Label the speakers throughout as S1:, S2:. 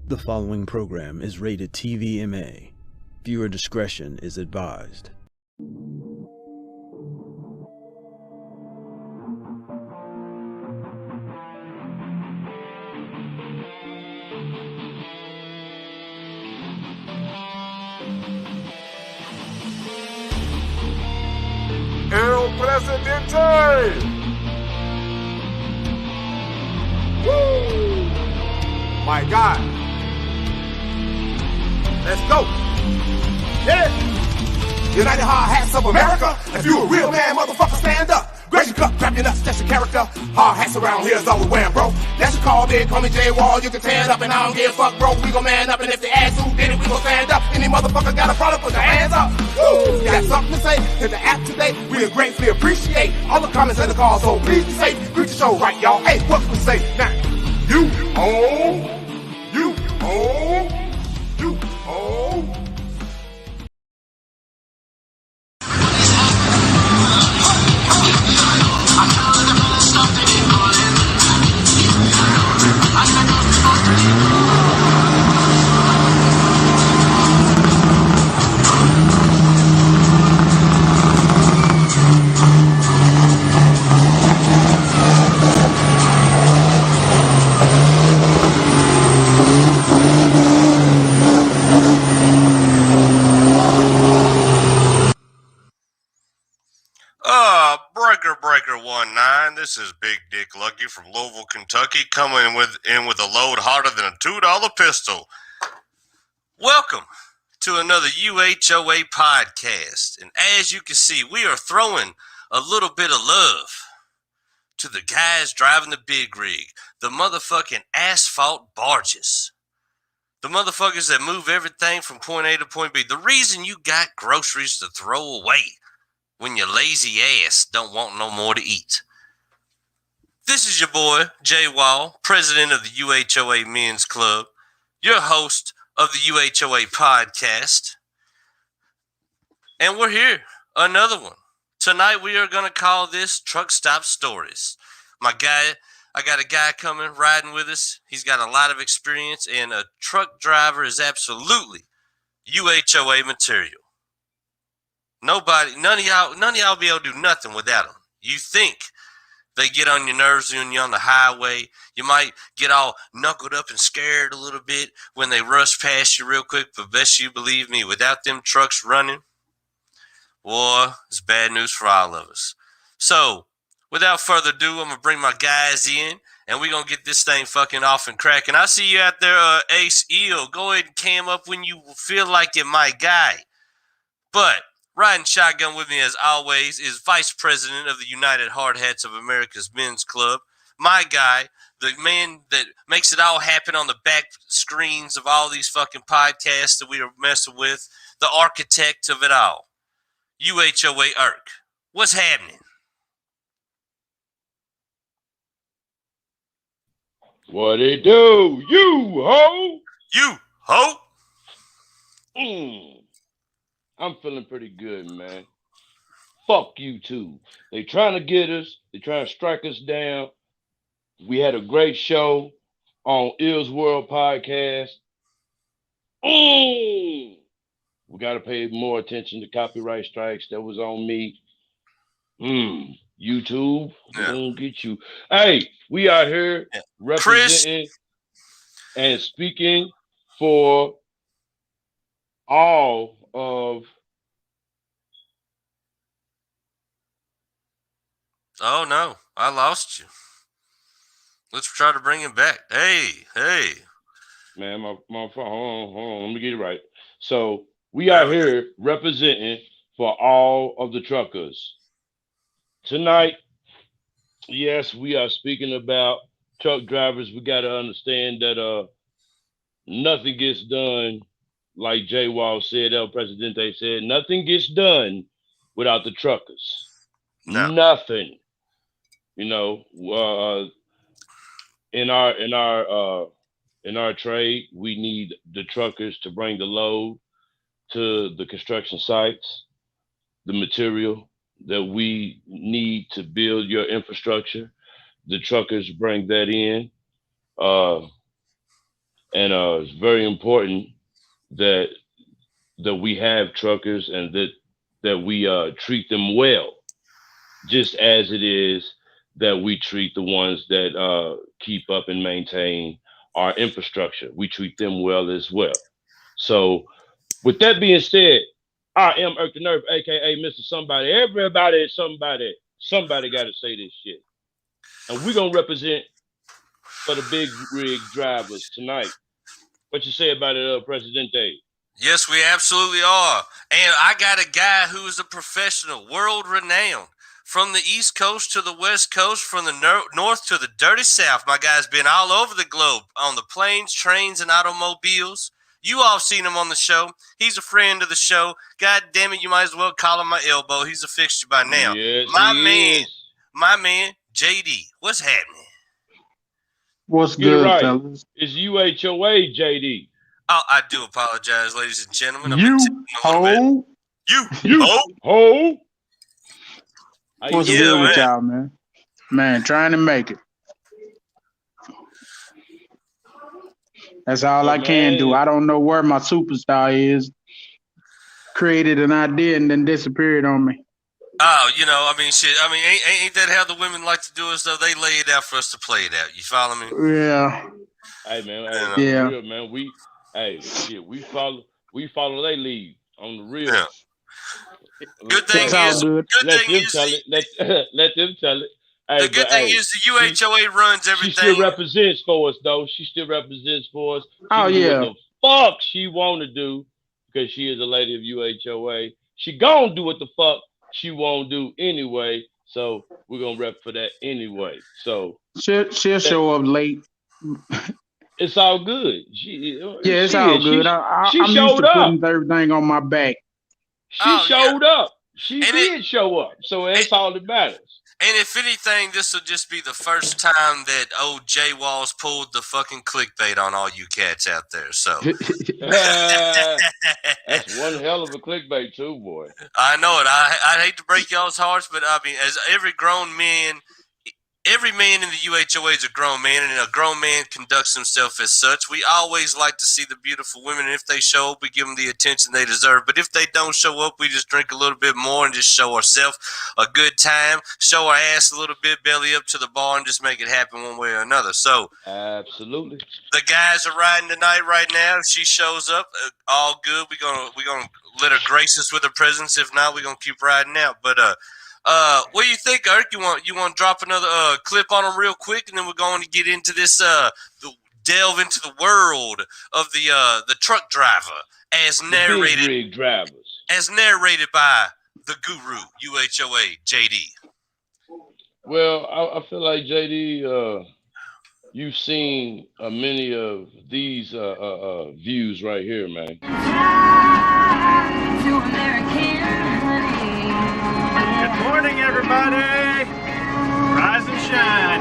S1: The following program is rated TVMA. Viewer discretion is advised.
S2: El Presidente! Woo! My God! Let's go! Yeah! United Hardhats of America! If you a real man, motherfucker, stand up! Grace your cup, clap your nuts, that's your character. Hard hats around here is all we wearing, bro. That's your call, big, call me J-Wal, you can tear it up, and I don't give a fuck, bro. We gon' man up, and if they ask who did it, we gon' stand up. Any motherfucker got a problem, put your hands up. Woo! You got something to say? Hit the app today. We greatly appreciate all the comments and the calls, so please be safe. Greet the show right, y'all. Hey, what we say now? You
S3: Breaker 19. This is Big Dick Lucky from Louisville, Kentucky, coming in with a load harder than a $2 pistol. Welcome to another UHOA podcast. And as you can see, we are throwing a little bit of love to the guys driving the big rig, the motherfucking asphalt barges, the motherfuckers that move everything from point A to point B. The reason you got groceries to throw away when your lazy ass don't want no more to eat. This is your boy, J-Wal, president of the UHOA Men's Club, your host of the UHOA podcast. And we're here, another one. Tonight we are going to call this Truck Stop Stories. I got a guy coming, riding with us. He's got a lot of experience, and a truck driver is absolutely UHOA material. None of y'all be able to do nothing without them. You think they get on your nerves when you're on the highway. You might get all knuckled up and scared a little bit when they rush past you real quick, but best you believe me, without them trucks running, boy, it's bad news for all of us. So, without further ado, I'm going to bring my guys in, and we're going to get this thing fucking off and cracking. I see you out there, Ace Eel. Go ahead and cam up when you feel like you're my guy. But riding shotgun with me, as always, is Vice President of the United Hardhats of America's Men's Club, my guy, the man that makes it all happen on the back screens of all these fucking podcasts that we are messing with, the architect of it all, UHOA Irk. What's happening?
S4: What it do? You ho!
S3: You ho!
S4: I'm feeling pretty good, man. Fuck YouTube. They trying to get us. They trying to strike us down. We had a great show on Ill's World Podcast. We got to pay more attention to copyright strikes. That was on me. YouTube, we're gonna get you. Hey, we out here representing and speaking for all of.
S3: Oh no, I lost you. Let's try to bring him back. Hey.
S4: Man, my phone. Hold on. Let me get it right. So we out here representing for all of the truckers. Tonight, yes, we are speaking about truck drivers. We got to understand that nothing gets done, like J-Wal said, El Presidente said, nothing gets done without the truckers. No. Nothing. You know, in our trade, we need the truckers to bring the load to the construction sites, the material that we need to build your infrastructure. The truckers bring that in. and it's very important that we have truckers and that we treat them well, just as it is that we treat the ones that keep up and maintain our infrastructure. We treat them well as well. So, with that being said, I am Irk the Nerve, aka Mr. Somebody. Everybody is somebody. Somebody got to say this shit, and we're gonna represent for the big rig drivers tonight. What you say about it, Presidente?
S3: Yes, we absolutely are. And I got a guy who is a professional, world renowned. From the East Coast to the West Coast, from the North to the dirty South. My guy's been all over the globe on the planes, trains, and automobiles. You all seen him on the show. He's a friend of the show. God damn it, you might as well call him my elbow. He's a fixture by now.
S4: Yes,
S3: my man, JD. What's happening?
S5: What's
S4: Get it
S5: good,
S4: right.
S5: fellas?
S4: It's UHOA-JD.
S3: Oh, I do apologize, ladies and gentlemen.
S5: You ho.
S3: You
S4: ho.
S5: What's good with y'all, man? Man, trying to make it. That's all I can do. I don't know where my superstar is. Created an idea and then disappeared on me.
S3: Oh, you know, I mean, shit. I mean, ain't that how the women like to do it? So they lay it out for us to play it out. You follow me?
S5: Yeah.
S4: Hey, man.
S5: Yeah.
S4: Real, man. We follow they lead on the real.
S3: Yeah. Good thing is,
S4: let them tell it. Hey,
S3: the good thing is the UHOA runs everything.
S4: She still represents for us, though. She still represents for us. She
S5: can do
S4: what the fuck she want to do because she is a lady of UHOA. She gonna do what the fuck she won't do anyway. So we're gonna rep for that anyway. So
S5: she'll show up late.
S4: It's all good.
S5: It's all good. I'm used to putting everything on my back.
S4: She showed up. She did show up. So that's all that matters.
S3: And if anything, this will just be the first time that old J-Wal's pulled the fucking clickbait on all you cats out there. So
S4: that's one hell of a clickbait too, boy.
S3: I know it. I hate to break y'all's hearts, but I mean, as every man in the UHOA is a grown man, and a grown man conducts himself as such. We always like to see the beautiful women, and if they show up, we give them the attention they deserve. But if they don't show up, we just drink a little bit more and just show ourselves a good time, show our ass a little bit, belly up to the bar, and just make it happen one way or another. So,
S4: absolutely,
S3: the guys are riding tonight right now. If she shows up, all good. We're gonna let her grace us with her presence. If not, we're gonna keep riding out. But what do you think, Irk? You want to drop another clip on them real quick, and then we're going to get into this delve into the world of the truck driver as narrated
S4: rig drivers,
S3: as narrated by the guru UHOA-JD.
S4: Well, I feel like JD, you've seen many of these views right here, man.
S6: Good morning, everybody. Rise and shine.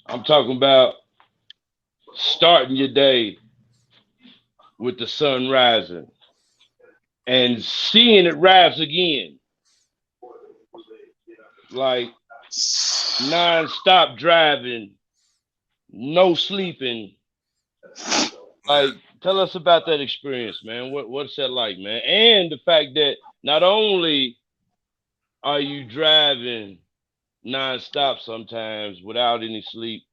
S4: I'm talking about starting your day with the sun rising and seeing it rise again. Like non-stop driving, no sleeping. Like, tell us about that experience, man. What's that like, man? And the fact that not only are you driving non-stop sometimes without any sleep,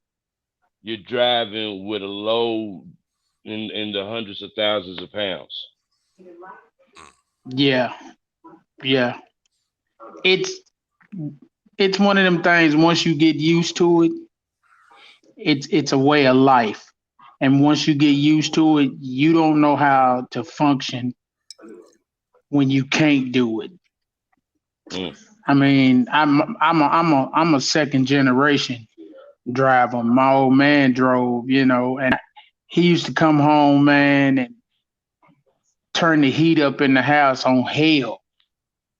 S4: you're driving with a load in the hundreds of thousands of pounds.
S5: Yeah. It's one of them things. Once you get used to it, it's a way of life. And once you get used to it, you don't know how to function when you can't do it. I mean, I'm a second generation driver. My old man drove, and he used to come home, man, and turn the heat up in the house on hell.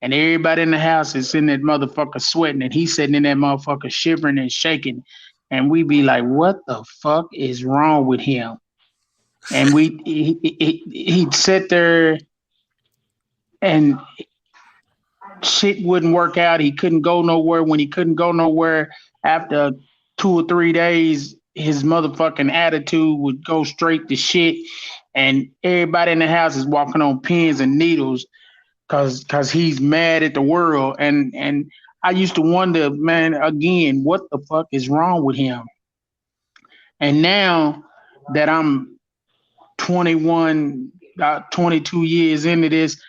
S5: And everybody in the house is in that motherfucker sweating, and he's sitting in that motherfucker shivering and shaking. And we be like, what the fuck is wrong with him? And he'd sit there and shit wouldn't work out. He couldn't go nowhere. When he couldn't go nowhere after 2 or 3 days, his motherfucking attitude would go straight to shit. And everybody in the house is walking on pins and needles because he's mad at the world. And I used to wonder, man, again, what the fuck is wrong with him? And now that I'm 21, 22 years into this,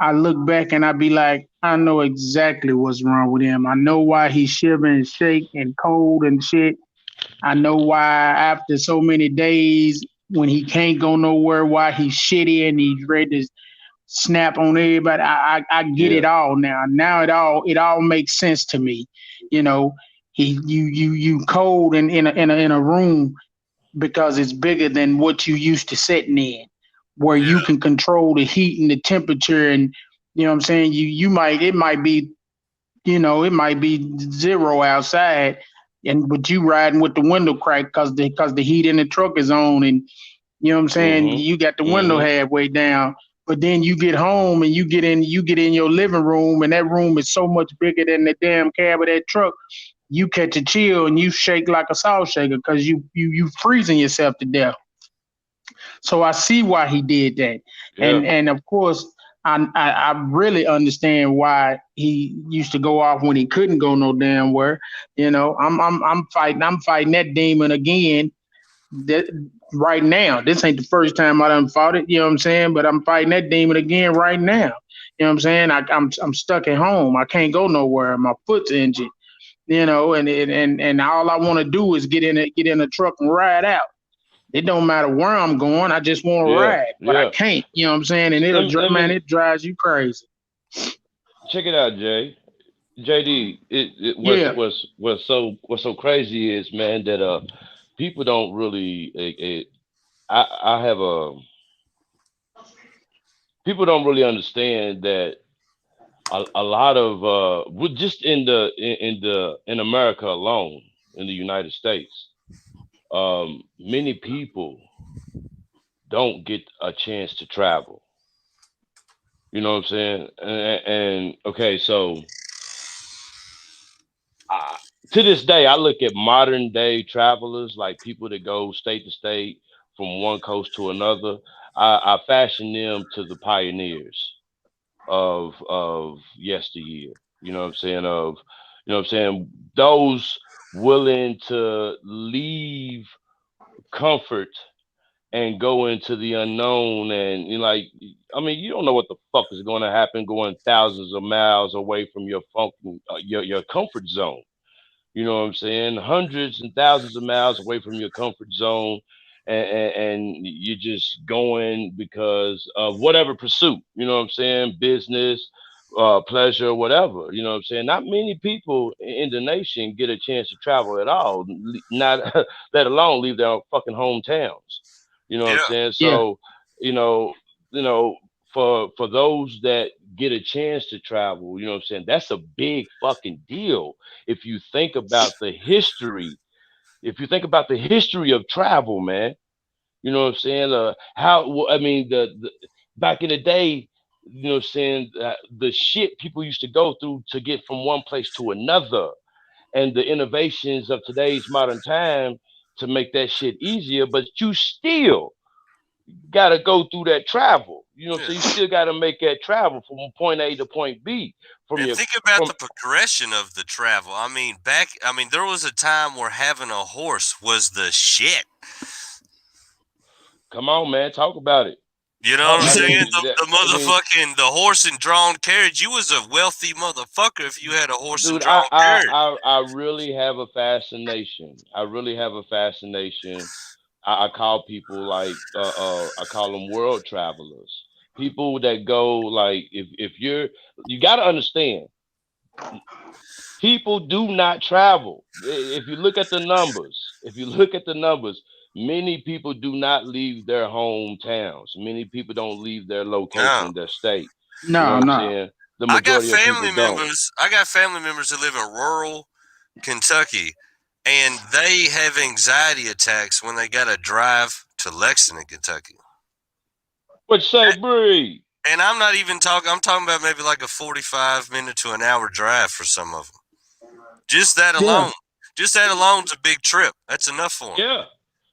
S5: I look back and I be like, I know exactly what's wrong with him. I know why he's shivering and shake and cold and shit. I know why after so many days when he can't go nowhere, why he's shitty and he's ready to snap on everybody. I get
S4: Yeah.
S5: it all now. Now it all makes sense to me. You know, you cold in a room because it's bigger than what you used to sitting in, where you
S3: Yeah.
S5: can control the heat and the temperature, and you know what I'm saying. You might it might be it might be zero outside, and but you riding with the window crack because the heat in the truck is on, and you know what I'm saying.
S4: Mm-hmm.
S5: You got the window
S4: Mm-hmm.
S5: halfway down. But then you get home and you get in your living room, and that room is so much bigger than the damn cab of that truck. You catch a chill and you shake like a salt shaker because you freezing yourself to death. So I see why he did that,
S4: Yeah.
S5: and of course I really understand why he used to go off when he couldn't go no damn where. I'm fighting that demon again. That right now, this ain't the first time I done fought it. You know what I'm saying? But I'm fighting that demon again right now. You know what I'm saying? I'm stuck at home. I can't go nowhere. My foot's injured. And all I want to do is get in a truck and ride out. It don't matter where I'm going. I just want to
S4: Yeah.
S5: ride, but I
S4: Yeah.
S5: can't. You know what I'm saying? And
S4: Let
S5: man,
S4: me
S5: it drives you crazy.
S4: check it out, Jay. JD, it
S5: Yeah.
S4: what's so crazy is, man, that people don't really I have a people don't really understand that a lot of just in America alone, in the United States, many people don't get a chance to travel. You know what I'm saying? And okay, so I, to this day, I look at modern day travelers, like people that go state to state from one coast to another. I fashion them to the pioneers of yesteryear. You know what I'm saying? Those willing to leave comfort and go into the unknown, and like, I mean, you don't know what the fuck is going to happen going thousands of miles away from your your comfort zone. You know what I'm saying? Hundreds and thousands of miles away from your comfort zone, and you're just going because of whatever pursuit. You know what I'm saying? Business, pleasure, whatever. You know what I'm saying? Not many people in the nation get a chance to travel at all, not let alone leave their fucking hometowns. You know what I'm
S3: Yeah.
S4: saying?
S5: Yeah.
S4: So, you know, you know, for those that get a chance to travel, you know what I'm saying? That's a big fucking deal if you think about the history, if you think about the history of travel, man. You know what I'm saying? I mean, the back in the day, you know what I'm saying, the shit people used to go through to get from one place to another, and the innovations of today's modern time to make that shit easier, but you still got to go through that travel. You know what I'm
S3: Yeah.
S4: saying? You still got to make that travel from point A to point B from
S3: And
S4: your
S3: think about
S4: from
S3: the progression of the travel. I mean, there was a time where having a horse was the shit.
S4: come on, man, talk about it.
S3: You know
S4: Talk,
S3: what I'm
S4: I
S3: saying?
S4: mean,
S3: The the horse and drawn carriage. You was a wealthy motherfucker if you had a horse and
S4: dude,
S3: drawn carriage.
S4: I really have a fascination. I really have a fascination. I call people like I call them world travelers. People that go like, if you got to understand, people do not travel. If you look at the numbers, many people do not leave their hometowns. Many people don't leave their
S3: No.
S4: location, their state. You know
S5: No,
S4: what I'm
S5: no.
S4: saying? The majority of people don't.
S3: I got family members that live in rural Kentucky, and they have anxiety attacks when they got to drive to Lexington, Kentucky.
S4: What you say, Bree?
S3: And I'm not even talking. I'm talking about maybe like a 45-minute to an hour drive for some of them. Just that alone. Just that alone's a big trip. That's enough for them.
S4: Yeah.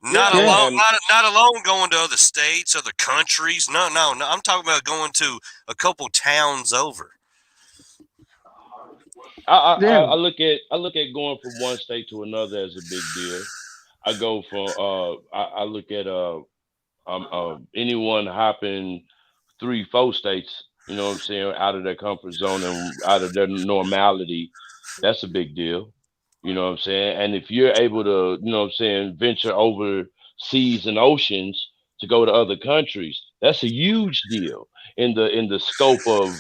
S3: Not
S4: Yeah,
S3: alone.
S4: man.
S3: Not alone going to other states, other countries. No. I'm talking about going to a couple towns over.
S4: I look at going from one state to another as a big deal. I go for I look at anyone hopping 3, 4 states, you know what I'm saying, out of their comfort zone and out of their normality. That's a big deal. You know what I'm saying? And if you're able to, you know what I'm saying, venture over seas and oceans to go to other countries, that's a huge deal in the scope of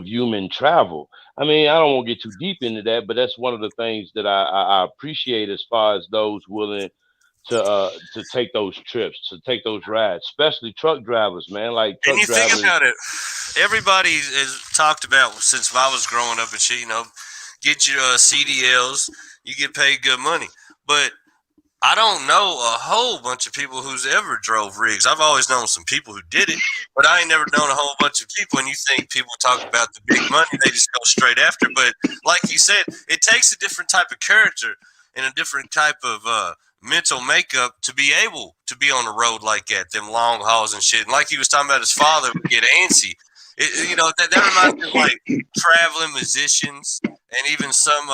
S4: human travel. I mean, I don't want to get too deep into that, but that's one of the things that I appreciate as far as those willing to take those trips, to take those rides, especially truck drivers, man. Like
S3: And
S4: truck
S3: you think
S4: drivers.
S3: about it, everybody has talked about since I was growing up and shit. Get your CDLs, you get paid good money, but I don't know a whole bunch of people who's ever drove rigs. I've always known some people who did it, but I ain't never known a whole bunch of people. And you think people talk about the big money, they just go straight after. But like you said, it takes a different type of character and a different type of mental makeup to be able to be on the road like that, them long hauls and shit. And like he was talking about, his father would get antsy. That reminds me of like traveling musicians and even some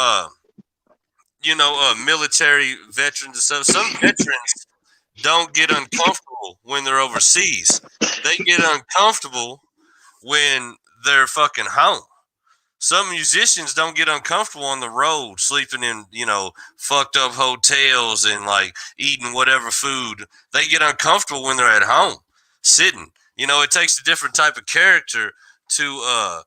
S3: military veterans and stuff. Some veterans don't get uncomfortable when they're overseas. They get uncomfortable when they're fucking home. Some musicians don't get uncomfortable on the road, sleeping in, fucked up hotels and like eating whatever food. They get uncomfortable when they're at home, sitting. It takes a different type of character to,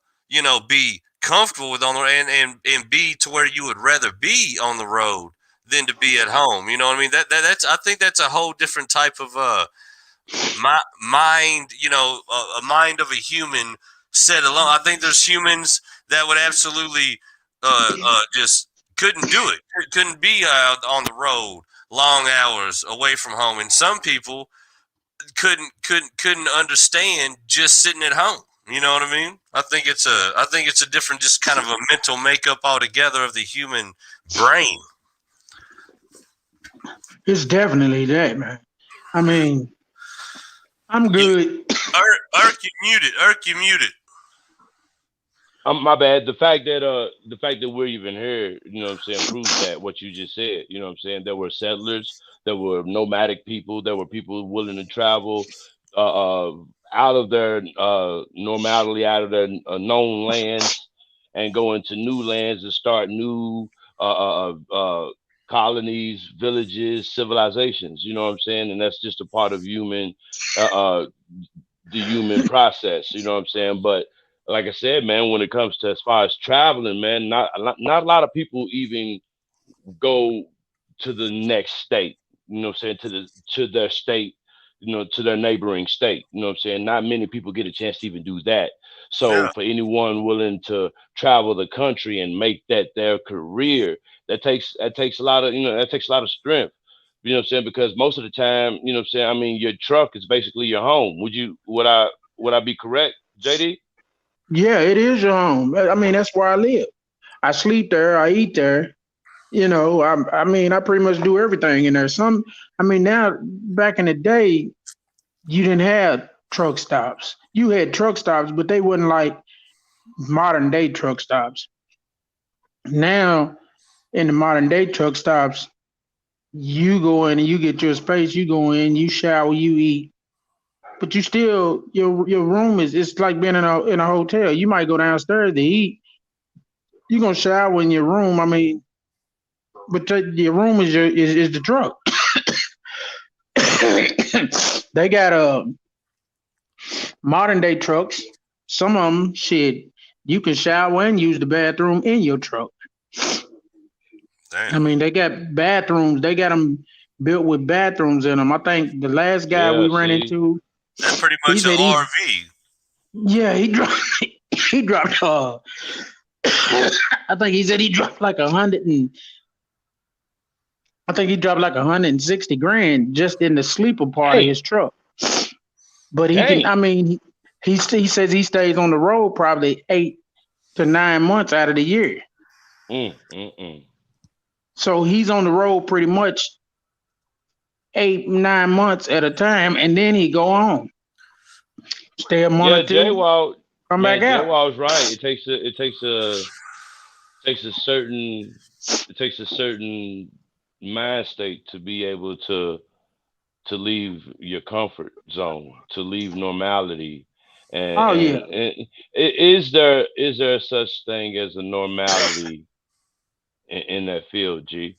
S3: be comfortable with on the road and be to where you would rather be on the road than to be at home. You know what I mean? That's I think that's a whole different type of mind. A mind of a human set alone. I think there's humans that would absolutely just couldn't do it. Couldn't be out on the road long hours away from home, and some people couldn't understand just sitting at home. You know what I mean? I think it's a different, just kind of a mental makeup altogether of the human brain.
S5: It's definitely that, man. I mean, I'm good.
S3: Irk, you muted.
S4: My bad. The fact that we're even here, you know what I'm saying, proves that what you just said. You know what I'm saying? There were settlers, there were nomadic people, there were people willing to travel out of their normality, out of their known lands, and go into new lands and start new colonies, villages, civilizations. You know what I'm saying? And that's just a part of uh, uh, the human process. You know what I'm saying? But like I said, man, when it comes to as far as traveling, man, not a lot of people even go to the next state. You know what I'm saying? To their state, to their neighboring state. You know what I'm saying? Not many people get a chance to even do that. So
S3: Yeah.
S4: for anyone willing to travel the country and make that their career, that takes a lot of that takes a lot of strength. You know what I'm saying? Because most of the time, you know what I'm saying, I mean, your truck is basically your home. Would I be correct, JD?
S5: Yeah, it is your home. I mean, that's where I live. I sleep there. I eat there. I mean, I pretty much do everything in there. I mean, now back in the day, you didn't have truck stops. You had truck stops, but they wasn't like modern day truck stops. Now, in the modern day truck stops, you go in and you get your space. You go in, you shower, you eat, but you still your room is it's like being in a hotel. You might go downstairs to eat. You're gonna shower in your room. I mean, but your room is the truck. They got modern day trucks. Some of them, shit, you can shower and use the bathroom in your truck.
S3: Damn.
S5: I mean, they got bathrooms. They got them built with bathrooms in them. I think the last guy we
S4: Yeah,
S5: ran
S4: see.
S5: into,
S3: That's pretty
S5: he
S3: much an
S5: said
S3: RV.
S5: yeah, he dropped, he dropped, I think he said he dropped like I think he dropped like 160 grand just in the sleeper part of
S4: Hey,
S5: his truck. But he can,
S4: dang.
S5: I mean, He says he stays on the road probably 8 to 9 months out of the year. So he's on the road pretty much 8, 9 months at a time, and then he go home, stay a month or two,
S4: J-Wal,
S5: come back out.
S4: J-Wal's right. It takes a certain mind state to be able to leave your comfort zone, to leave normality. And is there such thing as a normality in that field, G?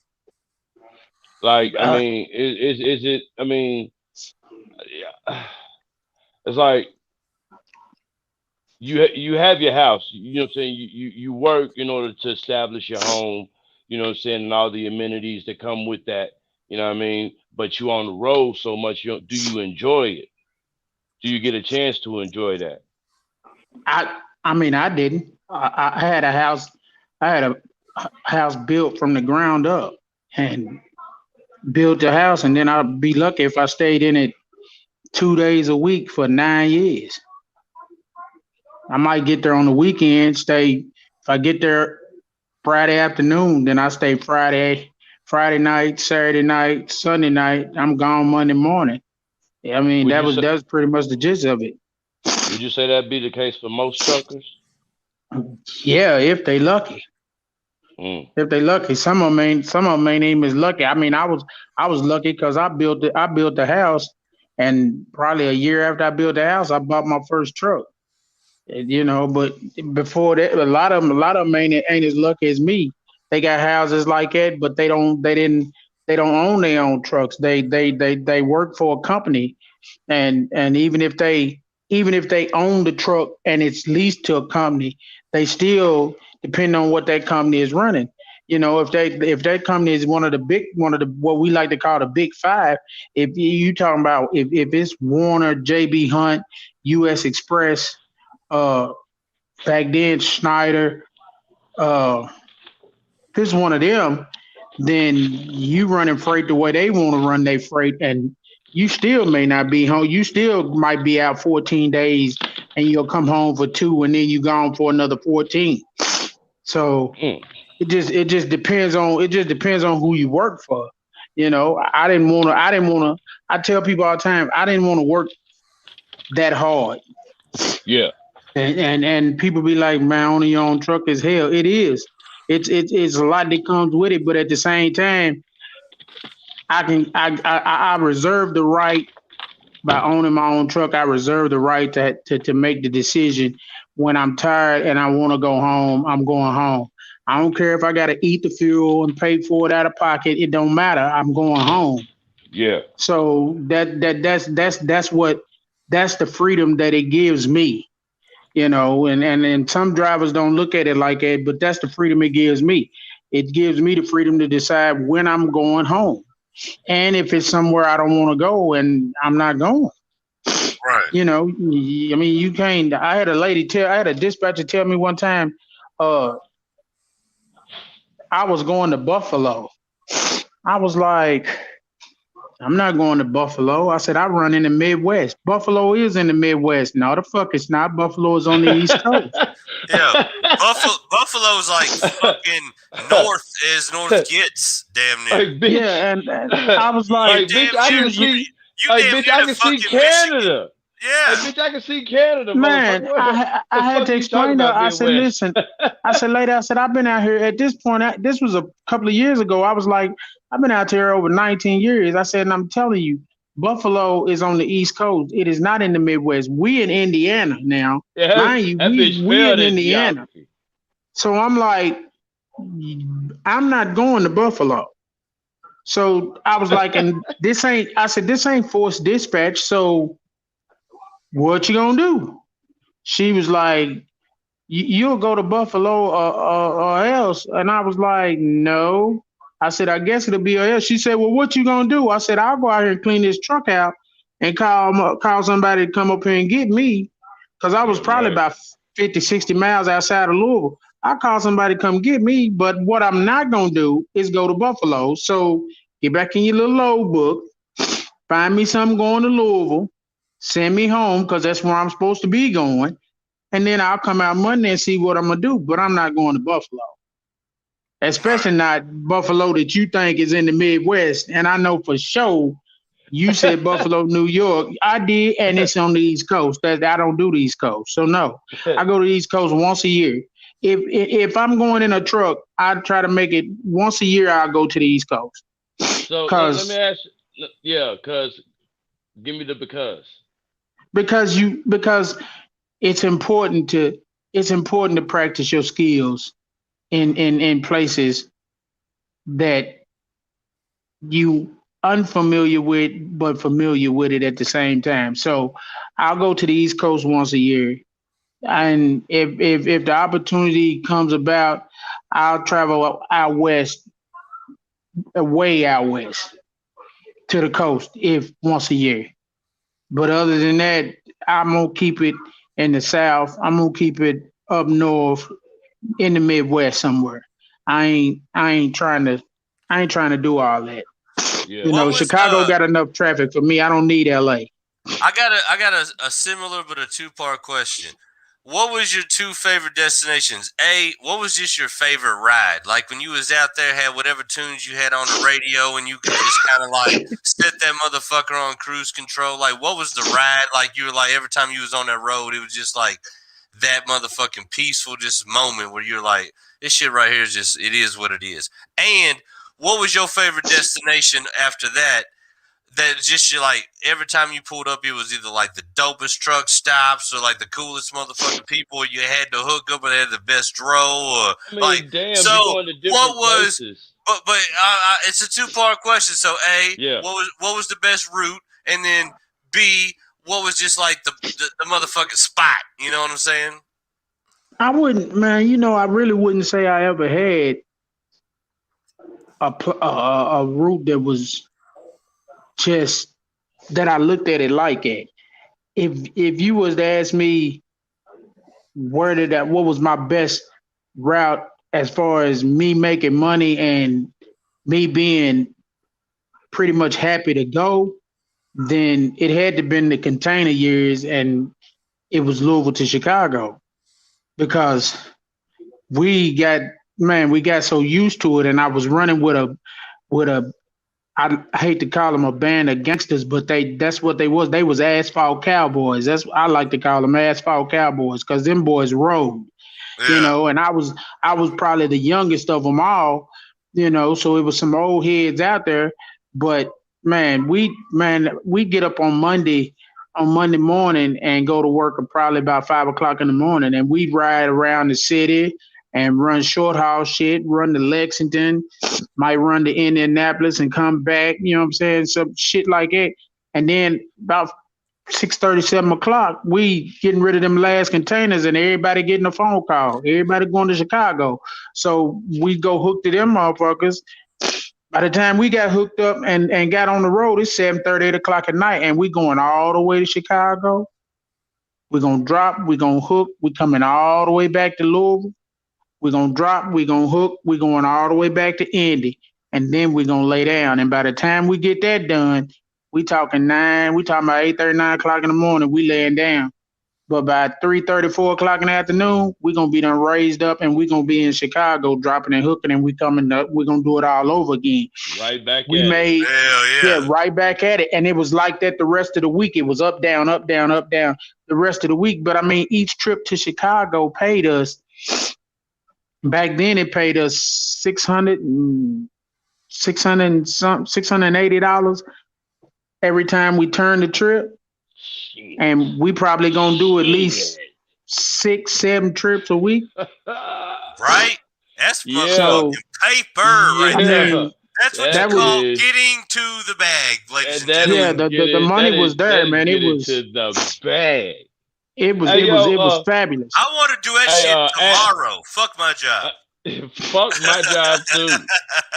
S4: Like, I mean, is it? I mean, it's like you have your house. You know what I'm saying? You work in order to establish your home. You know what I'm saying, and all the amenities that come with that. You know what I mean? But you on the road so much. Do you enjoy it? Do you get a chance to enjoy that?
S5: I mean, I didn't. I had a house. I had a house built from the ground up, and built the house, and then I'd be lucky if I stayed in it 2 days a week for 9 years. I might get there on the weekend, stay. If I get there Friday afternoon, then I stay Friday night, Saturday night, Sunday night. I'm gone Monday morning. I mean, that was pretty much the gist of it.
S4: Would you say that'd be the case for most truckers?
S5: Yeah, if they lucky. If they lucky, some of them ain't even as lucky. I mean, I was lucky because I built the house, and probably a year after I built the house, I bought my first truck. You know, but before that, a lot of them ain't as lucky as me. They got houses like that, but they don't own their own trucks. They work for a company, and even if they own the truck and it's leased to a company, they still depend on what that company is running. You know, if that company is one of the what we like to call the big five, if you talking about if it's Warner, JB Hunt, US Express, back then Schneider, if it's one of them, then you running freight the way they want to run their freight, and you still may not be home. You still might be out 14 days, and you'll come home for 2, and then you gone for another 14. So it just depends on who you work for. You know, I didn't want to. I tell people all the time, I didn't want to work that hard.
S4: Yeah.
S5: And people be like, man, owning your own truck is hell. It is. It's a lot that comes with it, but at the same time, I reserve the right by owning my own truck. I reserve the right to make the decision when I'm tired and I want to go home. I'm going home. I don't care if I got to eat the fuel and pay for it out of pocket. It don't matter. I'm going home.
S4: Yeah.
S5: So that's the freedom that it gives me. You know, and some drivers don't look at it like that, but that's the freedom it gives me. It gives me the freedom to decide when I'm going home. And if it's somewhere I don't want to go, and I'm not going.
S3: Right.
S5: You know, I mean, you can't. I had a dispatcher tell me one time, I was going to Buffalo. I was like, I'm not going to Buffalo. I said, I run in the Midwest. Buffalo is in the Midwest. No, the fuck it's not. Buffalo is on the East Coast.
S3: Yeah. Buffalo's like fucking north as north gets, damn near.
S4: Hey,
S5: yeah, and I was like,
S4: hey, bitch, I can see, I can see Canada.
S3: Michigan. Yeah.
S4: Hey, bitch, I can see Canada.
S5: Man, I had to explain to her. I said, listen, lady, I've been out here at this point. This was a couple of years ago. I was like, I've been out here over 19 years. I said, and I'm telling you, Buffalo is on the East Coast. It is not in the Midwest. We in Indiana now.
S4: Yeah,
S5: mind you, we in Indiana. So I'm like, I'm not going to Buffalo. So I was like, and this ain't forced dispatch. So what you gonna do? She was like, you'll go to Buffalo or else. And I was like, no. I said, I guess it'll be or else. She said, well, what you gonna do? I said, I'll go out here and clean this truck out and call somebody to come up here and get me. Because I was probably about 50, 60 miles outside of Louisville. I'll call somebody to come get me. But what I'm not gonna do is go to Buffalo. So get back in your little load book, find me something going to Louisville, send me home because that's where I'm supposed to be going. And then I'll come out Monday and see what I'm gonna do. But I'm not going to Buffalo. Especially not Buffalo that you think is in the Midwest. And I know for sure you said Buffalo, New York. I did, and it's on the East Coast. That I don't do the East Coast. So no, I go to the East Coast once a year. If I'm going in a truck, I try to make it once a year. I'll go to the East Coast.
S4: So let me ask you, because give me the
S5: because it's important to practice your skills in places that you unfamiliar with but familiar with it at the same time. So I'll go to the East Coast once a year. And if the opportunity comes about, I'll travel out west, way out west to the coast if once a year. But other than that, I'm gonna keep it in the South. I'm gonna keep it up north in the Midwest somewhere. I ain't trying to do all that.
S4: Yeah.
S5: You know, Chicago got enough traffic for me. I don't need LA.
S3: I got a similar but a two-part question. What was your two favorite destinations? A, what was just your favorite ride? Like when you was out there, had whatever tunes you had on the radio, and you could just kind of like set that motherfucker on cruise control. Like, what was the ride? Like you were like every time you was on that road, it was just like that motherfucking peaceful just moment where you're like, this shit right here is just, it is what it is. And what was your favorite destination after that? That just you like every time you pulled up, it was either like the dopest truck stops or like the coolest motherfucking people you had to hook up, or they had the best row, or
S4: I mean,
S3: like
S4: damn,
S3: so.
S4: you're going to different
S3: What was?
S4: places.
S3: But it's a two-part question. So A,
S4: Yeah.
S3: what was the best route, and then B, what was just like the motherfucking spot? You know what I'm saying?
S5: I wouldn't, man. You know, I really wouldn't say I ever had a route that was just that I looked at it like it. If you was to ask me what was my best route as far as me making money and me being pretty much happy to go, then it had to been the container years, and it was Louisville to Chicago, because we got so used to it, and I was running with a I hate to call them a band of gangsters, but that's what they was. They was asphalt cowboys. That's what I like to call them, asphalt cowboys, because them boys rode, you know, and I was probably the youngest of them all, you know, so it was some old heads out there. But man, we get up on Monday morning and go to work at probably about 5 o'clock in the morning, and we ride around the city and run short haul shit, run to Lexington, might run to Indianapolis and come back, you know what I'm saying? Some shit like that. And then about 6:30, 7 o'clock, we getting rid of them last containers, and everybody getting a phone call. Everybody going to Chicago. So we go hook to them motherfuckers. By the time we got hooked up and got on the road, it's 7:30, 8 o'clock at night, and we going all the way to Chicago. We're going to drop, we're going to hook, we coming all the way back to Louisville. We're going to drop, we're going to hook, we're going all the way back to Indy, and then we're going to lay down. And by the time we get that done, we talking about 8:30, 9 o'clock in the morning, we laying down. But by 3:30, 4 o'clock in the afternoon, we're going to be done raised up, and we're going to be in Chicago dropping and hooking, and we're going to do it all over again.
S4: Right back
S3: Hell yeah.
S5: Right back at it. And it was like that the rest of the week. It was up, down, up, down, up, down the rest of the week. But I mean, each trip to Chicago paid us. Back then, it paid us $680 every time we turned the trip, and we probably gonna do at least 6-7 trips a week.
S3: Right? That's
S4: Yeah.
S3: paper right there. That's what
S4: That
S3: you call
S4: is-
S3: getting to the bag, ladies and
S4: that
S3: gentlemen.
S4: is-
S5: the money was there,
S4: that is
S5: man. It
S4: getting
S5: was
S4: to the bag.
S5: it was
S4: Hey,
S5: it was
S4: yo,
S5: it was fabulous.
S3: I want to do that
S4: Hey,
S3: shit tomorrow. Fuck my job.
S4: Fuck my job too.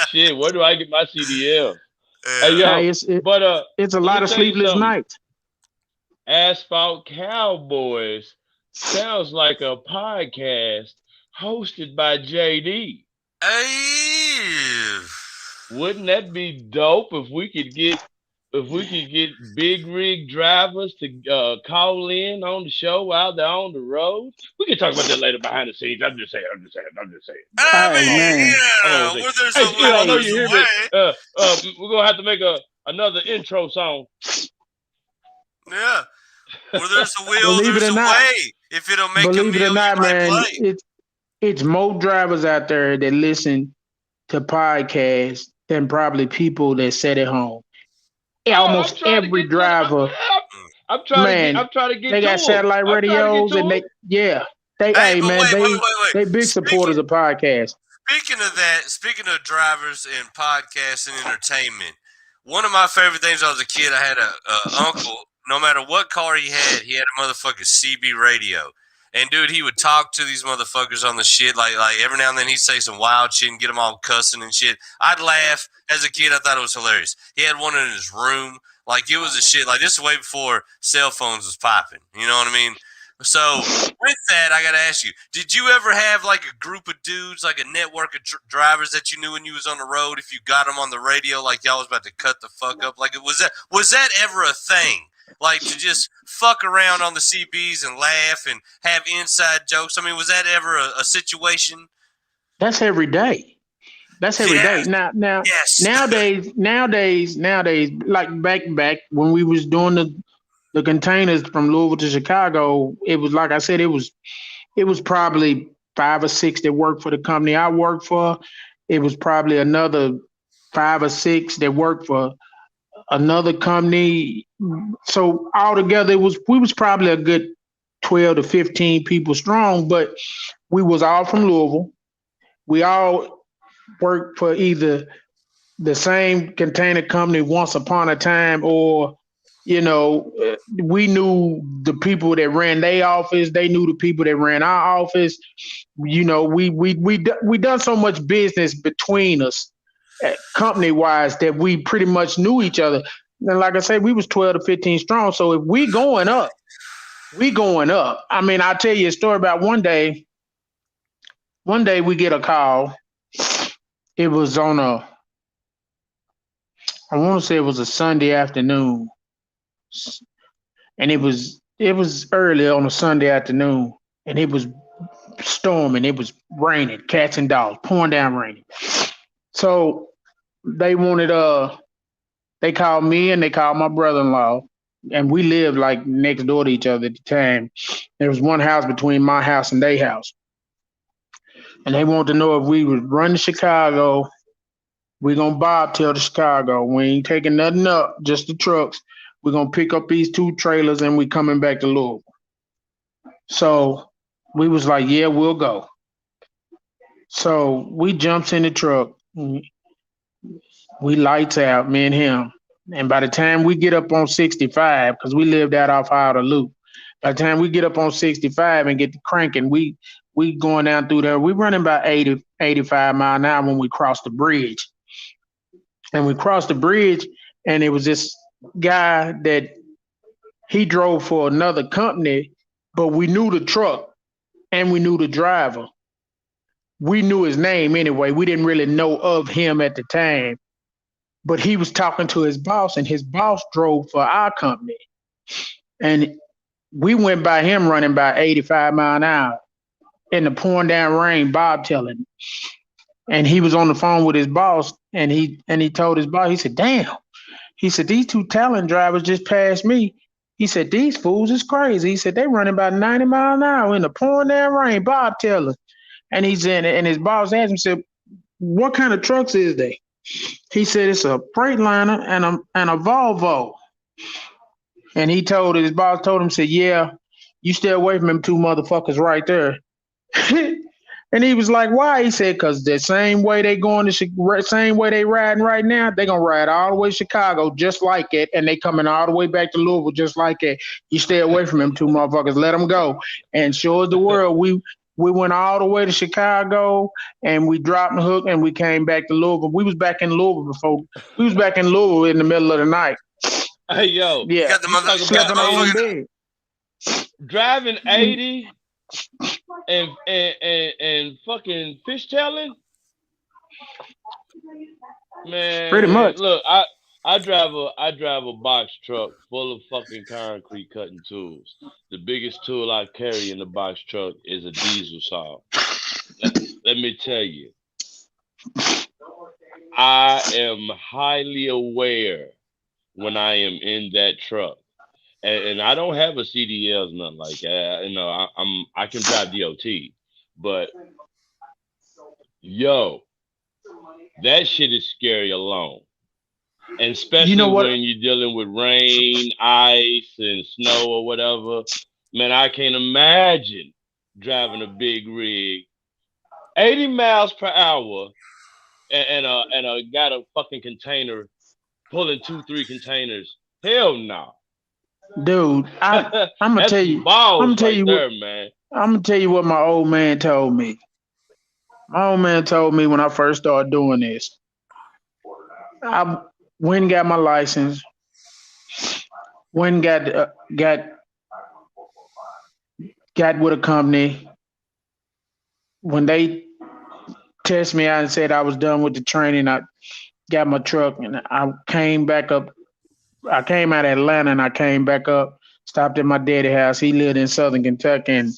S4: Shit, where do I get my CDL? Hey, yo,
S5: Hey,
S4: but
S5: it's a
S4: let
S5: lot
S4: me
S5: of
S4: tell you
S5: sleepless
S4: something.
S5: nights.
S4: Asphalt Cowboys sounds like a podcast hosted by JD.
S3: Hey.
S4: Wouldn't that be dope if we could get if we could get big rig drivers to call in on the show while they're on the road, we can talk about that later behind the scenes. I'm just saying.
S3: I
S5: Hey
S3: mean,
S5: man,
S3: where there's a
S4: Hey, Steve, I
S3: will,
S4: know
S3: there's
S4: you
S3: a
S4: hear
S3: way.
S4: me. We're gonna have to make another intro song.
S3: Yeah. Where there's a will,
S5: believe it
S3: there's
S5: or
S3: a
S5: not,
S3: way. If it'll make a
S5: believe it or
S3: meal, you
S5: not,
S3: might
S5: man,
S3: play.
S5: it's more drivers out there that listen to podcasts than probably people that sit at home. Almost every driver,
S4: I'm trying
S5: man,
S4: to get
S5: they
S4: to
S5: got
S4: them.
S5: satellite
S4: I'm trying to get
S5: radios
S4: to
S5: and
S4: them.
S5: they
S3: Hey,
S5: hey
S3: but
S5: man,
S3: wait.
S5: they big supporters of podcasts.
S3: Speaking of that, speaking of drivers and podcasts and entertainment, one of my favorite things when I was a kid, I had a uncle. No matter what car he had a motherfucking CB radio. And dude, he would talk to these motherfuckers on the shit. Like every now and then he'd say some wild shit and get them all cussing and shit. I'd laugh as a kid. I thought it was hilarious. He had one in his room. Like it was a shit. Like this was way before cell phones was popping. You know what I mean? So with that, I got to ask you: did you ever have like a group of dudes, like a network of drivers that you knew when you was on the road? If you got them on the radio, like y'all was about to cut the fuck up, like was that ever a thing? Like to just fuck around on the CBs and laugh and have inside jokes. I mean, was that ever a situation?
S5: That's every day. That's every day.
S3: Yes.
S5: Now
S3: Yes.
S5: nowadays, like back when we was doing the containers from Louisville to Chicago, it was like I said, it was probably 5 or 6 that worked for the company I worked for. It was probably another 5 or 6 that worked for another company. So altogether, we was probably a good 12 to 15 people strong, but we was all from Louisville. We all worked for either the same container company once upon a time, or we knew the people that ran their office. They knew the people that ran our office. We done so much business between us, company wise, that we pretty much knew each other. And like I said, we was 12 to 15 strong. So if we going up, we going up. I mean, I'll tell you a story about one day. One day we get a call. It was on I want to say it was a Sunday afternoon, and it was early on a Sunday afternoon, and it was storming. It was raining, cats and dogs, pouring down raining. So they wanted they called me and they called my brother-in-law, and we lived like next door to each other at the time. There was one house between my house and their house, and they wanted to know if we would run to Chicago. We're gonna bobtail to Chicago. We ain't taking nothing up, just the trucks. We're gonna pick up these 2 trailers and we coming back to Louisville. So we was like, yeah, we'll go. So we jumps in the truck. We lights out, me and him. And by the time we get up on 65, because we lived out off Outer Loop, by the time we get up on 65 and get to cranking, we going down through there. We running about 80, 85 mile an hour when we cross the bridge. And we crossed the bridge, and it was this guy that he drove for another company, but we knew the truck and we knew the driver. We knew his name anyway. We didn't really know of him at the time, but he was talking to his boss, and his boss drove for our company. And we went by him running by 85 mile an hour in the pouring down rain, bobtailing. And he was on the phone with his boss, and he told his boss, he said, damn. He said, these 2 talent drivers just passed me. He said, these fools is crazy. He said, they running about 90 miles an hour in the pouring down rain, bobtailing. And he's in it, and his boss asked him, said, what kind of trucks is they? He said, it's a Freightliner and a Volvo. And his boss told him, said, yeah, you stay away from them 2 motherfuckers right there. And he was like, why? He said, because the same way they same way they riding right now, they going to ride all the way to Chicago just like it, and they coming all the way back to Louisville just like it. You stay away from them 2 motherfuckers. Let them go. And sure as the world, we went all the way to Chicago, and we dropped the hook, and we came back to Louisville. We was back in Louisville in the middle of the night.
S4: Hey, yo.
S5: Yeah.
S3: Got the motherfucking
S4: driving 80 and fucking fishtailing, man.
S5: Pretty much.
S4: Look, I drive a box truck full of fucking concrete cutting tools. The biggest tool I carry in the box truck is a diesel saw. Let me tell you, I am highly aware when I am in that truck, and I don't have a CDLs, nothing like that. You know, I can drive DOT, but yo, that shit is scary alone. And especially
S5: You know what?
S4: when you're dealing with rain, ice, and snow or whatever. Man, I can't imagine driving a big rig 80 miles per hour and got a fucking container pulling 2-3 containers. Hell no.
S5: Dude, I'm gonna
S4: That's
S5: tell you. I'm
S4: balls
S5: gonna tell
S4: right
S5: you
S4: there,
S5: what.
S4: man.
S5: I'm gonna tell you what my old man told me. My old man told me when I first started doing this. I went and got my license. Went and got with a company. When they test me out and said I was done with the training, I got my truck and I came back up. I came out of Atlanta and I came back up, stopped at my daddy's house. He lived in Southern Kentucky, and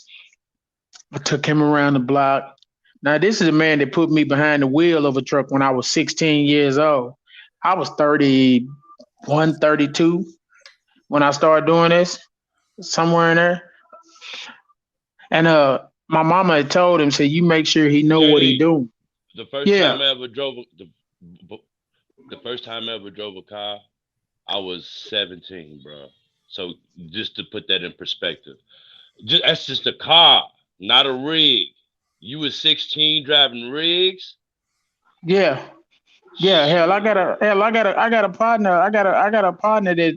S5: I took him around the block. Now, this is a man that put me behind the wheel of a truck when I was 16 years old. I was 31, 32 when I started doing this, somewhere in there. And my mama had told him, said, you make sure he know what he
S4: JD,
S5: doing.
S4: the first
S5: Yeah,
S4: time I ever drove the first time I ever drove a car, I was 17, bro. So just to put that in perspective, that's just a car, not a rig. You was 16 driving rigs.
S5: yeah. Yeah, I got a partner. I got a partner that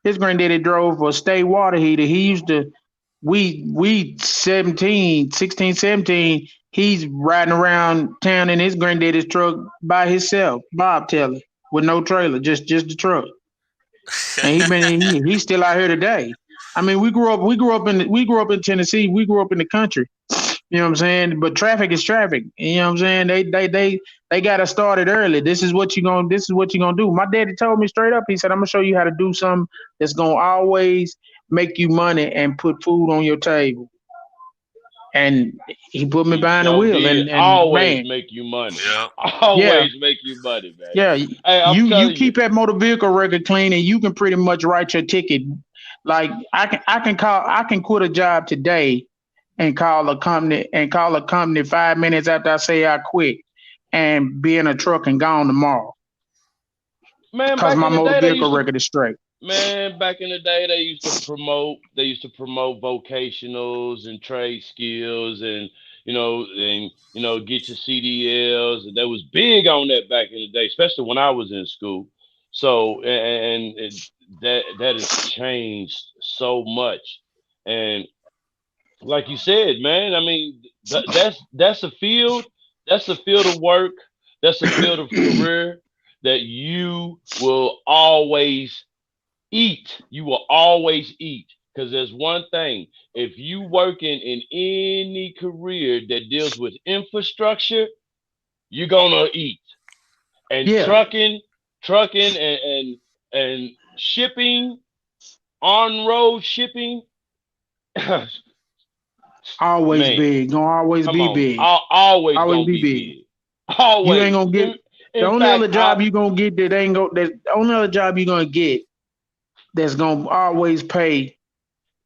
S5: his granddaddy drove a state water heater. He used to we 17, 16, 17. He's riding around town in his granddaddy's truck by himself, Bob Taylor, with no trailer, just the truck. And he's still out here today. I mean, we grew up in Tennessee. We grew up in the country. You know what I'm saying? But traffic is traffic. You know what I'm saying? They got us started early. This is what you gonna do. My daddy told me straight up. He said, I'm gonna show you how to do something that's gonna always make you money and put food on your table. And he put me
S4: He
S5: behind the
S4: sure
S5: wheel.
S4: did.
S5: And
S4: Always
S5: man,
S4: make you money.
S3: Yeah.
S5: yeah,
S4: Always make you money, man.
S5: yeah.
S4: Hey, I'm
S5: You
S4: telling you,
S5: keep that motor vehicle record clean and you can pretty much write your ticket. Like I can quit a job today and call a company 5 minutes after I say I quit and be in a truck and gone tomorrow
S4: man,
S5: because
S4: back
S5: my
S4: in the
S5: motor
S4: day they
S5: vehicle
S4: used to
S5: record is straight.
S4: Man, back in the day, they used to promote vocationals and trade skills, and get your CDLs. And they was big on that back in the day, especially when I was in school. So that has changed so much. And like you said, man, I mean that's a field, of work, that's a field of career that you will always eat. You will always eat. Because there's one thing. If you working in any career that deals with infrastructure, you're gonna eat. And
S5: Yeah,
S4: trucking and shipping, on road shipping,
S5: always
S4: man,
S5: big. Gonna always
S4: come
S5: be
S4: on.
S5: big.
S4: Always
S5: Always
S4: gonna
S5: be
S4: be
S5: big.
S4: big.
S5: You ain't
S4: Always.
S5: gonna get the
S4: In
S5: only other
S4: fact,
S5: job you gonna get that ain't go that the only other job you gonna get that's gonna always pay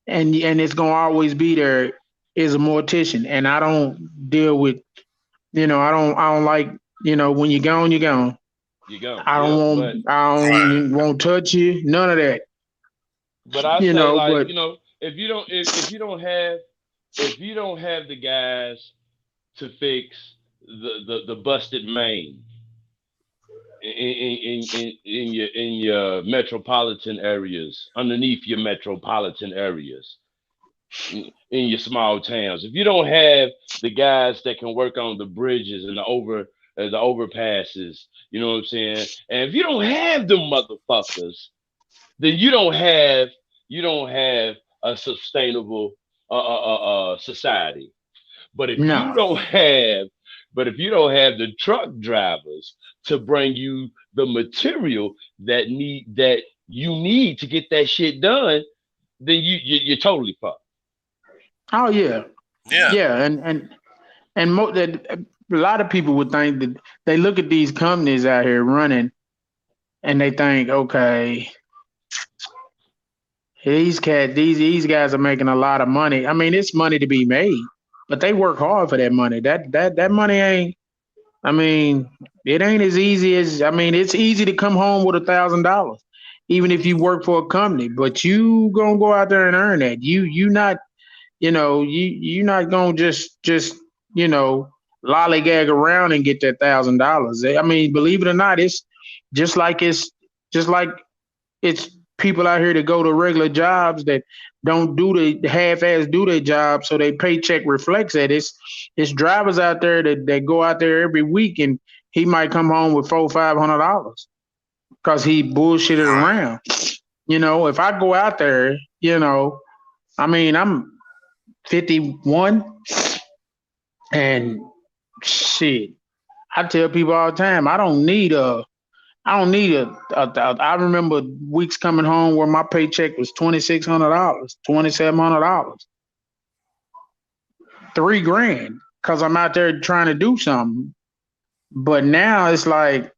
S5: and it's gonna always be there is a mortician. And I don't deal with I don't like, when you're gone, you're gone.
S4: you go.
S5: I don't
S4: Yeah,
S5: want I don't won't touch you, none of that.
S4: but I say, like,
S5: But
S4: if you don't have the guys to fix the busted main in your metropolitan areas, underneath your metropolitan areas, in your small towns, if you don't have the guys that can work on the bridges and the overpasses, you know what I'm saying? And if you don't have them motherfuckers, then you don't have a sustainable society. But if you
S5: no.
S4: don't have But if you don't have the truck drivers to bring you the material that you need to get that shit done, then you're totally fucked.
S5: Oh yeah,
S3: Yeah.
S5: yeah, and that a lot of people would think that they look at these companies out here running, and they think, okay, these guys are making a lot of money. I mean, it's money to be made, but they work hard for that money. That money ain't. I mean, it ain't as easy as. I mean, it's easy to come home with $1,000, even if you work for a company. But you gonna go out there and earn that. You not. You not gonna just lollygag around and get that $1,000. I mean, believe it or not, it's just like it's people out here that go to regular jobs that don't do the half-ass do their job, so their paycheck reflects that. It's drivers out there that go out there every week and he might come home with $400-500 because he bullshitted
S3: Right.
S5: around. If I go out there, I mean, I'm 51 and shit. I tell people all the time, I don't need a I remember weeks coming home where my paycheck was $2,600, $2,700, $3,000 because I'm out there trying to do something. But now it's like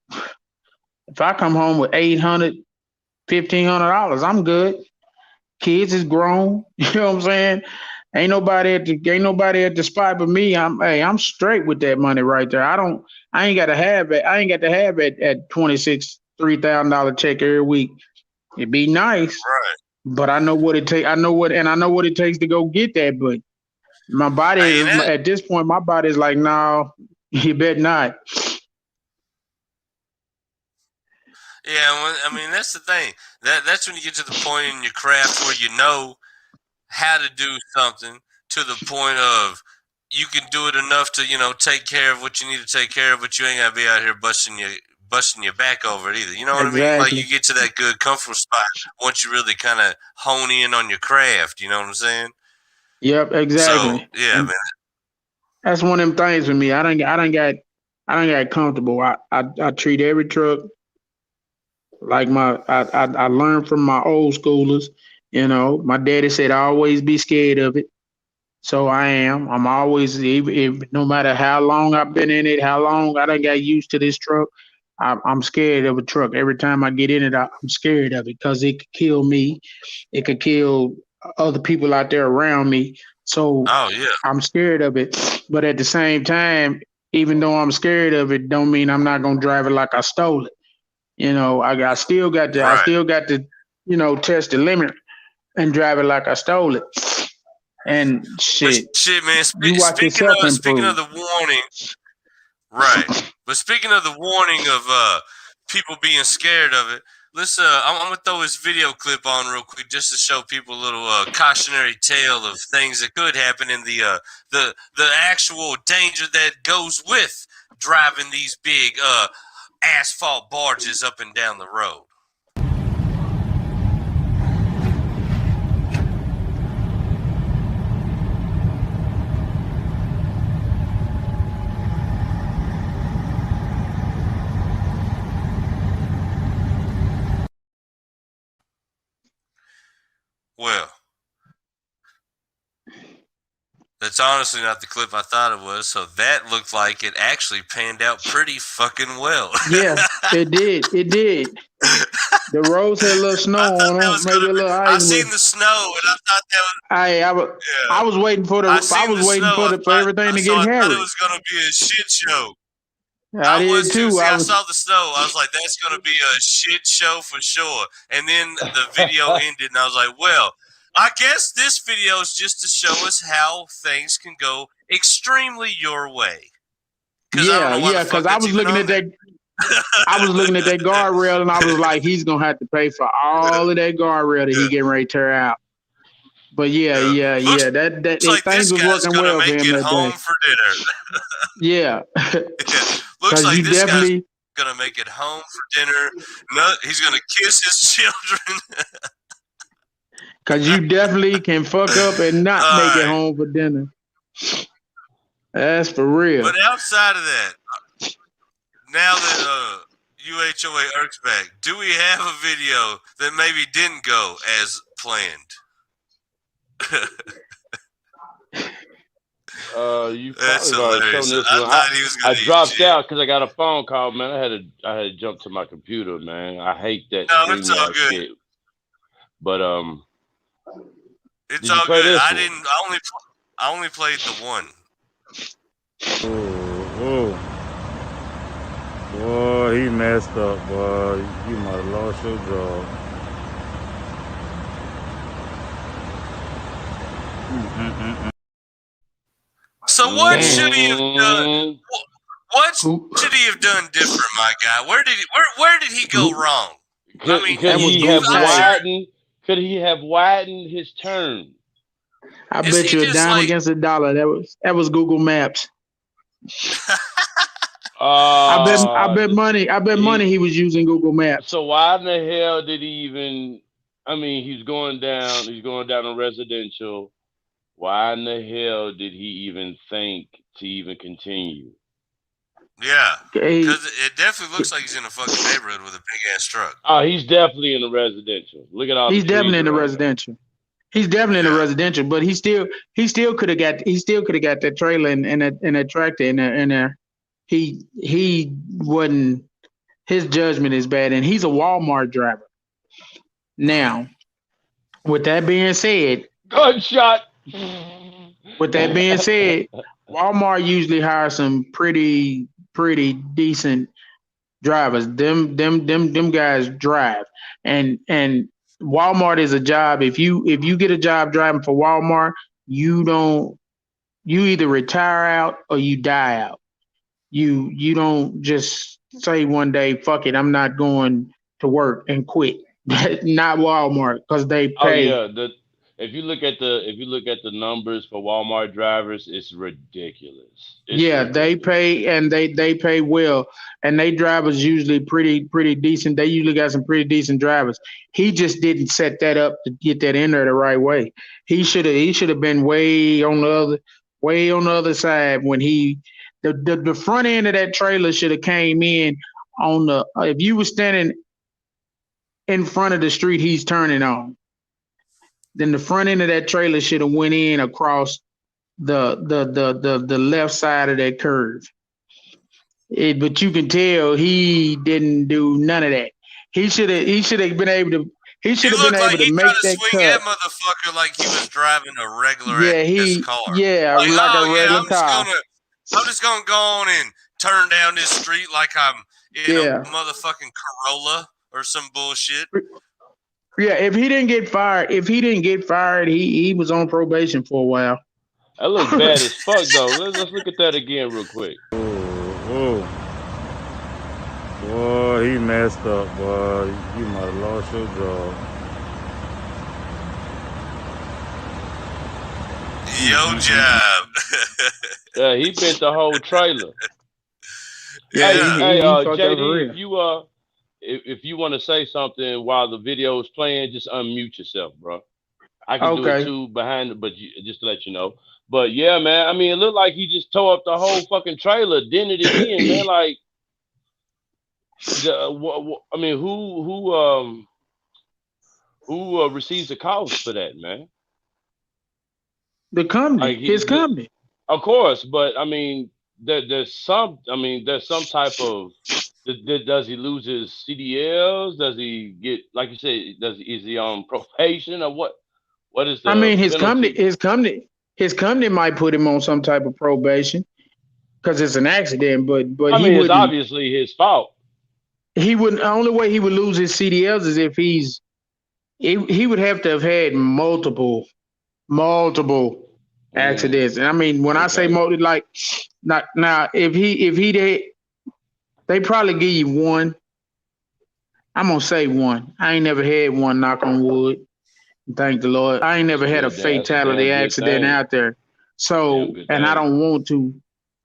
S5: if I come home with $800, $1,500, I'm good. Kids is grown. You know what I'm saying? Ain't nobody at the spot but me. I'm straight with that money right there. I ain't got to have it. I ain't got to have it at $3,000 check every week. It'd be nice,
S3: Right.
S5: but I know what it takes. I know what it takes to go get that. But my body is at this point. My body is like, no, you bet not.
S3: Yeah, I mean that's the thing. That's when you get to the point in your craft where you know how to do something to the point of you can do it enough to take care of what you need to take care of, but you ain't gotta be out here busting your back over it either. You know what I mean? Like you get to that good comfortable spot once you really kind of hone in on your craft. You know what I'm saying?
S5: Yep, exactly.
S3: So yeah, man.
S5: That's one of them things for me. I don't got comfortable. I treat every truck like I learned from my old schoolers. My daddy said always be scared of it. So I am. I'm always, no matter how long I've been in it, how long I done got used to this truck, I'm scared of a truck. Every time I get in it, I'm scared of it because it could kill me. It could kill other people out there around me. So I'm scared of it. But at the same time, even though I'm scared of it, don't mean I'm not gonna drive it like I stole it. I still got to, test the limit and drive it like I stole it. And shit,
S3: man. Speaking of the warning, right? But speaking of the warning of people being scared of it, let's. I'm gonna throw this video clip on real quick just to show people a little cautionary tale of things that could happen in the actual danger that goes with driving these big asphalt barges up and down the road. Well, that's honestly not the clip I thought it was, so that looked like it actually panned out pretty fucking well.
S5: Yeah, it did. It did. The roads had a little snow on them, maybe a little ice.
S3: I've seen the snow, and I thought that was.
S5: I was waiting for for everything to get hairy.
S3: I thought it was gonna be a shit show.
S5: I did too.
S3: I saw the snow. I was like, that's gonna be a shit show for sure. And then the video ended, and I was like, well, I guess this video is just to show us how things can go extremely your way.
S5: Yeah, because I was looking at that. I was looking at that guardrail, and I was like, he's gonna have to pay for all of that guardrail that he getting ready to tear out. But yeah. That
S3: like
S5: things was working well for him that
S3: home
S5: day.
S3: for dinner.
S5: Yeah.
S3: Looks like
S5: you
S3: this
S5: definitely
S3: guy's gonna make it home for dinner. No, he's gonna kiss his children.
S5: Because you definitely can fuck up and not make it home for dinner. That's for real.
S3: But outside of that, now that UHOA Irk's back, do we have a video that maybe didn't go as planned?
S4: You
S3: That's
S4: probably already
S3: hilarious.
S4: shown this
S3: I
S4: one.
S3: thought he was
S4: I
S3: gonna eat
S4: dropped
S3: shit.
S4: out because I got a phone call, man. I had to jump to my computer, man. I hate that
S3: No, it's all
S4: email
S3: good.
S4: shit. But
S3: It's
S4: did you
S3: all
S4: play
S3: good.
S4: this
S3: I
S4: one?
S3: didn't. I only played the one.
S7: Oh, boy, he messed up, boy. You might have lost your job.
S3: So what should he have done? What should he have done different, my guy? Where did he go wrong?
S4: Could,
S3: I mean,
S4: could he
S5: Google
S4: have
S5: Maps.
S4: widened? Could he have widened his turn?
S5: I
S3: Is
S5: bet
S3: he
S5: you a
S3: just
S5: dime
S3: like-
S5: against a dollar. That was Google Maps. I bet money he was using Google Maps.
S4: So why in the hell did he even? I mean, he's going down on residential. Why in the hell did he even think to even continue?
S3: Yeah,
S5: Hey,
S3: because it definitely looks like he's in a fucking neighborhood with a big ass truck.
S4: Oh, he's definitely in the residential. Look at all.
S5: he's
S4: the trees
S5: definitely in the
S4: around him.
S5: residential. He's definitely in the
S3: Yeah.
S5: residential, but he still could have got that trailer and that tractor in there. He wasn't. His judgment is bad, and he's a Walmart driver. Now, with that being said,
S4: Gunshot.
S5: Walmart usually hires some pretty decent drivers. Them guys drive, and Walmart is a job. If you get a job driving for Walmart, you either retire out or you die out. You don't just say one day, fuck it, I'm not going to work and quit. Not Walmart, because they pay.
S4: Oh yeah, if you look at the numbers for Walmart drivers, it's ridiculous.
S5: They pay, and they pay well, and they drivers usually pretty decent. They usually got some pretty decent drivers. He just didn't set that up to get that in there the right way. He should have been way on the other side when the front end of that trailer should have came in on the if you were standing in front of the street he's turning on, then the front end of that trailer should have went in across the left side of that curve. But you can tell he didn't do none of that. He should have been able to. He should have been able to make that
S3: swing that
S5: cut.
S3: motherfucker like he was driving a regular car.
S5: Like a regular car.
S3: I'm just gonna go on and turn down this street like I'm in a motherfucking Corolla or some bullshit.
S5: Yeah, if he didn't get fired, he was on probation for a while.
S4: That looks bad as fuck though. Let's look at that again real quick.
S7: Oh, boy, he messed up, boy. You might have lost your job.
S3: Yo job.
S4: Yeah, he bent the whole trailer.
S3: Yeah.
S4: Hey,
S5: fucked up
S4: JD, if you want to say something while the video is playing, just unmute yourself, bro. I can do it too behind it, but just to let you know. But yeah, man, I mean, it looked like he just tore up the whole fucking trailer, dented it in, man. Like, I mean, who receives the cost for that, man?
S5: The company,
S4: Like,
S5: his company.
S4: Of course, but I mean, there's some type of. Does he lose his CDLs? Does he get, like you said, is he on probation or what? What is the?
S5: I mean, his
S4: penalty?
S5: company might put him on some type of probation because it's an accident. But
S4: I mean, it's obviously his fault.
S5: He wouldn't. The only way he would lose his CDLs is if he would have to have had multiple accidents. And I mean, when I say multiple, like now, if he did. They probably give you one. I'm gonna say one. I ain't never had one, knock on wood. Thank the Lord. I ain't never had a fatality accident out there. So, and I don't want to.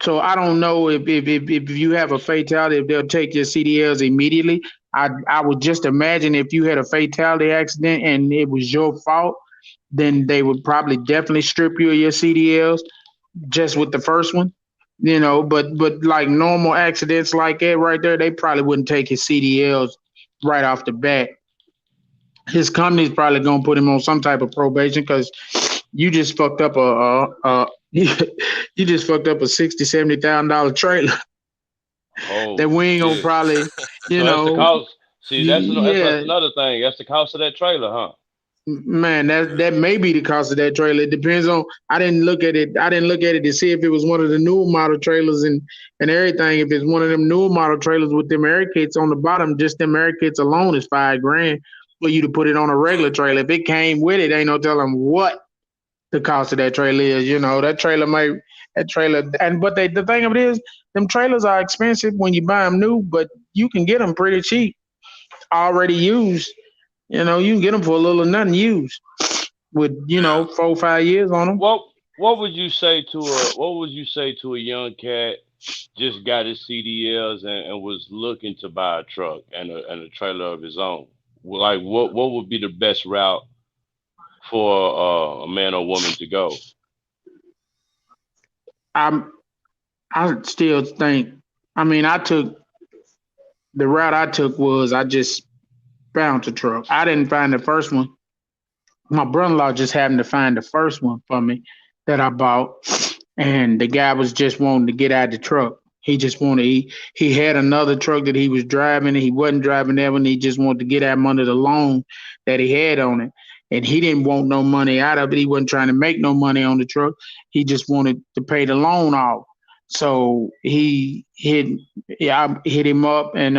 S5: So I don't know if you have a fatality, if they'll take your CDLs immediately. I would just imagine if you had a fatality accident and it was your fault, then they would probably definitely strip you of your CDLs just with the first one. But like normal accidents like that right there, they probably wouldn't take his CDLs right off the bat. His company's probably gonna put him on some type of probation because you just fucked up you just fucked up a $60,000-$70,000 trailer
S4: Oh
S5: that we ain't gonna
S4: shit!
S5: probably,
S4: So that's the cost. See, that's
S5: yeah,
S4: another thing. That's the cost of that trailer, huh?
S5: man, that may be the cost of that trailer. It depends on. I didn't look at it. I didn't look at it to see if it was one of the new model trailers and everything. If it's one of them new model trailers with them air kits on the bottom, just them air kits alone is $5,000 for you to put it on a regular trailer. If it came with it, ain't no telling what the cost of that trailer is. That trailer, but the thing of it is, them trailers are expensive when you buy them new, but you can get them pretty cheap, already used. You can get them for a little or nothing used with 4 or 5 years on them.
S4: What would you say to a young cat just got his CDLs and was looking to buy a truck and a trailer of his own? Like what would be the best route for a man or woman to go?
S5: I still think. I mean, the route I took was I just found a truck. I didn't find the first one. My brother-in-law just happened to find the first one for me that I bought, and the guy was just wanting to get out of the truck. He just wanted. He had another truck that he was driving, and he wasn't driving that one. He just wanted to get out under the loan that he had on it, and he didn't want no money out of it. He wasn't trying to make no money on the truck. He just wanted to pay the loan off. So I hit him up, and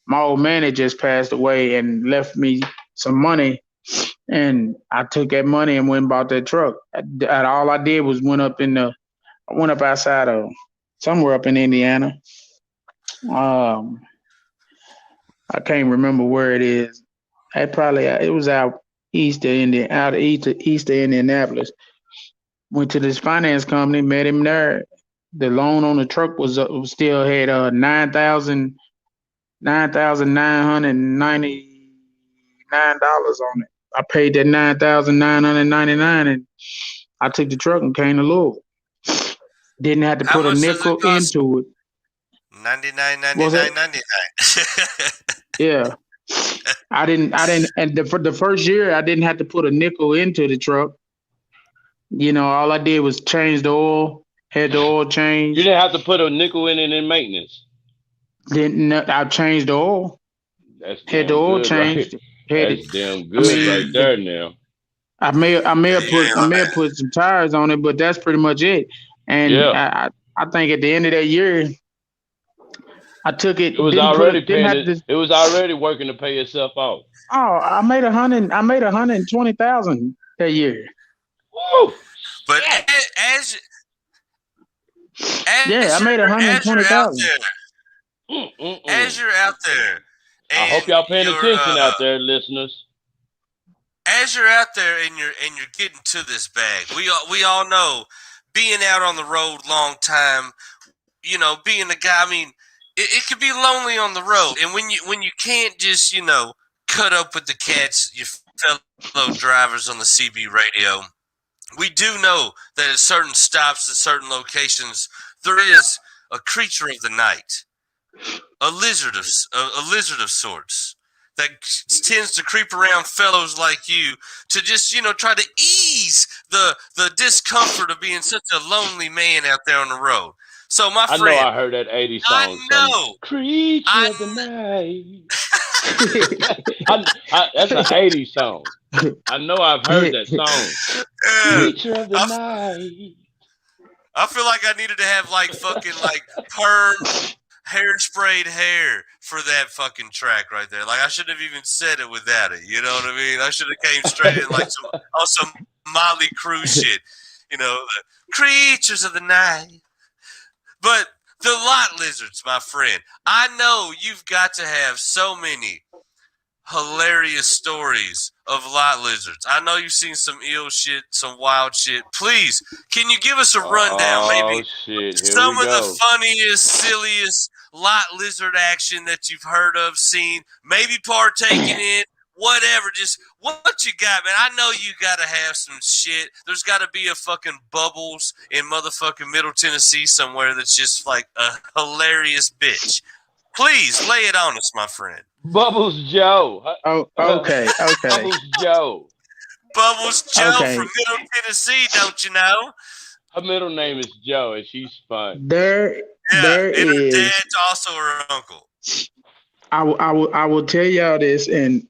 S5: my old man had just passed away and left me some money, and I took that money and went and bought that truck. All I did was went up outside of somewhere up in Indiana. I can't remember where it is. It was out east of Indianapolis. Went to this finance company, met him there. The loan on the truck was still had $9,999 on it. I paid that $9,999, and I took the truck and came to Louisville. Didn't have to
S3: How
S5: put a
S3: much does it
S5: nickel
S3: cost?
S5: into it.
S3: 99.99.
S5: Yeah, I didn't, and for the first year, I didn't have to put a nickel into the truck. All I did was change the oil. Had the oil changed.
S4: You didn't have to put a nickel in it in maintenance.
S5: I changed the oil. Had the oil changed.
S4: That's damn good right there now.
S5: I may have put some tires on it, but that's pretty much it. And I think at the end of that year, I took it.
S4: It was already it was already working to pay itself off.
S5: Oh, I made $120,000 that year.
S4: Woo!
S3: But
S5: I made $120,000.
S3: As you're out there,
S4: I hope y'all paying attention out there, listeners.
S3: As you're out there and you're getting to this bag, we all know, being out on the road long time, being a guy. I mean, it could be lonely on the road, and when you can't just cut up with the cats, your fellow drivers on the CB radio. We do know that at certain stops, at certain locations, there is a creature of the night, a lizard of sorts that tends to creep around fellows like you to just try to ease the discomfort of being such a lonely man out there on the road. So my friend,
S4: I know I heard that 80s song.
S3: I know.
S4: Creature of the night. That's an 80s song. I know I've heard that song. Creature of the night.
S3: I feel like I needed to have perm hairsprayed hair for that fucking track right there. Like I shouldn't have even said it without it. You know what I mean? I should have came straight in on some Motley Crue shit. The creatures of the night. But the lot lizards, my friend. I know you've got to have so many hilarious stories of lot lizards. I know you've seen some ill shit, some wild shit. Please, can you give us a rundown, maybe? Some of the funniest, silliest lot lizard action that you've heard of, seen, maybe partaking in, whatever. Just what you got, man. I know you got to have some shit. There's got to be a fucking Bubbles in motherfucking Middle Tennessee somewhere that's just like a hilarious bitch. Please lay it on us, my friend.
S4: Bubbles Joe.
S5: Oh, okay.
S4: Bubbles Joe.
S3: Bubbles Joe
S5: Okay.
S3: from Middle Tennessee, don't you know?
S4: Her middle name is Joe, and she's fun.
S5: There
S3: Yeah, and her
S5: is.
S3: dad's also her uncle.
S5: I will tell y'all this, and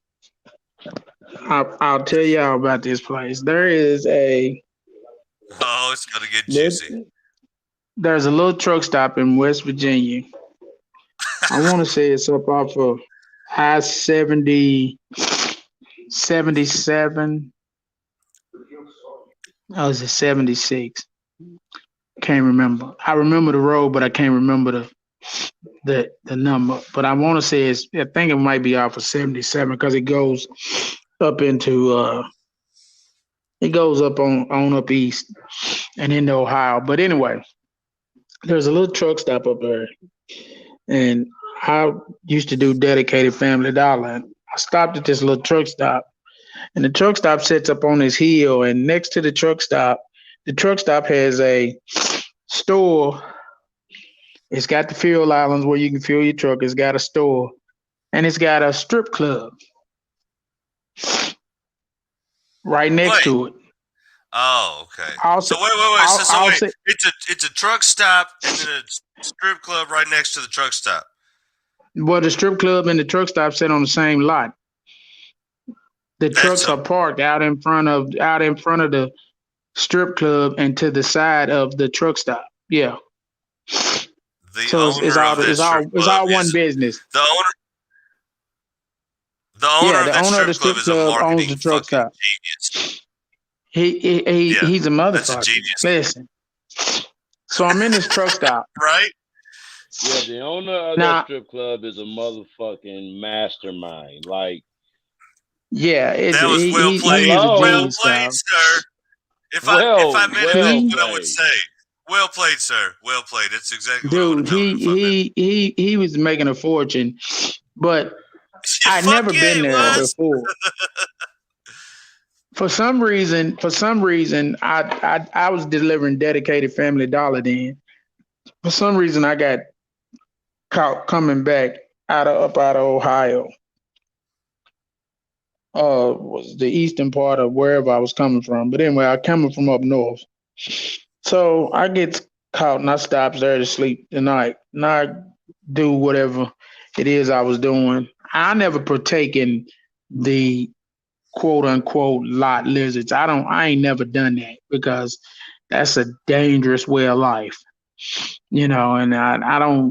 S5: I'll tell y'all about this place. There is a.
S3: Oh, it's gonna get juicy.
S5: There's a little truck stop in West Virginia. I want to say it's up off of I-70, 77. Oh, is it 76? Can't remember. I remember the road, but I can't remember the number. But I want to say I think it might be off of 77 because it goes up into it goes up on up east and into Ohio. But anyway, there's a little truck stop up there, and I used to do dedicated Family Dollar. And I stopped at this little truck stop, and the truck stop sits up on this hill, and next to the truck stop has a store. It's got the fuel islands where you can fuel your truck. It's got a store, and it's got a strip club right next to it.
S3: Oh, okay.
S5: Also,
S3: so wait. It's a truck stop and then a strip club right next to the truck stop.
S5: Well, the strip club and the truck stop sit on the same lot. The trucks are parked out in front of the strip club and to the side of the truck stop. Yeah. So it's all one business.
S3: The owner of the strip club
S5: owns the truck stop.
S3: Genius.
S5: He's a motherfucker.
S3: That's a genius.
S5: Listen. So I'm in this truck stop.
S3: Right?
S4: Yeah, the owner of that strip club is a motherfucking mastermind. Like,
S5: yeah,
S3: that was well played. Well played, sir. If I meant what I would say. Well played, sir. Well played. That's exactly what I would have done.
S5: He was making a fortune, but I'd never been there before. For some reason, I was delivering dedicated Family Dollar then. For some reason, I got caught coming back out of Ohio. Was the eastern part of wherever I was coming from. But anyway, I coming from up north. So I get caught and I stops there to sleep the night. And I do whatever it is I was doing. I never partake in the quote unquote lot lizards. I ain't never done that because that's a dangerous way of life. You know, and I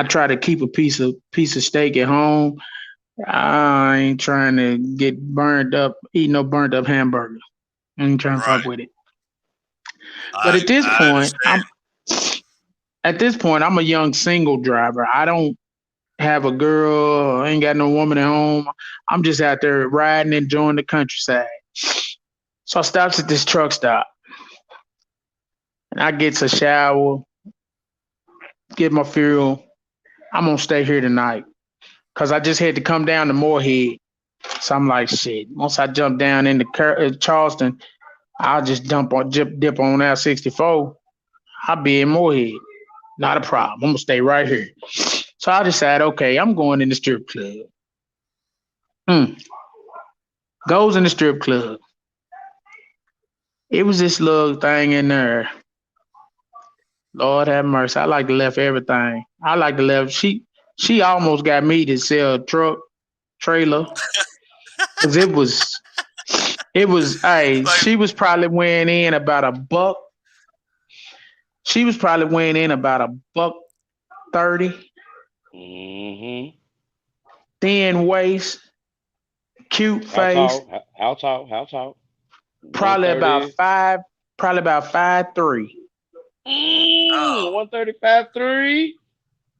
S5: try to keep a piece of steak at home. I ain't trying to get burned up, eat no burnt up hamburger. I ain't trying to fuck with it. But at this point, I'm a young single driver. I don't have a girl. I ain't got no woman at home. I'm just out there riding, enjoying the countryside. So I stops at this truck stop. And I gets a shower, get my fuel. I'm going to stay here tonight. Because I just had to come down to Moorhead. So I'm like, shit. Once I jump down into Charleston, I'll just dip on I-64. I'll be in Moorhead. Not a problem. I'm going to stay right here. So I decided, okay, I'm going in the strip club. Goes in the strip club. It was this little thing in there. Lord have mercy. I like to left everything. I like to left. She almost got me to sell a trailer. Because it was, she was probably weighing in about $1. She was probably weighing in about $130.
S4: Mm-hmm.
S5: Thin waist, cute face.
S4: How tall?
S5: Probably about 5'3".
S4: 135.3.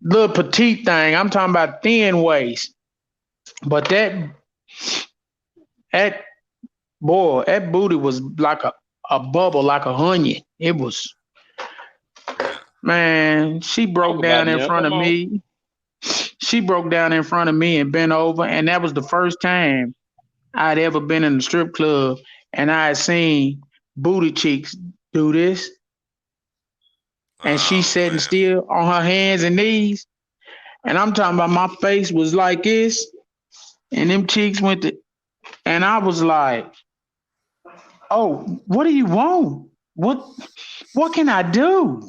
S5: Little petite thing. I'm talking about thin waist. But that booty was like a bubble, like a onion. It was, man, she broke down in front of me. she broke down in front of me and bent over, and that was the first time I'd ever been in a strip club, and I had seen booty cheeks do this, and she
S3: Oh,
S5: sitting
S3: man.
S5: still on her hands and knees, and I'm talking about my face was like this, and them cheeks went to, and I was like, "Oh, what do you want? What can I do?"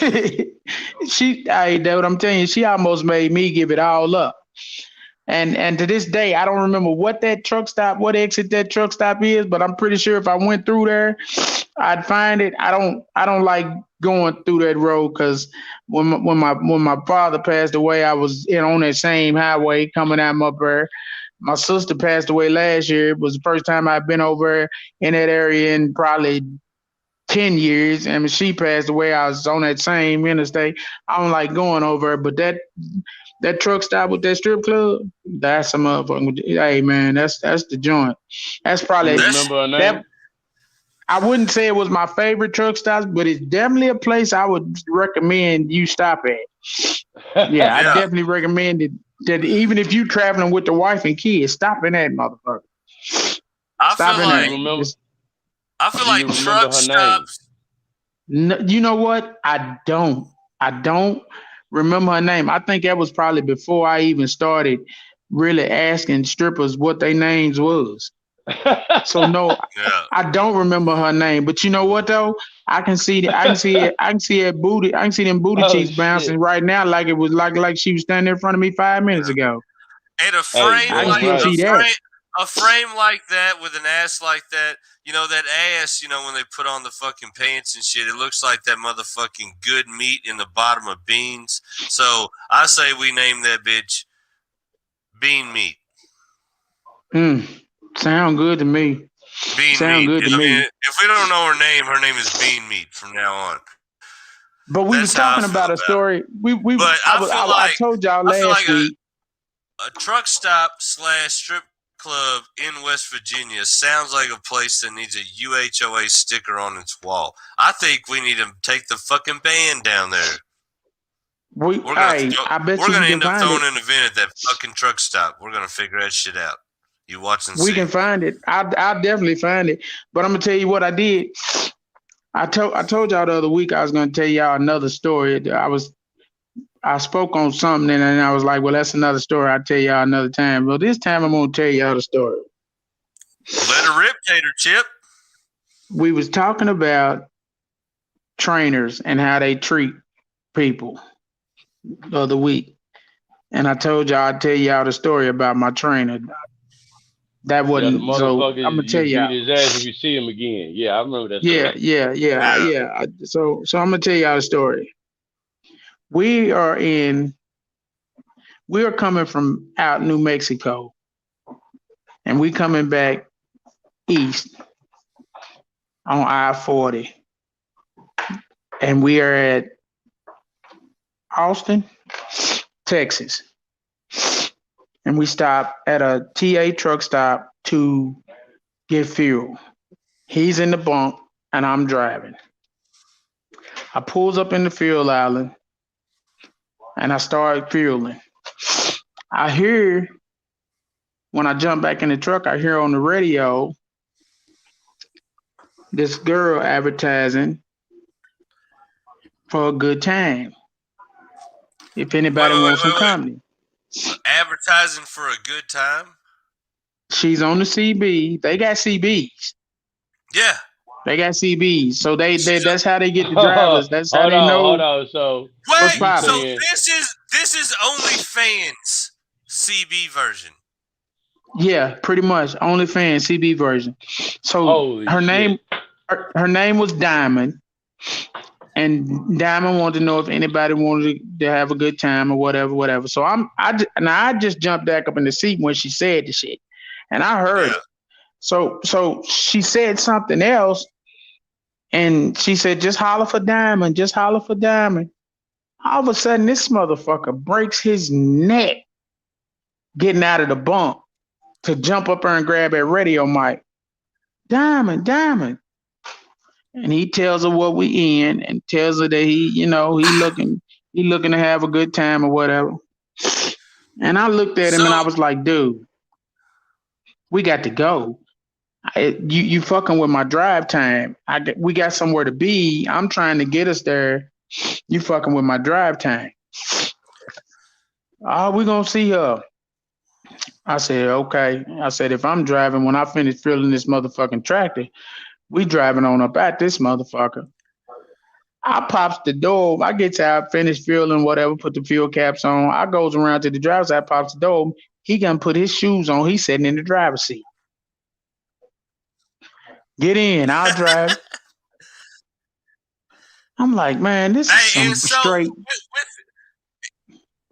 S5: That's what I'm telling you. She almost made me give it all up. And to this day, I don't remember what exit that truck stop is, but I'm pretty sure if I went through there, I'd find it. I don't like going through that road because when my father passed away, I was on that same highway coming out up there. My sister passed away last year. It was the first time I've been over in that area in probably 10 years. And when she passed away, I was on that same interstate. I don't like going over, but that truck stop with that strip club, that's a motherfucking. Hey man, that's the joint. That's probably
S4: You remember her name?
S5: that. I wouldn't say it was my favorite truck stops, but it's definitely a place I would recommend you stop at. Yeah, I definitely recommend it. That even if you traveling with the wife and kids, stop in that motherfucker.
S3: I feel like truck stops.
S5: No, you know what? I don't remember her name. I think that was probably before I even started really asking strippers what their names was. So no, I don't remember her name. But you know what though? I can see that booty. I can see them booty cheeks bouncing right now, like it was like she was standing in front of me 5 minutes ago.
S3: And a frame a frame like that with an ass like that, that ass, when they put on the fucking pants and shit, it looks like that motherfucking good meat in the bottom of beans. So I say we name that bitch Bean Meat.
S5: Sound good to me.
S3: Bean Meat. If we don't know her name is Bean Meat from now on.
S5: But we was talking about a story. I told y'all last week.
S3: A truck stop / strip club in West Virginia sounds like a place that needs a UHOA sticker on its wall. I think we need to take the fucking band down there. We're gonna end up throwing an event at that fucking truck stop. We're gonna figure that shit out. You watch and see.
S5: We can find it. I'll definitely find it. But I'm gonna tell you what I did. I told y'all the other week I was gonna tell y'all another story. I spoke on something and I was like, well, that's another story. I'll tell y'all another time. Well, this time I'm gonna tell y'all the story.
S3: Let her rip, Tater Chip.
S5: We was talking about trainers and how they treat people the other week. And I told y'all I'd tell y'all the story about my trainer. That wasn't so. I'm gonna tell y'all.
S4: Beat his ass if you see him again. Yeah, I remember that story.
S5: Yeah. So I'm gonna tell y'all the story. We are coming from out New Mexico, and we coming back east on I-40, and we are at Austin, Texas. And we stop at a TA truck stop to get fuel. He's in the bunk and I'm driving. I pulls up in the fuel island and I start fueling. I hear, when I jump back in the truck, I hear on the radio this girl advertising for a good time. If anybody wants some company.
S3: Advertising for a good time?
S5: She's on the CB. They got CBs.
S3: Yeah.
S5: They got CBs. So that's how they get the drivers. That's how they know.
S4: Hold on. So
S3: this is OnlyFans CB version.
S5: Yeah, pretty much. OnlyFans CB version. So her name was Diamond. And Diamond wanted to know if anybody wanted to have a good time or whatever. So I just jumped back up in the seat when she said the shit, and I heard it. So she said something else, and she said, "Just holler for Diamond. Just holler for Diamond." All of a sudden, this motherfucker breaks his neck getting out of the bunk to jump up there and grab that radio mic. Diamond. And he tells her what we in and tells her that he looking to have a good time or whatever. And I looked at him and I was like, dude, we got to go. You fucking with my drive time. We got somewhere to be. I'm trying to get us there. You fucking with my drive time. Oh, we gonna see her. I said, okay. I said, if I'm driving, when I finish filling this motherfucking tractor, we driving on up at this motherfucker. I pops the door. I get out, finish fueling, whatever, put the fuel caps on. I goes around to the driver's side, pops the door. He gonna put his shoes on. He's sitting in the driver's seat. Get in, I'll drive. I'm like, man, this is some straight.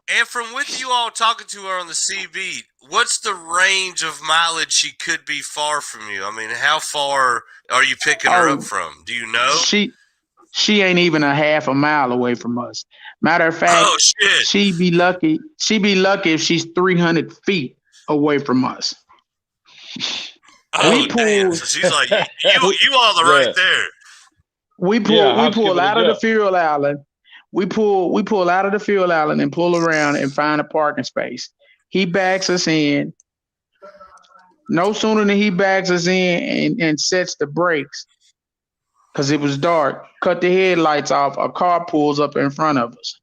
S3: And from with you all talking to her on the CB, what's the range of mileage she could be far from you? I mean, how far are you picking her up from? Do you know?
S5: She ain't even a half a mile away from us. Matter of fact, she'd be lucky. She'd be lucky if she's 300 feet away from us.
S3: Oh, damn. So she's like, you all are right there.
S5: We pull out of the fuel island. We pull out of the fuel island and pull around and find a parking space. He backs us in. No sooner than he backs us in and sets the brakes, because it was dark, cut the headlights off, a car pulls up in front of us.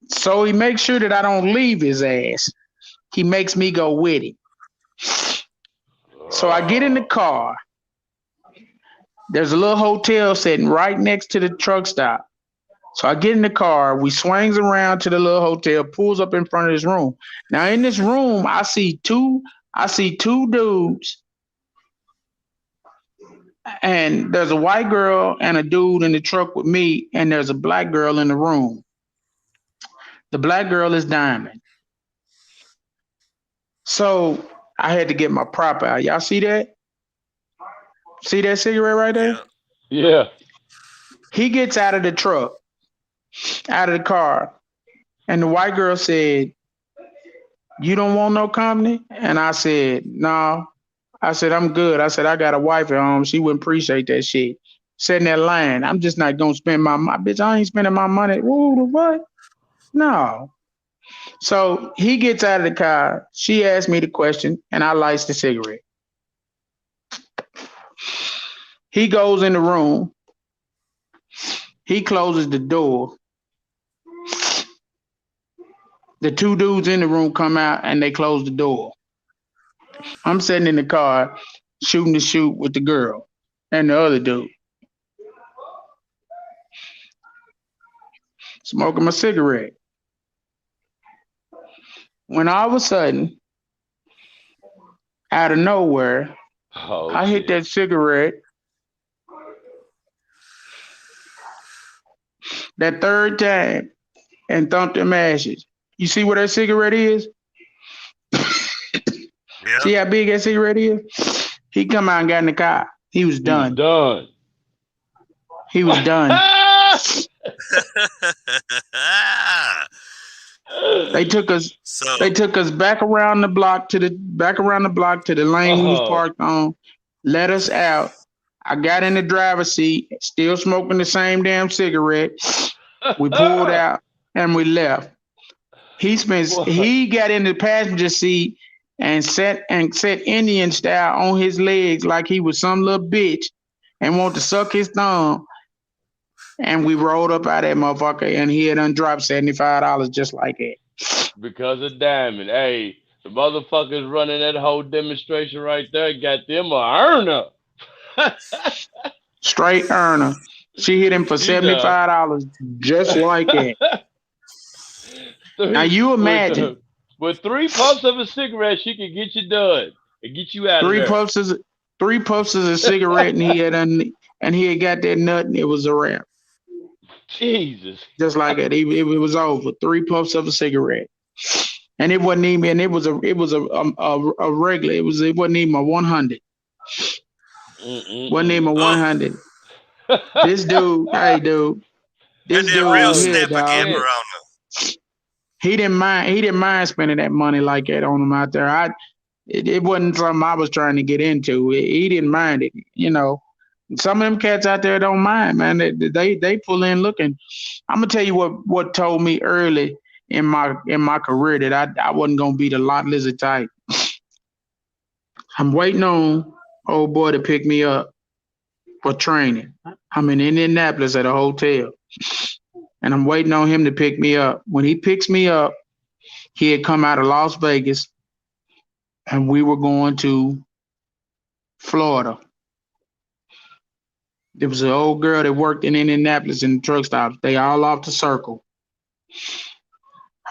S5: So he makes sure that I don't leave his ass. He makes me go with him. So I get in the car. There's a little hotel sitting right next to the truck stop. So I get in the car, we swings around to the little hotel, pulls up in front of this room. Now in this room, I see two dudes, and there's a white girl and a dude in the truck with me, and there's a black girl in the room. The black girl is Diamond. So I had to get my prop out. Y'all see that? See that cigarette right there?
S4: Yeah.
S5: He gets out of the truck, out of the car, and the white girl said, "You don't want no company?" And I said, "No." I said, "I'm good." I said, "I got a wife at home. She wouldn't appreciate that shit." Sitting there lying. I'm just not gonna spend my bitch. I ain't spending my money. Whoa, what? No. So he gets out of the car. She asked me the question, and I lights the cigarette. He goes in the room. He closes the door. The two dudes in the room come out and they close the door. I'm sitting in the car shooting the shoot with the girl and the other dude. Smoking my cigarette. When all of a sudden, out of nowhere, I hit that cigarette. That third time and thumped them ashes. You see where that cigarette is?
S3: Yeah.
S5: See how big that cigarette is? He come out and got in the car. He was done. He was done. They took us back around the block to the lane we was parked on, let us out. I got in the driver's seat, still smoking the same damn cigarette. We pulled out and we left. He got in the passenger seat and sat Indian style on his legs like he was some little bitch and wanted to suck his thumb. And we rolled up out of that motherfucker and he had undropped $75 just like that.
S4: Because of Diamond. Hey, the motherfuckers running that whole demonstration right there got them a earner.
S5: Straight earner. She hit him for $75 just like that. Now you imagine.
S4: With 3 puffs of a cigarette, she can get you done and get you out of there.
S5: 3 puffs of a cigarette and he had got that nut and it was a wrap.
S4: Jesus.
S5: Just like that. It was over. 3 puffs of a cigarette. And it wasn't even, and it was a regular, it wasn't even a 100. Wasn't even a 100. This dude, hey dude. This dude
S3: real
S5: here,
S3: dog.
S5: He didn't mind spending that money like that on him out there. It wasn't something I was trying to get into. He didn't mind it, you know. Some of them cats out there don't mind, man. They pull in looking. I'm gonna tell you what told me early in my career that I wasn't gonna be the lot lizard type. I'm waiting on old boy to pick me up for training. I'm in Indianapolis at a hotel, and I'm waiting on him to pick me up. When he picks me up, he had come out of Las Vegas, and we were going to Florida. There was an old girl that worked in Indianapolis in the truck stops. They all off the circle.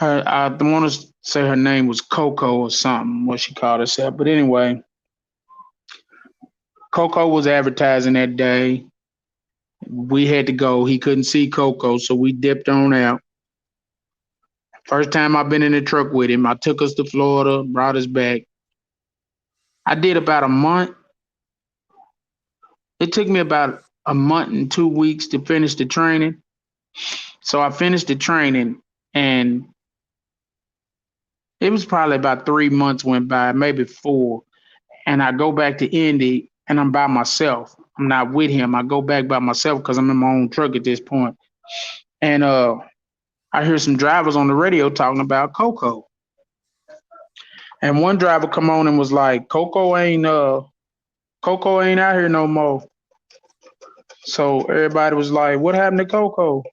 S5: I don't want to say her name was Coco or something, what she called herself. But anyway, Coco was advertising that day. We had to go. He couldn't see Coco, so we dipped on out. First time I've been in the truck with him. I took us to Florida, brought us back. I did about a month. It took me about a month and 2 weeks to finish the training. So I finished the training, and it was probably about 3 months went by, maybe 4. And I go back to Indy, and I'm by myself. I'm not with him. I go back by myself because I'm in my own truck at this point. And I hear some drivers on the radio talking about Coco. And one driver come on and was like, Coco ain't out here no more. So everybody was like, what happened to Coco?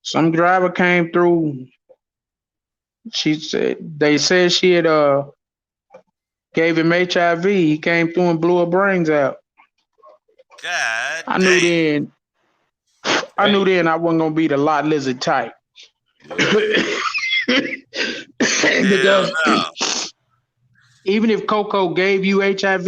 S5: Some driver came through. They said she had gave him HIV. He came through and blew her brains out.
S3: God
S5: I knew then I wasn't gonna be the lot lizard type. Because even if Coco gave you HIV,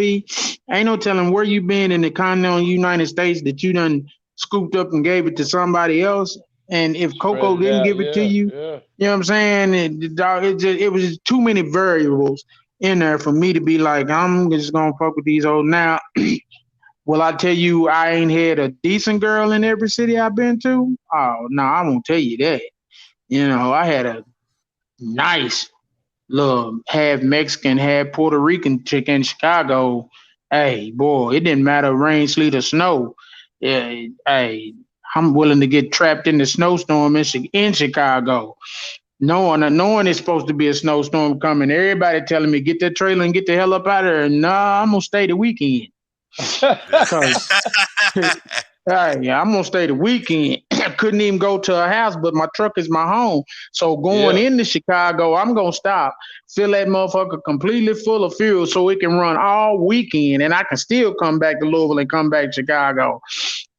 S5: ain't no telling where you been in the continental United States that you done scooped up and gave it to somebody else. And if Coco didn't give it to you, you know what I'm saying? It was just too many variables in there for me to be like, I'm just gonna fuck with these old now. Will I tell you I ain't had a decent girl in every city I've been to? Oh, no, I won't tell you that. You know, I had a nice little half Mexican, half Puerto Rican chick in Chicago. Hey, boy, it didn't matter rain, sleet, or snow. Hey, I'm willing to get trapped in the snowstorm in Chicago. Knowing it's supposed to be a snowstorm coming. Everybody telling me, get that trailer and get the hell up out of there. Nah, I'm going to stay the weekend. Because I'm gonna stay the weekend. I couldn't even go to a house, but my truck is my home. So going into Chicago, I'm gonna stop, fill that motherfucker completely full of fuel so it can run all weekend, and I can still come back to Louisville and come back to Chicago.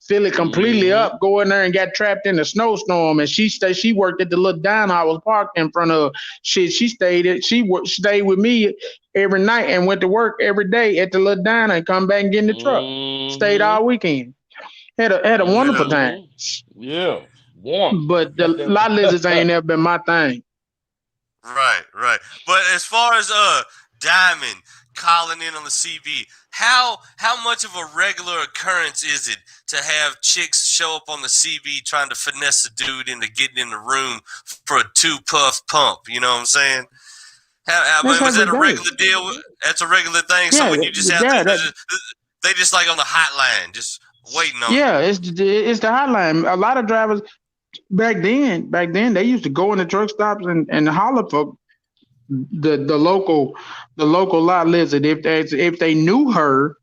S5: Fill it completely up, go in there and got trapped in a snowstorm. And she worked at the little diner I was parked in front of. She stayed with me every night and went to work every day at the little diner and come back and get in the truck. Stayed all weekend. Had a wonderful time.
S4: Yeah. Warm.
S5: But the lot lizards ain't never been my thing.
S3: Right. But as far as Diamond calling in on the CB, how much of a regular occurrence is it to have chicks show up on the CB trying to finesse a dude into getting in the room for a 2-puff pump? You know what I'm saying? Was that a regular deal? That's a regular thing.
S5: Yeah,
S3: so when you just have they just like on the hotline, just waiting on.
S5: Yeah, it's the hotline. A lot of drivers back then they used to go in the truck stops and holler for the local lot lizard. If they knew her,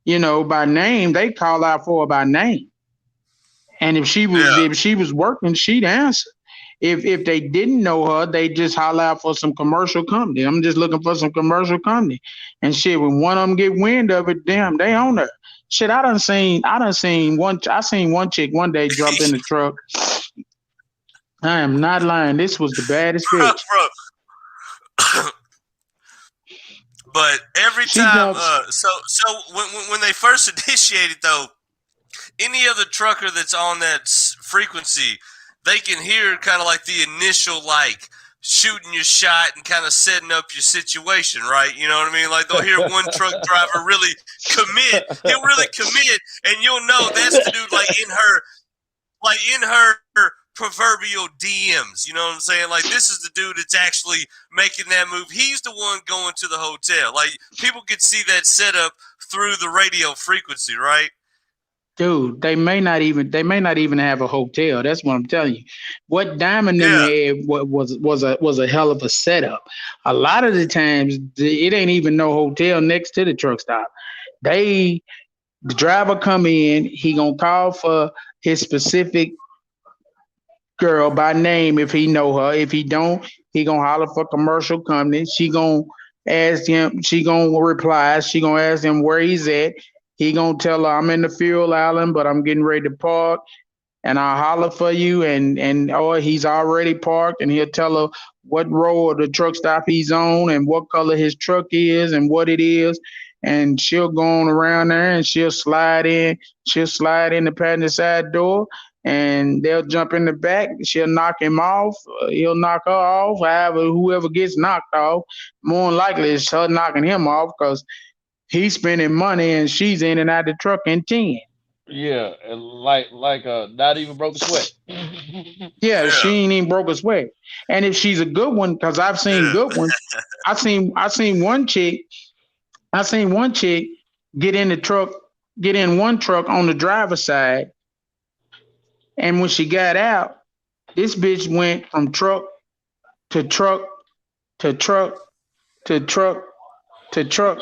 S5: you know, by name, they call out for her by name. And if she was working, she'd answer. If they didn't know her, they just holler out for some commercial company. I'm just looking for some commercial company. And shit, when one of them get wind of it, damn, they own her. Shit, I seen one chick one day jump in the truck. I am not lying. This was the baddest bitch.
S3: Bro. But every time, so when they first initiated though, any other trucker that's on that frequency, they can hear kind of like the initial like shooting your shot and kind of setting up your situation, right? You know what I mean? Like they'll hear one truck driver really commit. He'll really commit, and you'll know that's the dude like in her proverbial DMs. You know what I'm saying? Like this is the dude that's actually making that move. He's the one going to the hotel. Like people could see that setup through the radio frequency, right?
S5: Dude, they may not even have a hotel. That's what I'm telling you. What Diamond them
S3: Yeah.
S5: had was a hell of a setup. A lot of the times it ain't even no hotel next to the truck stop. The driver come in, he gonna call for his specific girl by name if he know her. If he don't, he gonna holler for commercial company. She gonna ask him. She gonna reply. She gonna ask him where he's at. He gonna tell her I'm in the fuel island, but I'm getting ready to park, and I'll holler for you. And or he's already parked, and he'll tell her what row of the truck stop he's on and what color his truck is and what it is. And she'll go on around there and she'll slide in. She'll slide in the passenger side door and they'll jump in the back. She'll knock him off. He'll knock her off. However, whoever gets knocked off, more than likely it's her knocking him off because he's spending money and she's in and out the truck in 10.
S4: Yeah, and like not even broke a sweat.
S5: Yeah,
S3: Yeah.
S5: she ain't even broke a sweat. And if she's a good one, because I've seen
S3: Yeah.
S5: good ones, I seen one chick get in one truck on the driver's side, and when she got out, this bitch went from truck to truck to truck to truck to truck,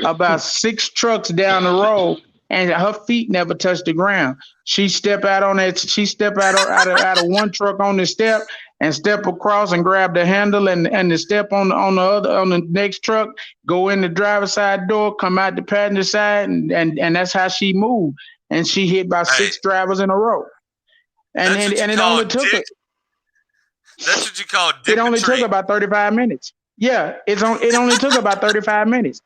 S5: about 6 trucks down the road, and her feet never touched the ground. She step out out of one truck on the step and step across and grab the handle and the step on the next truck, go in the driver's side door, come out the passenger side, and that's how she moved. And she hit by 6 drivers in a row. And
S3: That's
S5: then
S3: what you
S5: and it
S3: call
S5: only took
S3: dick. That's what you call
S5: it only took
S3: dippetry.
S5: about 35 minutes. Yeah, it only took about 35 minutes.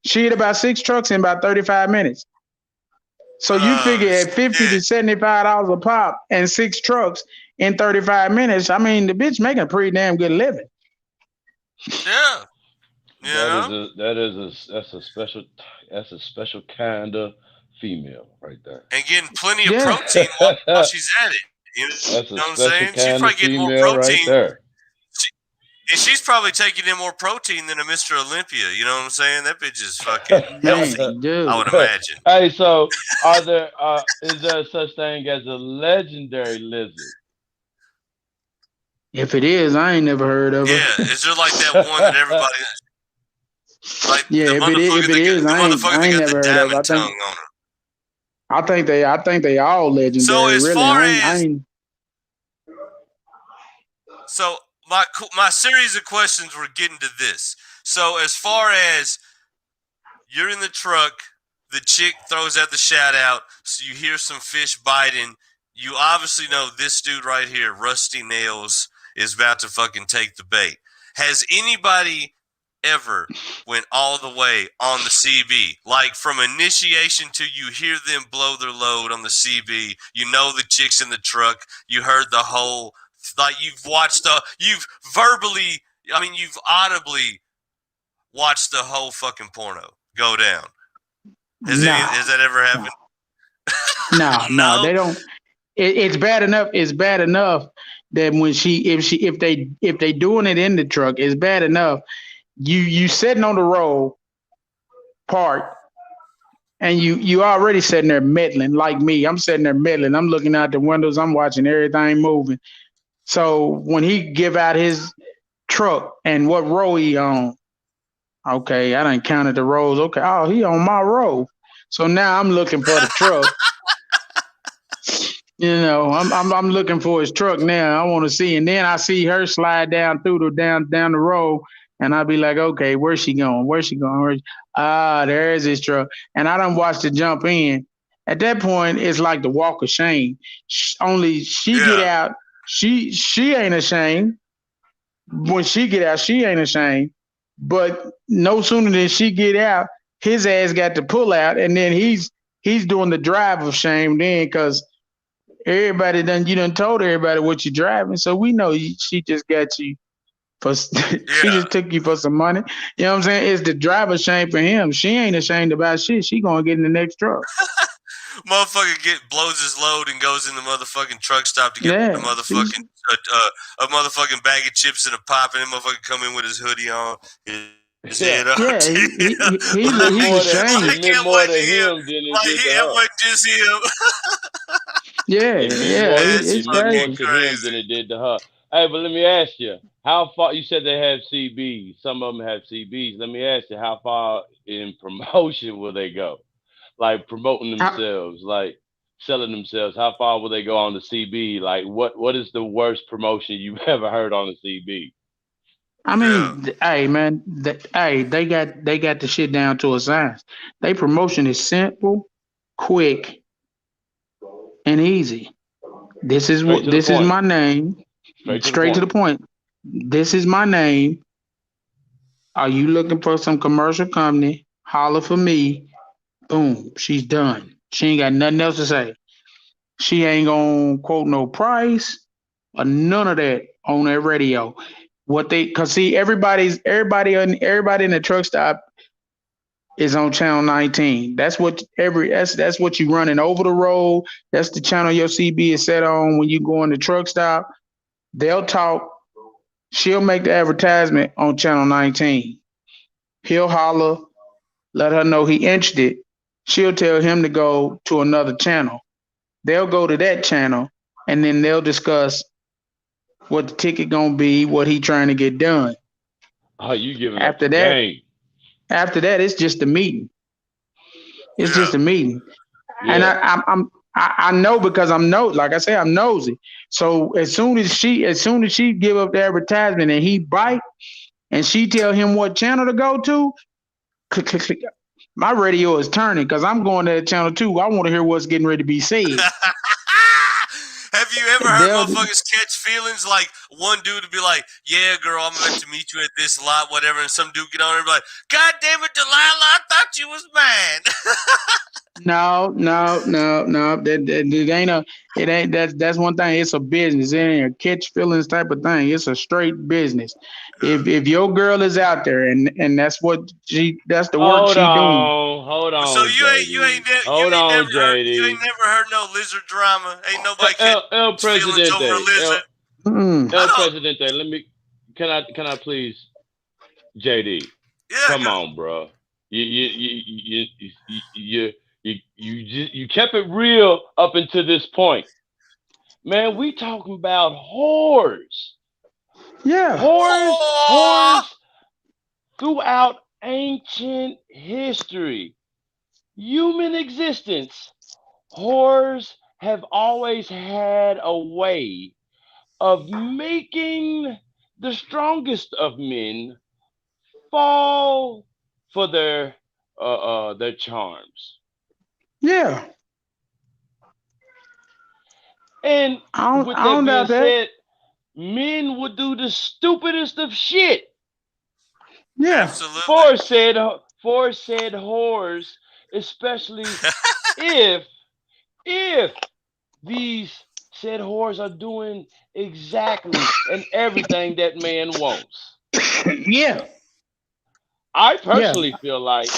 S5: She hit about 6 trucks in about 35 minutes. So you figure at $50 to $75 a pop and 6 trucks in 35 minutes, I mean the bitch making a pretty damn good living.
S3: Yeah. You know?
S4: That's a special kind of female right there.
S3: And getting plenty of
S5: Yeah.
S3: protein while she's at it. You know
S4: That's a
S3: what I'm
S4: special
S3: saying? She's
S4: kind
S3: probably
S4: of
S3: getting more
S4: female right
S3: protein.
S4: there.
S3: And she's probably taking in more protein than a Mr. Olympia. You know what I'm saying? That bitch is fucking healthy,
S5: Man, dude.
S3: I would imagine.
S4: Hey, so is there such thing as a legendary lizard?
S5: If it is, I ain't never heard of her.
S3: Yeah, is there like that one that everybody like?
S5: Yeah,
S3: the
S5: if
S3: motherfucker
S5: it is, I ain't
S3: that got
S5: never
S3: the
S5: heard of
S3: diamond
S5: her.
S3: tongue on her.
S5: I think they all legendary.
S3: So as
S5: really,
S3: far
S5: I
S3: as
S5: ain't.
S3: So my series of questions were getting to this. So as far as you're in the truck, the chick throws out the shout out, so you hear some fish biting. You obviously know this dude right here, Rusty Nails, is about to fucking take the bait. Has anybody ever went all the way on the CB? Like from initiation to you hear them blow their load on the CB, you know the chick's in the truck, you heard the whole, like you've audibly watched the whole fucking porno go down. Has that ever happened?
S5: No, they don't. It's bad enough. It's bad enough that if they doing it in the truck, it's bad enough. You sitting on the road, parked, and you already sitting there meddling like me. I'm sitting there meddling. I'm looking out the windows. I'm watching everything moving. So when he give out his truck and what row he on, okay, I done counted the rows. Okay, oh, he on my row. So now I'm looking for the truck. You know, I'm looking for his truck now. I want to see, and then I see her slide down down the road, and I'll be like, okay, where's she going? There's his truck, and I done watched her jump in. At that point, it's like the walk of shame. Only she get out, she ain't ashamed. When she get out, she ain't ashamed. But no sooner than she get out, his ass got to pull out, and then he's doing the drive of shame then because you done told everybody what you're driving, so we know she just got you for she just took you for some money. You know what I'm saying? It's the driver shame for him. She ain't ashamed about shit. She gonna get in the next truck.
S3: Motherfucker blows his load and goes in the motherfucking truck stop to get a motherfucking bag of chips and a pop, and then motherfucker come in with his hoodie on, his His
S4: Yeah.
S3: head up.
S5: Yeah,
S4: It meant
S5: he's
S4: more to
S5: ashamed.
S4: it meant more to him than it did to
S3: It
S4: her.
S3: wasn't just him.
S5: Yeah,
S4: It meant
S5: yeah,
S4: more.
S3: That's
S5: it's
S4: It meant more
S3: fucking
S5: crazy.
S4: to him than
S3: crazy.
S4: it did to her. Hey, but let me ask you, how far? You said they have CBs. Some of them have CBs. Let me ask you, how far in promotion will they go? Like promoting
S5: I,
S4: themselves, like selling themselves. How far will they go on the CB? Like, what is the worst promotion you've ever heard on the CB?
S5: I
S3: Yeah.
S5: mean, hey man, they got the shit down to a science. They promotion is simple, quick, and easy.
S4: Straight to the
S5: This is
S4: point.
S5: my name.
S4: Straight to the
S5: Straight to
S4: point.
S5: the point. This is my name. Are you looking for some commercial company? Holler for me. Boom. She's done. She ain't got nothing else to say. She ain't gonna quote no price or none of that on that radio. What they cause see everybody in the truck stop is on channel 19. That's what you running over the road. That's the channel your CB is set on when you go in the truck stop. They'll talk. She'll make the advertisement on channel 19. He'll holler, let her know he interested. She'll tell him to go to another channel. They'll go to that channel and then they'll discuss what the ticket gonna be, what he trying to get done.
S4: Oh, you giving up
S5: After
S4: the
S5: that,
S4: game?
S5: it's just a meeting. It's
S3: Yeah.
S5: just a meeting, and
S4: Yeah.
S5: I know because like I say, I'm nosy. So as soon as she give up the advertisement and he bite, and she tell him what channel to go to, click, click, click. My radio is turning because I'm going to channel 2. I want to hear what's getting ready to be said.
S3: Have you ever heard
S5: They'll,
S3: motherfuckers catch feelings like one dude would be like, "Yeah, girl, I'm meant to meet you at this lot, whatever," and some dude get on there and be like, "God damn it, Delilah, I thought you was mine."
S5: no. It ain't that's one thing. It's a business. It ain't a catch feelings type of thing. It's a straight business. If your girl is out there and that's the work she doing.
S4: Hold
S3: So
S4: on, JD. Hold
S3: you
S4: on,
S3: ain't
S4: JD.
S3: never heard no lizard drama. Ain't nobody catch
S4: El
S3: feelings over a
S4: Presidente.
S3: lizard.
S5: Mm.
S3: I
S4: El
S3: don't.
S4: Presidente. Can I please, JD?
S3: Yeah,
S4: Come on, bro. You kept it real up until this point, man. We talking about whores,
S5: Yeah.
S3: whore.
S4: whores throughout ancient history, human existence. Whores have always had a way of making the strongest of men fall for their charms.
S5: Yeah.
S4: And with
S5: I
S4: that
S5: don't
S4: being
S5: doubt that.
S4: said, men would do the stupidest of shit
S5: Yeah.
S3: Absolutely.
S4: for said whores, especially if if these said whores are doing exactly and everything that man wants.
S5: Yeah.
S4: I
S5: Yeah.
S4: personally feel like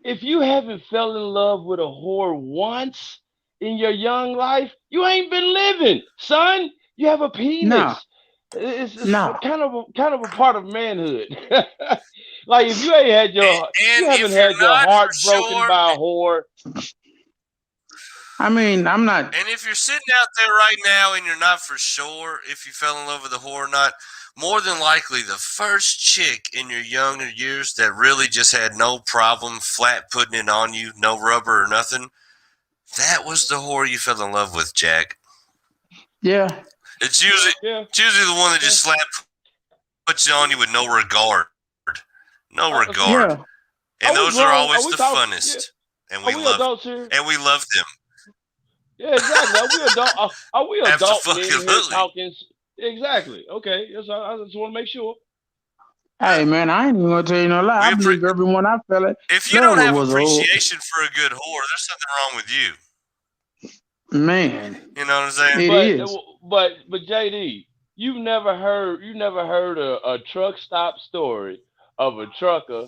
S4: if you haven't fell in love with a whore once in your young life, you ain't been living, son. You have a
S5: No.
S4: penis. It's
S5: No.
S4: kind of a part of manhood. Like if you ain't had
S3: And,
S4: if you
S3: and
S4: haven't
S3: if you're
S4: had your
S3: not for
S4: heart broken
S3: sure,
S4: by a whore,
S5: I mean, I'm not.
S3: and if you're sitting out there right now and you're not for sure if you fell in love with a whore or not, more than likely the first chick in your younger years that really just had no problem flat putting it on you, no rubber or nothing, that was the whore you fell in love with, Jack.
S5: Yeah.
S3: It's usually
S4: yeah,
S3: it's usually the one that
S4: yeah.
S3: just puts it on you with no regard. No regard.
S5: Yeah.
S3: And
S4: Are we
S3: those are
S4: grown? Are
S3: always
S4: we
S3: the
S4: talking? Yeah.
S3: funnest. And
S4: Are we adults here?
S3: we love them.
S4: Yeah, exactly. Are we adult men here
S3: Absolutely.
S4: talking? Exactly. Okay. Yes, I just want to make sure.
S5: Hey man, I ain't even gonna tell you no lie. I
S3: We
S5: believe everyone I fell in
S3: If you
S5: love
S3: don't
S5: with
S3: have
S5: was a whore.
S3: appreciation for a good whore, there's something wrong with you.
S5: Man.
S3: You know what I'm saying?
S5: It
S4: But
S5: is.
S4: but JD, you never heard a truck stop story of a trucker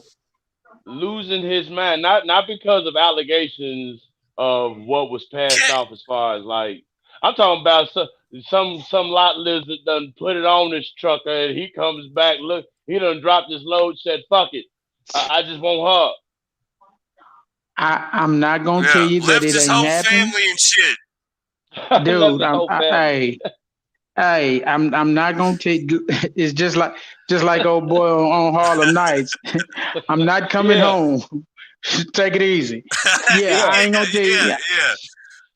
S4: losing his mind, not because of allegations of what was passed
S3: Okay.
S4: off as far as like I'm talking about some lot lizard done put it on this trucker and he comes back He done dropped his load. Said, "Fuck it, I just want
S5: I'm not gonna tell
S3: Yeah,
S5: you that
S3: left
S5: it
S3: his
S5: ain't
S3: whole
S5: happened,
S3: family and shit.
S4: her." Left
S5: dude.
S4: his whole family.
S5: I'm not gonna tell you. It's just like old boy on Harlem Nights. I'm not coming
S4: Yeah,
S5: home. Take it easy. Yeah,
S4: yeah.
S5: I ain't gonna tell you.
S3: Yeah.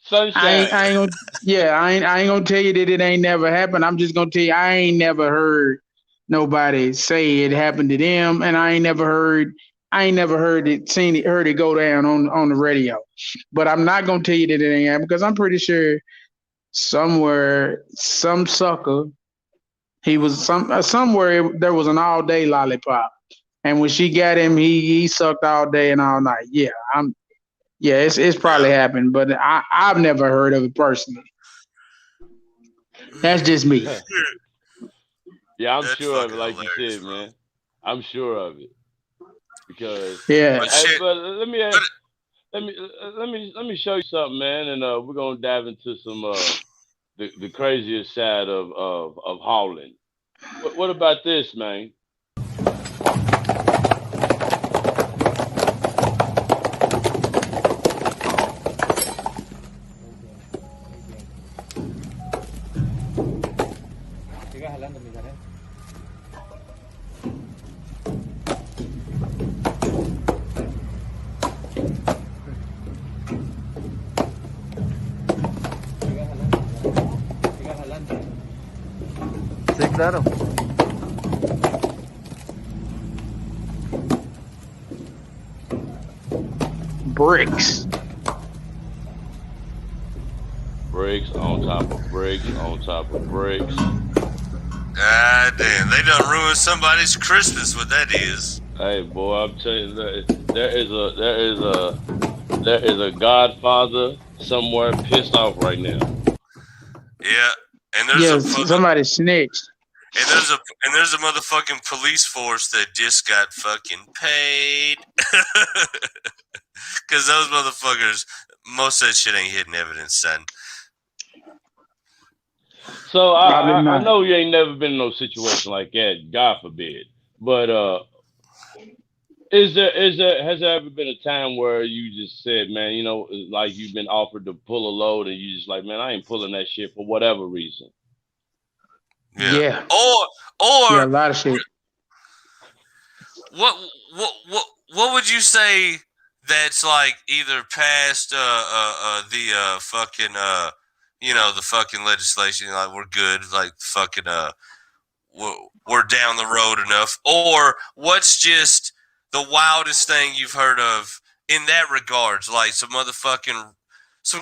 S4: Sunshine.
S5: I ain't gonna. Yeah, I ain't gonna tell you that it ain't never happened. I'm just gonna tell you I ain't never heard nobody say it happened to them, and I ain't never heard it, heard it go down on the radio. But I'm not gonna tell you that it ain't happened because I'm pretty sure somewhere some sucker he was somewhere there was an all day lollipop, and when she got him, he sucked all day and all night. Yeah, it's
S3: Yeah.
S5: probably happened, but I've never heard of it personally. That's just me.
S4: Yeah, I'm
S3: That's
S4: sure of it.
S3: fucking
S4: Like you
S3: hilarious,
S4: said,
S3: bro.
S4: man. I'm sure of it because.
S3: But
S5: Yeah.
S3: shit,
S4: But let me
S3: but
S4: let me show you something, man, and we're gonna dive into some the craziest side of hauling. What about this, man?
S8: Sí, claro.
S5: Bricks.
S4: Bricks on top of bricks on top of bricks.
S3: ah damn, they done ruined somebody's Christmas. What that is?
S4: Hey, boy, I'm telling you, there is a Godfather somewhere pissed off right now.
S3: Yeah, and there's a
S5: Yes, somebody snitched.
S3: and there's a motherfucking police force that just got fucking paid. Because those motherfuckers, most of that shit ain't hidden evidence, son.
S4: So
S5: Probably
S4: I
S5: not.
S4: know you ain't never been in no situation like that, God forbid. But has there ever been a time where you just said, man, like you've been offered to pull a load and you just like, man, I ain't pulling that shit for whatever reason.
S3: Yeah.
S5: Yeah. Yeah, a
S3: Or
S5: lot of shit.
S3: what what would you say that's like either past the fucking the fucking legislation, like we're good, like fucking we're down the road enough, or what's just the wildest thing you've heard of in that regards, like some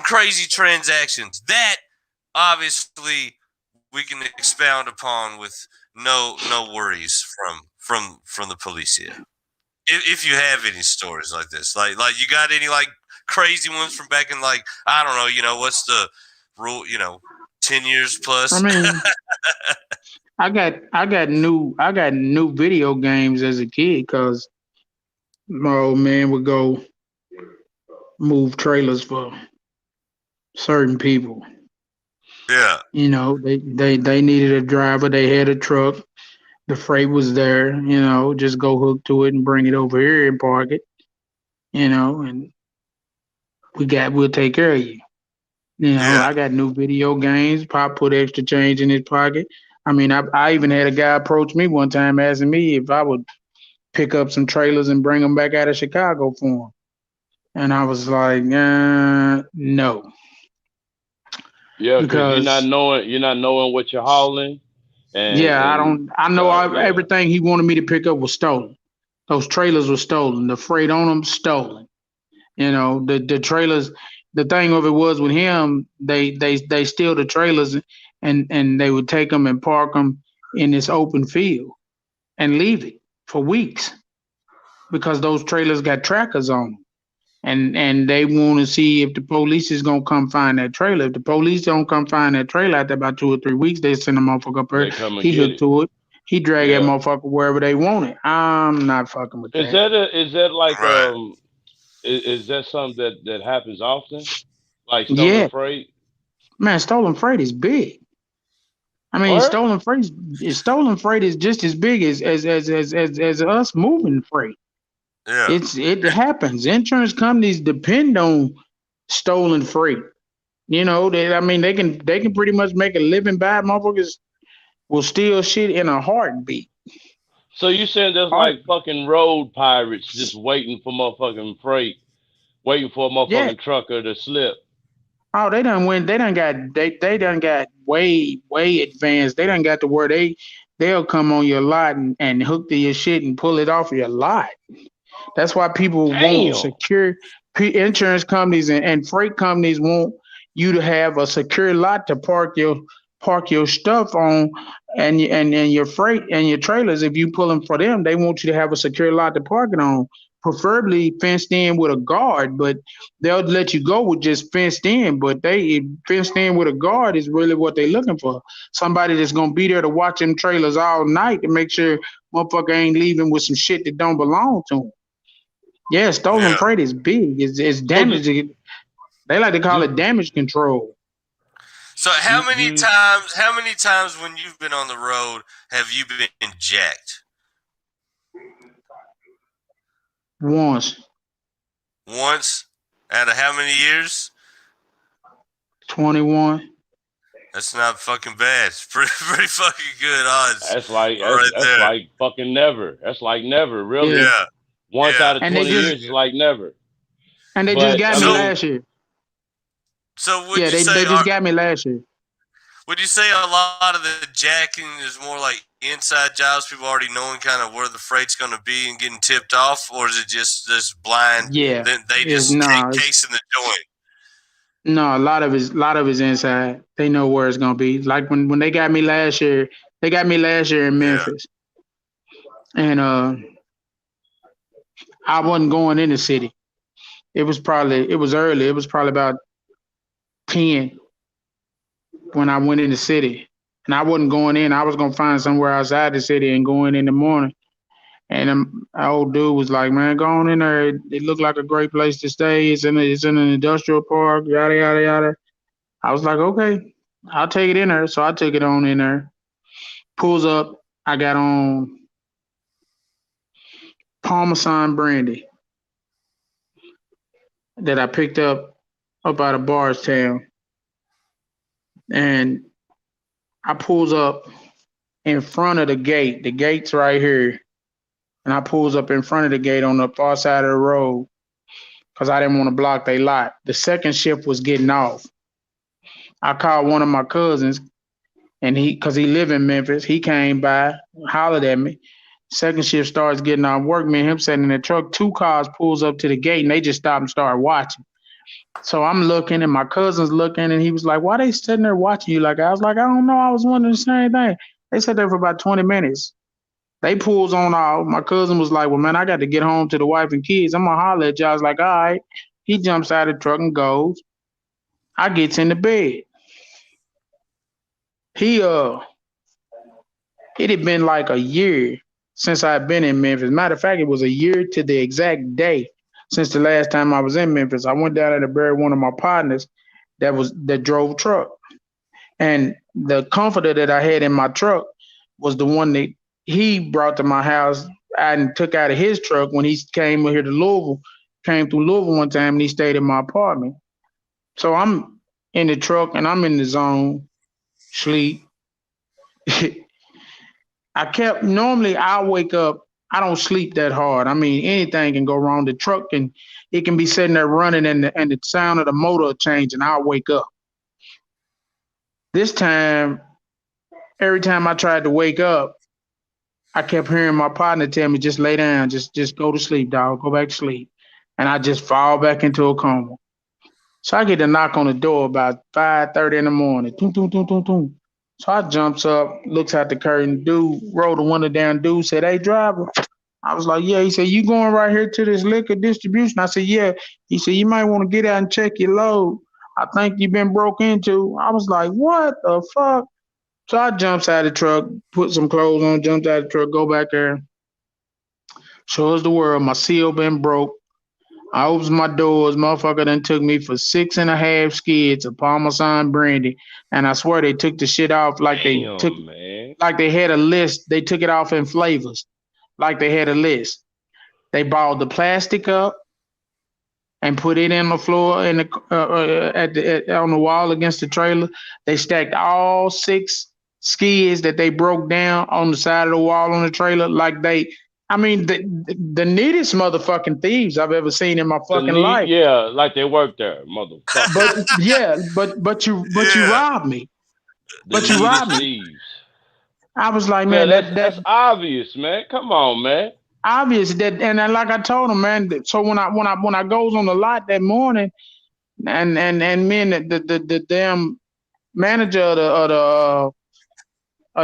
S3: crazy transactions that obviously we can expound upon with no worries from the police here. If you have any stories like this, like you got any like crazy ones from back in, like, I don't know, what's the rule, 10 years
S5: I
S3: plus.
S5: mean, I got new video games as a kid because my old man would go move trailers for certain people.
S3: Yeah,
S5: They needed a driver. They had a truck. The freight was there. Just go hook to it and bring it over here and park it. And we'll take care of you.
S3: yeah,
S5: I got new video games. Pop put extra change in his pocket. I mean, I even had a guy approach me one time asking me if I would pick up some trailers and bring them back out of Chicago for him. And I was like, no,
S4: Yeah, because
S5: because
S4: you're not knowing what you're hauling, and
S5: yeah, I
S4: and
S5: don't. I know
S4: yeah,
S5: everything he wanted me to pick up was stolen. Those trailers were stolen. The freight on them stolen. The trailers. The thing of it was with him, they steal the trailers and they would take them and park them in this open field and leave it for weeks because those trailers got trackers on them. And they want to see if the police is gonna come find that trailer. If the police don't come find that trailer after about 2 or 3 weeks, they send a motherfucker up there.
S4: they come and
S5: He
S4: get
S5: hooked
S4: it.
S5: to it. He drag that
S4: Yeah,
S5: motherfucker wherever they want it. I'm not fucking with that.
S4: is that like
S3: right.
S4: is that something that happens often, like stolen
S5: Yeah,
S4: freight?
S5: man, stolen freight is big. I mean,
S4: What?
S5: stolen freight is just as big as us moving freight.
S3: Yeah.
S5: It happens. Insurance companies depend on stolen freight. They can pretty much make a living by it. Motherfuckers will steal shit in a heartbeat.
S4: So you saying there's
S5: Heart,
S4: like fucking road pirates just waiting for motherfucking freight, waiting for a
S5: yeah.
S4: motherfucking trucker to slip?
S5: Oh, they done went. They done got way advanced. They done got to where they'll come on your lot and hook to your shit and pull it off your lot. That's why people want
S4: Damn.
S5: secure insurance companies and freight companies want you to have a secure lot to park your stuff on and your freight and your trailers. If you pull them for them, they want you to have a secure lot to park it on, preferably fenced in with a guard. But they'll let you go with just fenced in. But they fenced in with a guard is really what they're looking for. Somebody that's gonna be there to watch them trailers all night to make sure motherfucker ain't leaving with some shit that don't belong to them. Yeah, stolen
S3: Yeah.
S5: freight is big. It's
S4: So
S5: damage. They like to call it damage control.
S3: So how many times when you've been on the road have you been jacked?
S5: Once,
S3: Once? Out of how many years?
S5: 21.
S3: That's not fucking bad. It's pretty fucking good odds.
S4: that's like
S3: right
S4: that's
S3: there.
S4: like fucking never. That's like never, really.
S5: Yeah.
S3: Yeah.
S4: Once
S3: Yeah.
S4: out of
S5: And
S4: 20
S5: they just
S4: years is like never.
S5: and they just
S4: But
S5: got
S4: I
S5: me
S3: So-
S4: mean,
S5: last year.
S3: So would
S5: Yeah,
S3: you say
S5: they just got me last year.
S3: would you say a lot of the jacking is more like inside jobs, people already knowing kind of where the freight's going to be and getting tipped off, or is it just this blind?
S5: Yeah.
S3: Then they
S5: It's
S3: just
S5: nah,
S3: take
S5: it's,
S3: case in the joint.
S5: no, a lot of it's inside. They know where it's gonna be. Like when they got me last year, they got me last year in
S3: Yeah.
S5: Memphis. And I wasn't going in the city. It was early. It was probably about 10 when I went in the city. And I wasn't going in. I was gonna find somewhere outside the city and go in the morning. And our old dude was like, "Man, go on in there. It looked like a great place to stay. It's in an industrial park. Yada yada yada." I was like, "Okay, I'll take it in there." So I took it on in there. Pulls up. I got on Parmesan brandy that I picked up out of Bardstown, and I pulls up in front of the gate. The gate's right here. And I pulls up in front of the gate on the far side of the road because I didn't want to block their lot. The second shift was getting off. I called one of my cousins, and because he live in Memphis, he came by, hollered at me. Second shift starts getting off work. Me and him sitting in the truck. Two cars pulls up to the gate, and they just stop and start watching. So I'm looking, and my cousin's looking, and he was like, "Why they sitting there watching you?" Like I was like, "I don't know. I was wondering the same thing." They sat there for about 20 minutes. They pulls on out. My cousin was like, "Well, man, I got to get home to the wife and kids. I'm gonna holler at you." I was like, "All right." He jumps out of the truck and goes. I gets in the bed. He it had been like a year since I'd been in Memphis. Matter of fact, it was a year to the exact day since the last time I was in Memphis. I went down there to bury one of my partners that drove truck. And the comforter that I had in my truck was the one that he brought to my house and took out of his truck when he came here to Louisville. Came through Louisville one time and he stayed in my apartment. So I'm in the truck and I'm in the zone, sleep. Normally I'll wake up. I don't sleep that hard. I mean, anything can go wrong. The truck it can be sitting there running and the sound of the motor change and I'll wake up. This time, every time I tried to wake up, I kept hearing my partner tell me, "Just lay down, just go to sleep, dog. Go back to sleep." And I just fall back into a coma. So I get a knock on the door about 5:30 in the morning. Toom, toom, toom, toom, toom. So I jumps up, looks out the curtain. Dude, rolled the window down. Dude said, "Hey, driver." I was like, "Yeah." He said, "You going right here to this liquor distribution?" I said, "Yeah." He said, "You might want to get out and check your load. I think you've been broke into." I was like, "What the fuck?" So I jumps out of the truck, put some clothes on, jumped out of the truck, go back there. Shows the world my seal been broke. I opens my doors, motherfucker done took me for 6.5 skids of Parmesan brandy. And I swear they took the shit off
S4: Damn, man.
S5: like they had a list. They took it off in flavors. Like they had a list. They balled the plastic up and put it in the floor in the on the wall against the trailer. They stacked all 6 skids that they broke down on the side of the wall on the trailer. Like the neatest motherfucking thieves I've ever seen in my fucking life.
S4: Yeah, like they work there, motherfucker.
S5: But yeah, but you robbed me. But you robbed me.
S4: Thieves.
S5: I was like, man,
S4: that's obvious, man. Come on, man.
S5: Obvious that, and then, like I told him, man. So when I goes on the lot that morning, and me and the damn manager of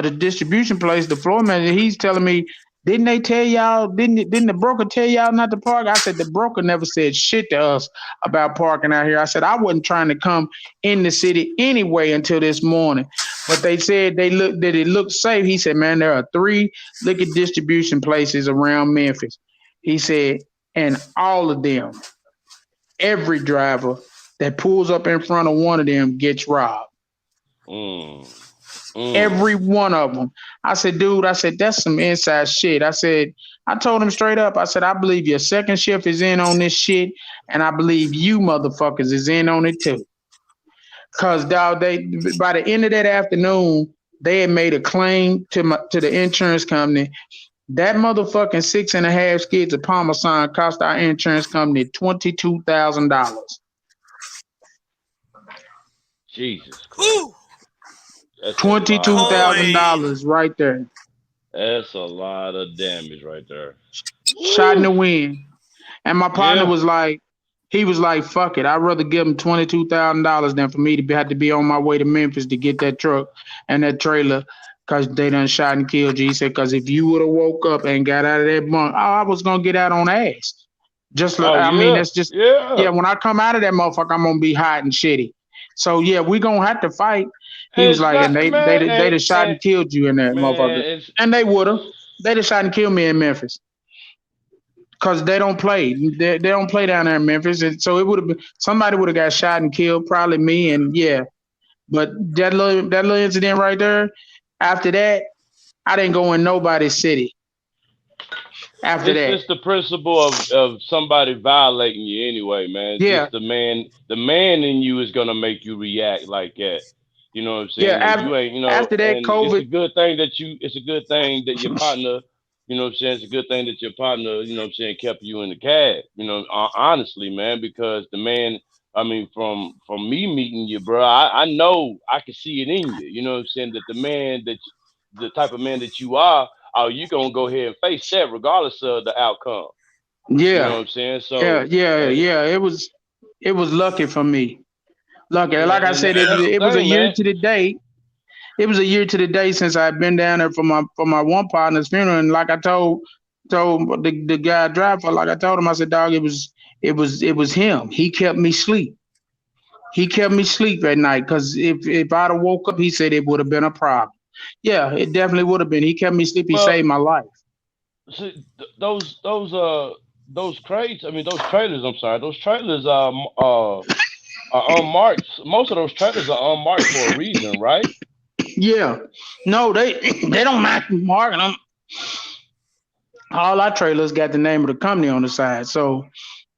S5: the distribution place, the floor manager, he's telling me, didn't they tell y'all? Didn't the broker tell y'all not to park? I said the broker never said shit to us about parking out here. I said I wasn't trying to come in the city anyway until this morning. But they said that it looked safe. He said, man, there are 3 liquor distribution places around Memphis. He said, and all of them, every driver that pulls up in front of one of them gets robbed. Every one of them. I said, dude, that's some inside shit. I told him straight up, I said, I believe your second shift is in on this shit, and I believe you motherfuckers is in on it too. Cause dog, by the end of that afternoon, they had made a claim to the insurance company. That motherfucking 6.5 skids of Parmesan cost our insurance company $22,000.
S4: Jesus Christ.
S5: $22,000 right there.
S4: That's a lot of damage right there.
S5: Shot in the wind. And my partner was like, fuck it. I'd rather give him $22,000 than for me to have to be on my way to Memphis to get that truck and that trailer because they done shot and killed you. He said, because if you would have woke up and got out of that bunk, I was going to get out on ass. Just like, mean, that's just, when I come out of that motherfucker, I'm going to be hot and shitty. So, yeah, we going to have to fight. He was like, and they'd have shot and killed you in that motherfucker. And they would have. They'd have shot and killed me in Memphis. Because they don't play. They don't play down there in Memphis. And so it would have been, somebody would have got shot and killed, probably me. And yeah. But that little incident right there, after that, I didn't go in nobody's city. After that.
S4: It's just the principle of somebody violating you anyway, man. It's just the man in you is gonna make you react like that. You know what I'm saying?
S5: Yeah,
S4: you ain't,
S5: after that COVID,
S4: it's a good thing that your partner, you know what I'm saying? It's a good thing that your partner, you know what I'm saying, kept you in the cab. You know, honestly, man, because the man, I mean, from me meeting you, bro, I know I can see it in you. You know what I'm saying? That the type of man that you are, you're gonna go ahead and face that regardless of the outcome.
S5: Yeah.
S4: You know what I'm saying? So
S5: yeah. It was lucky for me. Lucky. Like I said, it was a year to the day. It was a year to the day since I'd been down there for my one partner's funeral. And like I told the guy driver, like I told him, I said, dog, it was him. He kept me sleep. He kept me sleep at night because if I'd have woke up, he said it would have been a problem. Yeah, it definitely would have been. He kept me sleep. He saved my life.
S4: See, those crates, I mean, those trailers, I'm sorry, those trailers are unmarked. Most of those trailers are unmarked for a reason, right?
S5: Yeah. No, they don't mark them. All our trailers got the name of the company on the side. So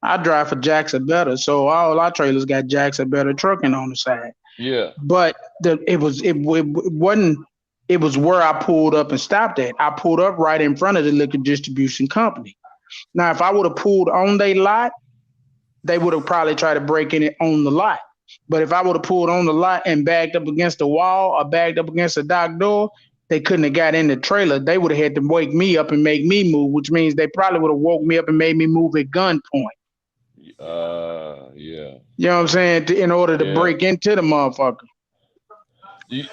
S5: I drive for Jackson Better. So all our trailers got Jackson Better Trucking on the side.
S4: Yeah.
S5: But it was where I pulled up and stopped at. I pulled up right in front of the liquor distribution company. Now, if I would have pulled on their lot, they would have probably tried to break in it on the lot. But if I would have pulled on the lot and backed up against the wall or backed up against the dock door, they couldn't have got in the trailer. They would have had to wake me up and make me move, which means they probably would have woke me up and made me move at gunpoint.
S4: Yeah.
S5: You know what I'm saying? In order to break into the motherfucker.
S4: Do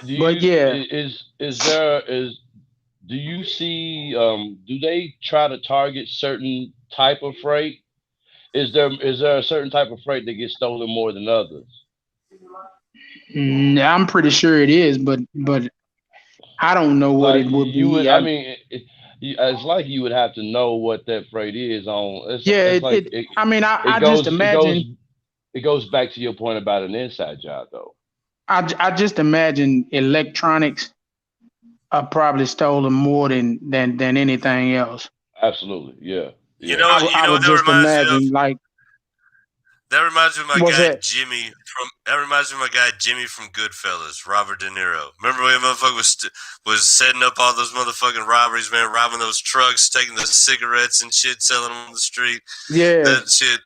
S4: you see? Do they try to target certain type of freight? Is there a certain type of freight that gets stolen more than others?
S5: I'm pretty sure it is, but I don't know what it would be.
S4: it's like you would have to know what that freight is on.
S5: Yeah,
S4: It's like
S5: I mean,
S4: it
S5: I just
S4: goes it goes
S5: imagine.
S4: it goes back to your point about an inside job, though.
S5: I just imagine electronics are probably stolen more than anything else.
S4: Absolutely, yeah,
S3: You
S4: yeah.
S3: know,
S5: I would
S3: that
S5: just
S3: reminds me of.
S5: imagine like
S3: That reminds me of my
S5: what's
S3: guy
S5: that?
S3: Jimmy from. That reminds me of my guy Jimmy from Goodfellas, Robert De Niro. Remember when motherfucker was setting up all those motherfucking robberies, man, robbing those trucks, taking the cigarettes and shit, selling them on the street.
S5: Yeah,
S3: That shit.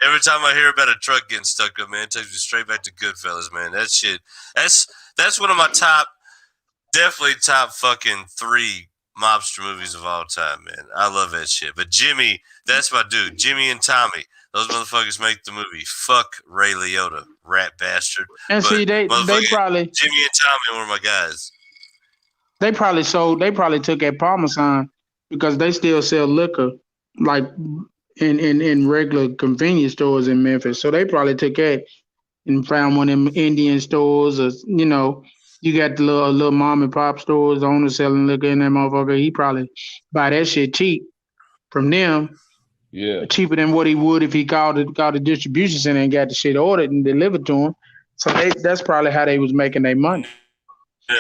S3: Every time I hear about a truck getting stuck up, man, it takes me straight back to Goodfellas, man. That shit. That's one of my definitely top fucking 3 mobster movies of all time, man. I love that shit. But Jimmy, that's my dude. Jimmy and Tommy. Those motherfuckers make the movie. Fuck Ray Liotta, rat bastard.
S5: and
S3: But
S5: see they probably
S3: Jimmy and Tommy were my guys.
S5: they probably took that Parmesan because they still sell liquor like in regular convenience stores in Memphis. So they probably took that and found one of them Indian stores, or you got the little mom and pop stores, the owner selling liquor in that motherfucker. He probably buy that shit cheap from them,
S4: Yeah,
S5: cheaper than what he would if he called the distribution center and got the shit ordered and delivered to him. So that's probably how they was making their money.
S3: Yeah.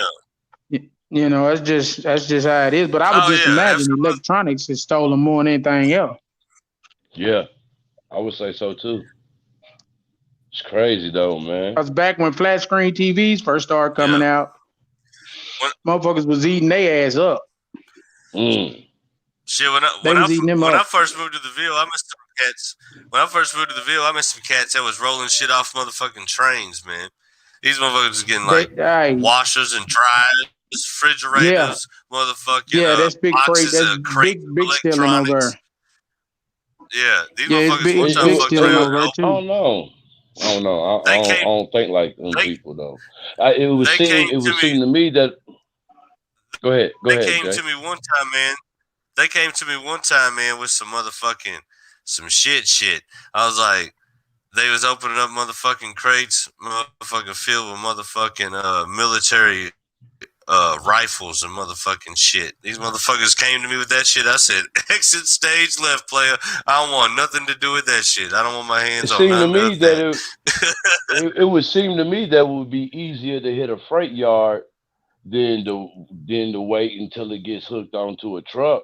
S5: That's just how it is. But I would
S3: Oh
S5: just
S3: yeah,
S5: imagine
S3: absolutely.
S5: electronics is stolen more than anything else.
S4: yeah. I would say so too. It's crazy though, man.
S5: Because back when flat screen TVs first started coming out, motherfuckers was eating their ass up.
S4: Mm.
S3: Shit, when
S5: They was eating them up.
S3: I first moved to the Ville, I missed some cats. When I first moved to the Ville, I missed some cats that was rolling shit off motherfucking trains, man. These motherfuckers was getting like washers and dryers, refrigerators, motherfucking
S5: that's big crate.
S3: boxes
S5: That's
S3: of crates
S5: big
S3: of
S5: stealing over
S3: electronics.
S5: there.
S3: Yeah, these
S5: Yeah, it's
S3: motherfuckers
S5: big,
S3: one
S5: it's
S3: time
S5: big
S3: fucked
S5: stealing
S3: around.
S5: over there
S4: I
S5: too.
S4: don't know. I don't know.
S3: They
S4: I
S3: came.
S4: don't think like them
S3: They
S4: people though. It would
S3: they
S4: seem.
S3: came
S4: It
S3: to
S4: would
S3: me.
S4: seem to me that. Go ahead. Go
S3: They
S4: ahead,
S3: came
S4: Jay.
S3: to me one time, man. They came to me one time, man, with some shit. I was like, they was opening up motherfucking crates, motherfucking filled with motherfucking military rifles and motherfucking shit. These motherfuckers came to me with that shit. I said, exit stage left, player. I don't want nothing to do with that shit. I don't want my hands
S4: It
S3: on
S4: seemed to
S3: none
S4: me
S3: of
S4: that
S3: that.
S4: it would seem to me that it would be easier to hit a freight yard than to wait until it gets hooked onto a truck.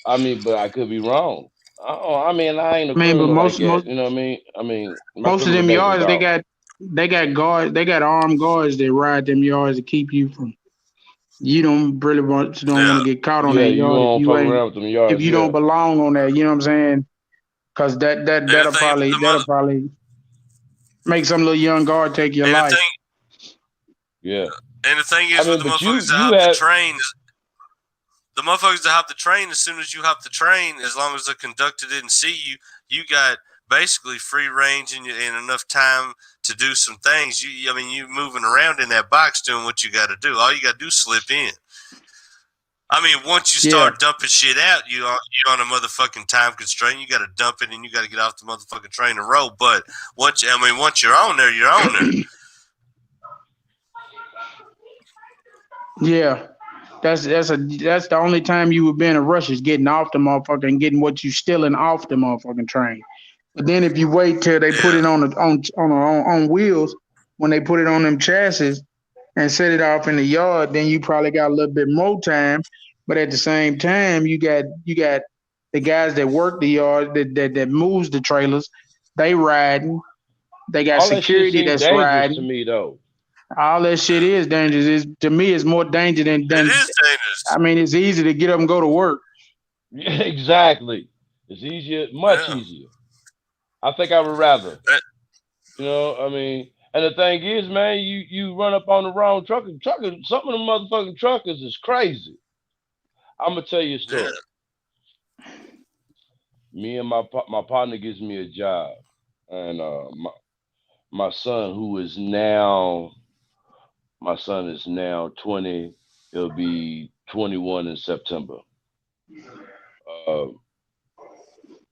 S4: I mean, but I could be wrong. I mean, I ain't a
S5: Man, but
S4: criminal like that. You know what I mean? I mean, my
S5: most of
S4: criminal
S5: them
S4: days are
S5: yards
S4: gone.
S5: they got guards, they got armed guards that ride them yards to keep you from. You don't want
S3: Yeah.
S5: to get caught on
S4: Yeah,
S5: that
S4: you
S5: yard
S4: don't fuck around with them
S5: if
S4: yards.
S5: you
S4: Yeah,
S5: don't belong on that. You know what I'm saying? Because
S3: And the thing,
S5: that'll probably make some little young guard take your
S3: and the
S5: life.
S3: thing,
S4: yeah.
S3: and the thing
S4: I
S3: is,
S4: mean,
S3: with the
S4: but
S3: motherfuckers that
S4: you
S3: hop the
S4: have
S3: train, the motherfuckers that hop the train, as soon as you hop the train, as long as the conductor didn't see you, you got basically free range and enough time to do some things. I mean, you moving around in that box doing what you got to do. All you got to do is slip in. I mean, once you start dumping shit out, you're on a motherfucking time constraint. You got to dump it and you got to get off the motherfucking train and roll. But once you're on there, you're on there.
S5: Yeah. That's the only time you would be in a rush is getting off the motherfucker and getting what you stealing off the motherfucking train. But then if you wait till they put it on wheels, when they put it on them chassis and set it off in the yard, then you probably got a little bit more time. But at the same time, you got the guys that work the yard that moves the trailers. They riding. They got
S4: all that shit
S5: security
S4: seems
S5: that's
S4: dangerous to
S5: riding.
S4: me though.
S5: All that shit is dangerous. To me, it's more danger than.
S3: It is dangerous.
S5: I mean, it's easy to get up and go to work.
S4: Yeah, exactly. It's easier, much easier. I think I would rather. You know, I mean, and the thing is, man, you run up on the wrong trucker. Some of the motherfucking truckers is crazy. I'm gonna tell you a story.
S3: Yeah.
S4: Me and my partner gives me a job, and my son, my son is now 20. He'll be 21 in September. Uh,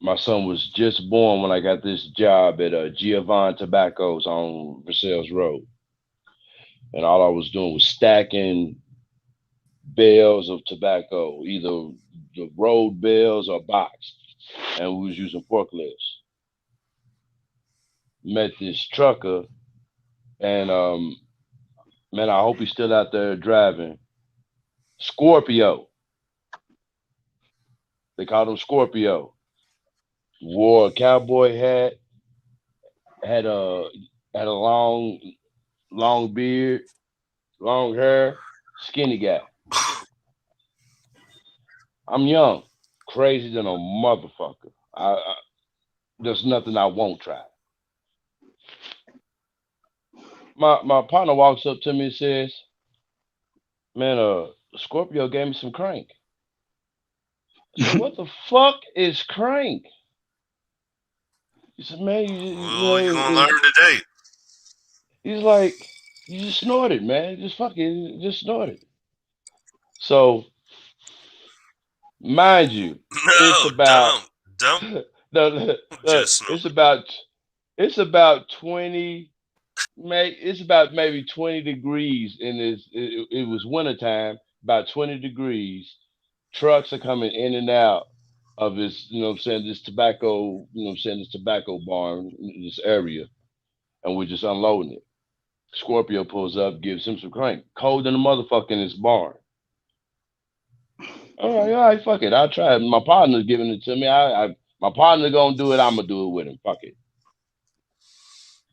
S4: my son was just born when I got this job at Giovanni Tobacco's on Versailles Road. And all I was doing was stacking bales of tobacco, either the rolled bales or boxed, and we was using forklifts. Met this trucker, and man, I hope he's still out there driving. Scorpio. They called him Scorpio. Wore a cowboy hat, had a long beard, long hair, skinny guy. I'm young, crazy than a motherfucker. There's nothing I won't try. My partner walks up to me and says, "Man, Scorpio gave me some crank." I said, "What the fuck is crank?" He said, "Man, you
S3: Well,
S4: know,
S3: you're gonna learn today.
S4: he's like, you just snorted, man. Just fucking just snorted." So, mind you, it's
S3: No,
S4: about
S3: don't
S4: no, no, no,
S3: just know.
S4: it's about 20, it's about maybe 20 degrees in this. It was wintertime, about 20 degrees. Trucks are coming in and out of this, you know what I'm saying, this tobacco, you know what I'm saying, this tobacco barn in this area, and we're just unloading it. Scorpio pulls up, gives him some crank. Cold in the motherfucker in his barn. All right, fuck it. I'll try it. My partner's giving it to me. My partner gonna do it. I'm gonna do it with him. Fuck it.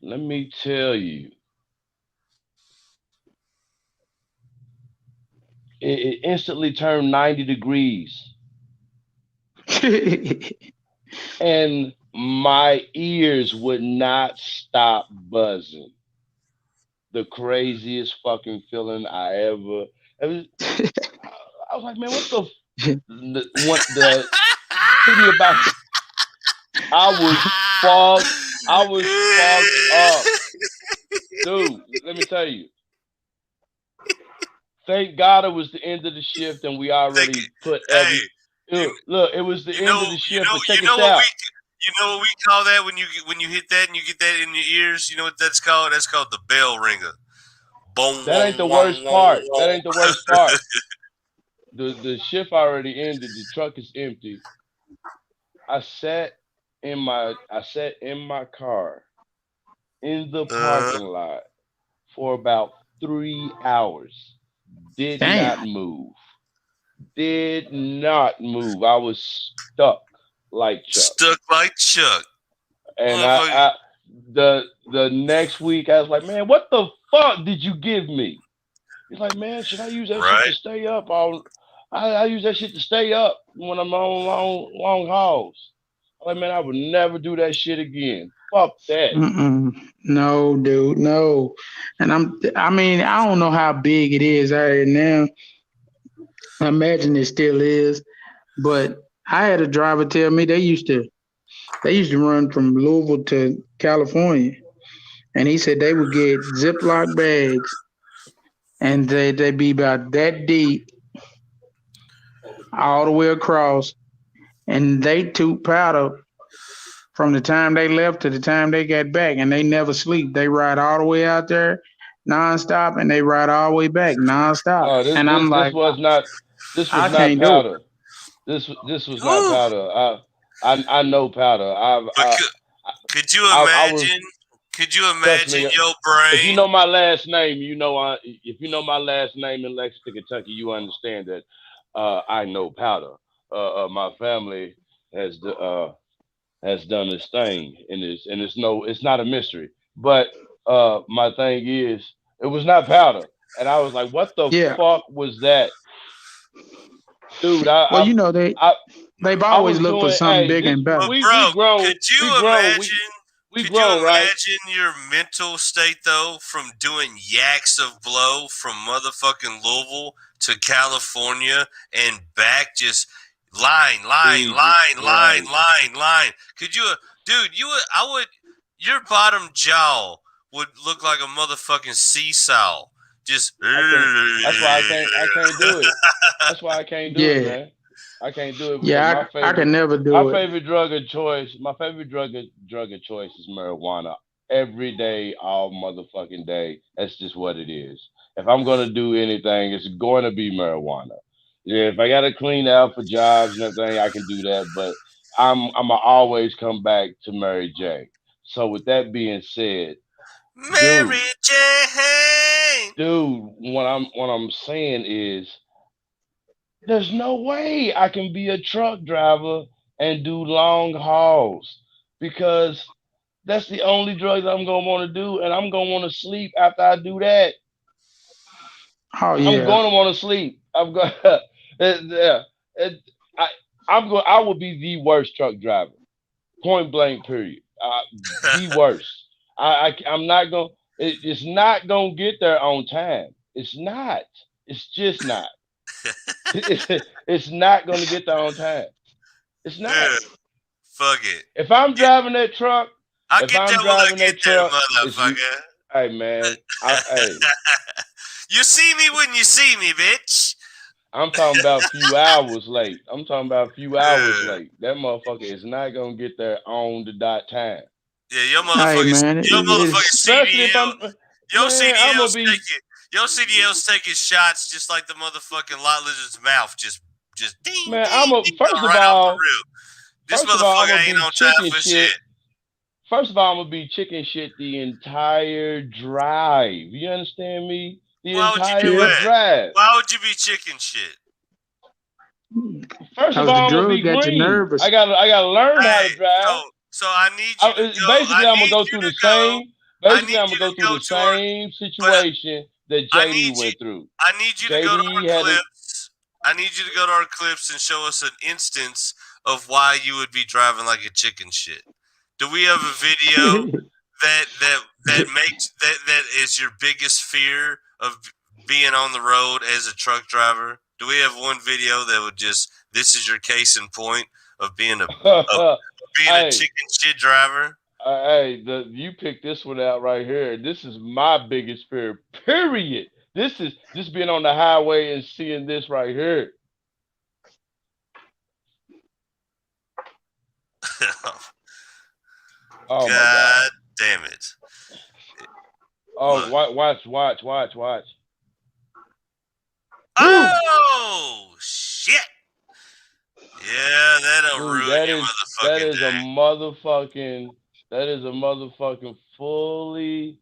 S4: Let me tell you, it instantly turned 90 degrees, and my ears would not stop buzzing. The craziest fucking feeling I ever. It was, I was like, man, what the thing about? I was fogged. I was fogged up, dude. Let me tell you. Thank God it was the end of the shift, and we
S3: Think,
S4: already put
S3: hey,
S4: every. Look, it was the end of the shift, but check
S3: you know
S4: this
S3: what
S4: out.
S3: we call that when you hit that and you get that in your ears. You know what that's called? That's called the bell ringer. Boom,
S4: That ain't
S3: wong,
S4: the
S3: wong,
S4: worst
S3: wong,
S4: part. That
S3: wong.
S4: ain't the worst part. The shift already ended. The truck is empty. I sat in my car in the
S3: Uh,
S4: parking lot for about 3 hours. Did not
S5: Damn.
S4: move. Did not move. I was stuck like Chuck.
S3: Stuck like Chuck.
S4: And
S3: Motherfucker.
S4: the next week I was like, man, what the fuck did you give me? He's like, man, should I use that shit to
S3: Right?
S4: stay up? I use that shit to stay up when I'm on long hauls. I'm like, man, I would never do that shit again. Fuck that.
S5: Mm-mm. No, dude, no. And I mean, I don't know how big it is out here now. I imagine it still is, but I had a driver tell me they used to run from Louisville to California, and he said they would get Ziploc bags, and they'd be about that deep all the way across, and they took powder from the time they left to the time they got back, and they never sleep. They ride all the way out there nonstop, and they ride all the way back nonstop.
S4: No,
S5: And I'm
S4: this
S5: like,
S4: was not this was
S5: I
S4: not
S5: can't do it.
S4: powder. This was not
S3: Ooh.
S4: powder. I know powder.
S3: But could you
S4: I was
S3: imagine? Could you
S4: trust
S3: imagine
S4: me.
S3: your
S4: If you
S3: brain?
S4: know my last name, you know if you know my last name in Lexington, Kentucky, you understand that I know powder. My family has has done this thing, and it's not a mystery. But my thing is, it was not powder, and I was like, what the
S5: Yeah.
S4: fuck was that, dude?
S5: Well, they
S4: I
S5: they've
S4: I
S5: always
S4: was
S5: looked for
S4: doing.
S5: something
S4: Hey,
S5: bigger
S4: this
S5: and better.
S3: Well, bro, could
S4: we
S3: you
S4: grown,
S3: imagine?
S4: we
S3: Could you
S4: grown, right?
S3: imagine your mental state though, from doing yaks of blow from motherfucking Louisville to California and back, just line, line,
S4: Jesus
S3: line, line,
S4: Christ.
S3: line, line? Could you, dude? I would. Your bottom jaw would look like a motherfucking seesaw. Just.
S4: I can't. That's why I can't do it. That's why I can't do it,
S5: Yeah.
S4: man. I can't do it because
S5: Yeah, I could never do it.
S4: my favorite drug of choice is marijuana. Every day, all motherfucking day. That's just what it is. if I'm gonna do anything, it's going to be marijuana. Yeah, if I gotta clean out for jobs and everything, I can do that. But I'm gonna always come back to Mary J. So with that being said,
S3: Mary
S4: dude,
S3: Jane.
S4: what I'm saying is, there's no way I can be a truck driver and do long hauls because that's the only drug that I'm gonna want to do, and I'm gonna want to sleep after I do that.
S5: Oh
S4: I'm
S5: yeah.
S4: gonna want to sleep. I'm going. Yeah. It, I I'm going. I will be the worst truck driver. Point blank. Period. The worst. I'm not going. It's not gonna get there on time. It's not. It's just not. It's not gonna get there on time. It's not.
S3: Dude, fuck it.
S4: If I'm driving that truck,
S3: I'll
S4: if
S3: get
S4: I'm
S3: there when I
S4: driving
S3: get
S4: that
S3: there,
S4: truck, it's
S3: motherfucker.
S4: hey man. Hey,
S3: You see me when you see me, bitch.
S4: I'm talking about a few hours late. I'm talking about a few hours
S3: Yeah,
S4: late. That motherfucker is not gonna get there on the dot time.
S3: yeah,
S5: Hey man,
S3: your motherfucking
S5: it's
S4: Especially if
S3: CDL,
S4: I'm I'm gonna be
S3: your CDL's taking shots just like the motherfucking lot lizard's mouth, just ding,
S4: man,
S3: ding, ding,
S4: first of
S3: right off the
S4: all,
S3: rip. This
S4: I'm gonna
S3: motherfucker ain't
S4: be
S3: on time
S4: chicken
S3: for
S4: shit.
S3: shit.
S4: First of all, I'm gonna be chicken shit the entire drive. You understand me? The
S3: Why would you do
S4: entire
S5: yep.
S3: that?
S4: drive.
S3: Why would you be chicken shit?
S4: First of
S5: Cause the
S4: all, I'm gonna
S5: drug
S4: be
S5: got you
S4: green.
S5: nervous.
S4: I gotta learn how
S3: Hey,
S4: to drive.
S3: so I need you to go. I
S4: Basically, I'm gonna
S3: need
S4: go
S3: you
S4: through
S3: to
S4: the
S3: go.
S4: same.
S3: I
S4: Basically,
S3: need
S4: I'm
S3: you
S4: gonna
S3: to
S4: go through
S3: go
S4: the
S3: to our.
S4: same
S3: But
S4: situation that
S3: I
S4: JD
S3: need you.
S4: went through.
S3: I need you to go to our
S4: JD had to.
S3: clips. I need you to go to our clips and show us an instance of why you would be driving like a chicken shit. Do we have a video that is your biggest fear of being on the road as a truck driver? Do we have one video that would just this is your case in point of being a
S4: Hey,
S3: chicken shit driver?
S4: hey, you picked this one out right here. This is my biggest fear. Period. This is just being on the highway and seeing this right here. Oh my god.
S3: God damn it!
S4: Oh,
S3: Look.
S4: watch. Woo!
S3: Oh shit! Yeah, that'll
S4: Dude,
S3: ruin your
S4: that
S3: motherfucking
S4: is a
S3: day.
S4: motherfucking fully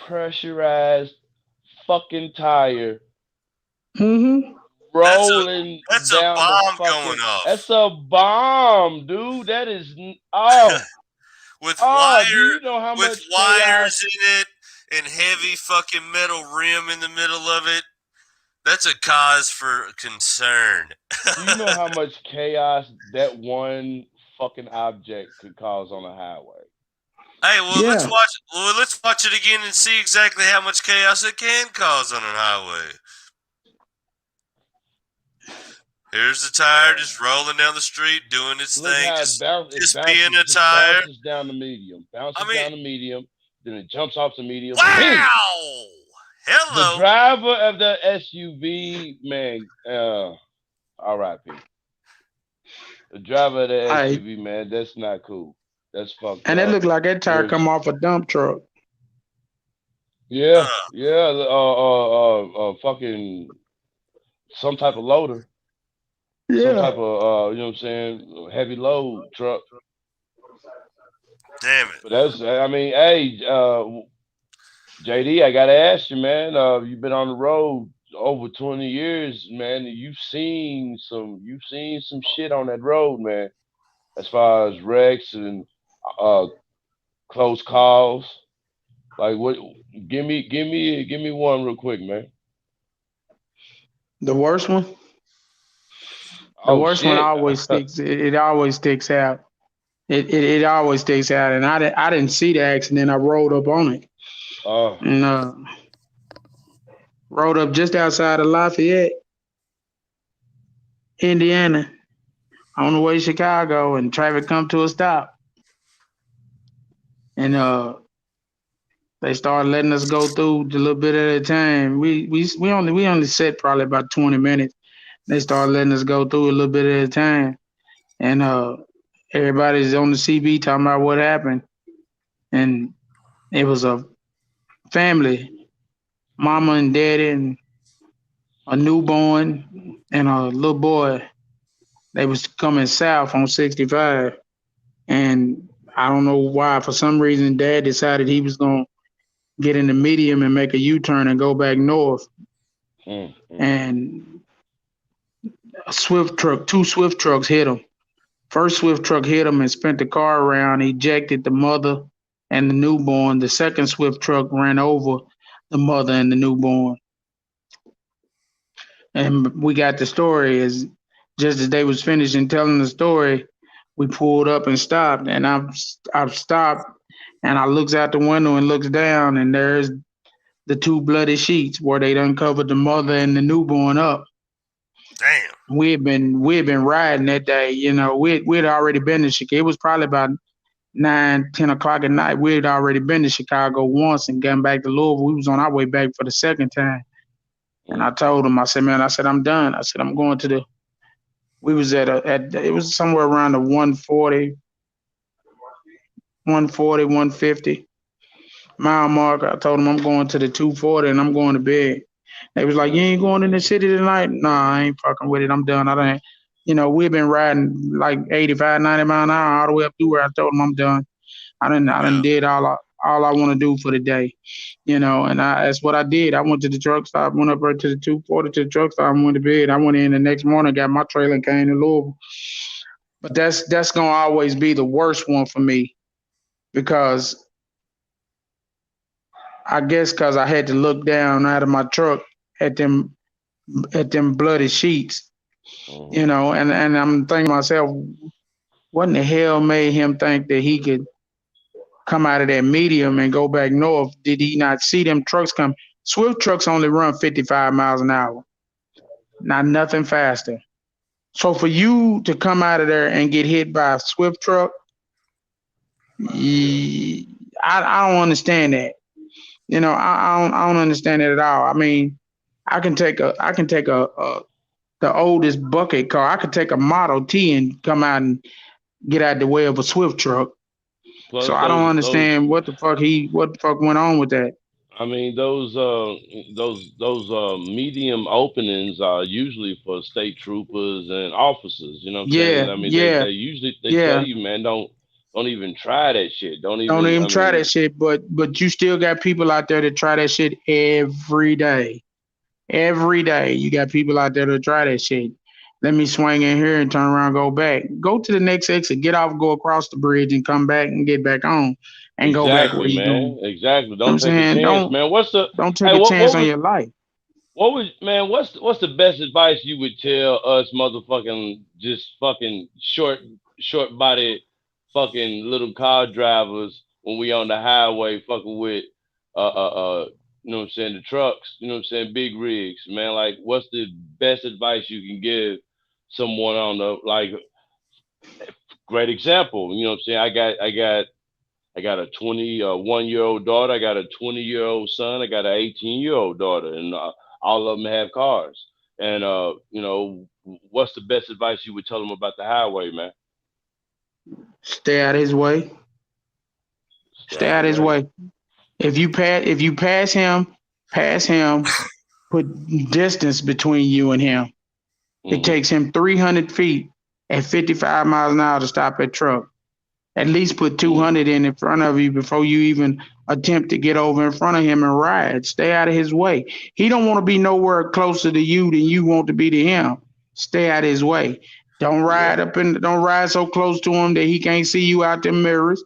S4: pressurized fucking tire
S5: Mm-hmm.
S3: That's a
S4: rolling
S3: that's a
S4: down the
S3: bomb
S4: fucking.
S3: going off
S4: That's a bomb, dude. That is oh
S3: with
S4: do you know how
S3: with
S4: much chaos?
S3: wires in it and heavy fucking metal rim in the middle of it. That's a cause for concern.
S4: Do you know how much chaos that one fucking object could cause on a highway?
S3: Hey, well
S5: Yeah.
S3: let's watch it again and see exactly how much chaos it can cause on a highway. Here's the tire just rolling down the street, doing its
S4: Look
S3: thing,
S4: how
S3: just
S4: it
S3: being a
S4: just
S3: tire.
S4: bounces down the medium,
S3: I mean,
S4: then it jumps off the medium. Bing!
S3: wow!
S4: The
S3: Hello.
S4: driver of the SUV, man, R.I.P. The driver of the
S5: Hey,
S4: SUV, man, that's not cool. That's fucked
S5: and it
S4: up.
S5: looked like that tire
S4: There's,
S5: come off a dump truck.
S4: yeah,
S3: Uh,
S4: yeah, fucking some type of loader, some
S5: Yeah.
S4: type of, you know what I'm saying, heavy load truck.
S3: damn it.
S4: But I mean, hey, JD, I gotta ask you, man. You've been on the road over 20 years, man. And you've seen some shit on that road, man. As far as wrecks and uh, close calls. Like what? Give me one real quick, man.
S5: The worst one. The
S4: Oh
S5: worst one
S4: shit.
S5: always sticks. It always sticks out. It always sticks out. And I didn't see the accident. I rolled up on it
S4: Oh,
S5: and rode up just outside of Lafayette, Indiana, on the way to Chicago, and traffic come to a stop. And they started letting us go through a little bit at a time. We only sat probably about 20 minutes. They started letting us go through a little bit at a time. And everybody's on the CB talking about what happened. And it was a family, mama and daddy, and a newborn and a little boy. They was coming south on 65, and I don't know why. For some reason, Dad decided he was gonna get in the medium and make a U-turn and go back north. And two Swift trucks hit him. First Swift truck hit him and spent the car around, ejected the mother and the newborn. The second Swift truck ran over the mother and the newborn. And we got the story as just as they was finishing telling the story, we pulled up and stopped. And I've stopped and I looks out the window and looks down, and there's the two bloody sheets where they done covered the mother and the newborn up.
S3: Damn.
S5: We had been riding that day, you know. We'd already been to Chicago. It was probably about 9-10 o'clock at night. We had already been to Chicago once and gotten back to Louisville. We was on our way back for the second time. And I told him, I said, man, I'm done. I said, I'm going to the. We was at it was somewhere around the 140, 150 mile mark. I told him I'm going to the 240 and I'm going to bed. They was like, you ain't going in the city tonight? Nah, I ain't fucking with it. I'm done. I done, you know, we've been riding like 85, 90 mile an hour all the way up through where I told them I'm done. I done did all I want to do for the day, you know, and that's what I did. I went to the truck stop, went up there to the 240 to the truck stop and went to bed. I went in the next morning, got my trailer and came to Louisville. But that's going to always be the worst one for me because I guess because I had to look down out of my truck at them bloody sheets, you know, and I'm thinking to myself, what in the hell made him think that he could come out of that medium and go back north? Did he not see them trucks come? Swift trucks only run 55 miles an hour, not nothing faster. So for you to come out of there and get hit by a Swift truck, I don't understand that. You know, I don't understand it at all. I mean, I can take the oldest bucket car. I could take a Model T and come out and get out the way of a Swift truck.
S4: Plus
S5: so I don't understand what the fuck went on with that.
S4: I mean, those medium openings are usually for state troopers and officers. You know what I'm saying? I mean, they usually tell you, man, don't even try that shit. Don't even
S5: try that shit. But you still got people out there that try that shit every day. Every day you got people out there that try that shit. Let me swing in here and turn around, go back. Go to the next exit, get off, go across the bridge, and come back and get back on, and go back where you going.
S4: Exactly. Don't take a chance, man.
S5: Don't take a chance on your life.
S4: What's the best advice you would tell us motherfucking just fucking short body fucking little car drivers when we on the highway fucking with you know what I'm saying, the trucks, you know what I'm saying, big rigs, man? Like, what's the best advice you can give someone on the, like, great example, you know what I'm saying? I got a 21-year-old daughter, I got a 20-year-old son, I got an 18-year-old daughter, and all of them have cars. And you know, what's the best advice you would tell them about the highway, man?
S5: Stay out of his way. Stay out of his way. If you pass him, put distance between you and him. It takes him 300 feet at 55 miles an hour to stop that truck. At least put 200 in front of you before you even attempt to get over in front of him and ride. Stay out of his way. He don't want to be nowhere closer to you than you want to be to him. Stay out of his way. Don't ride don't ride so close to him that he can't see you out the mirrors.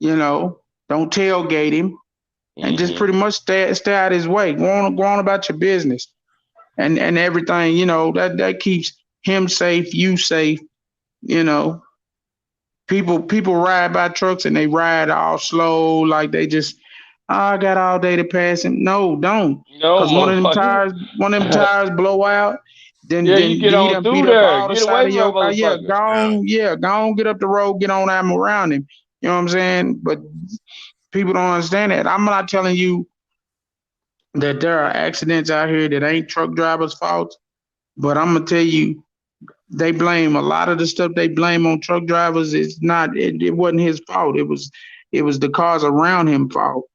S5: You know, don't tailgate him. And just pretty much stay out of his way. Go on about your business, and everything. You know, that keeps him safe, you safe. You know, people ride by trucks and they ride all slow, like they just, I got all day to pass him. No, don't. Because one of them tires blow out. Then
S4: you get on through there. Get away from your car.
S5: Go on, get up the road, get on out around him. You know what I'm saying? But people don't understand that. I'm not telling you that there are accidents out here that ain't truck drivers' fault, but I'm gonna tell you, they blame a lot of the stuff they blame on truck drivers. It's not. It wasn't his fault. It was the cars around him fault.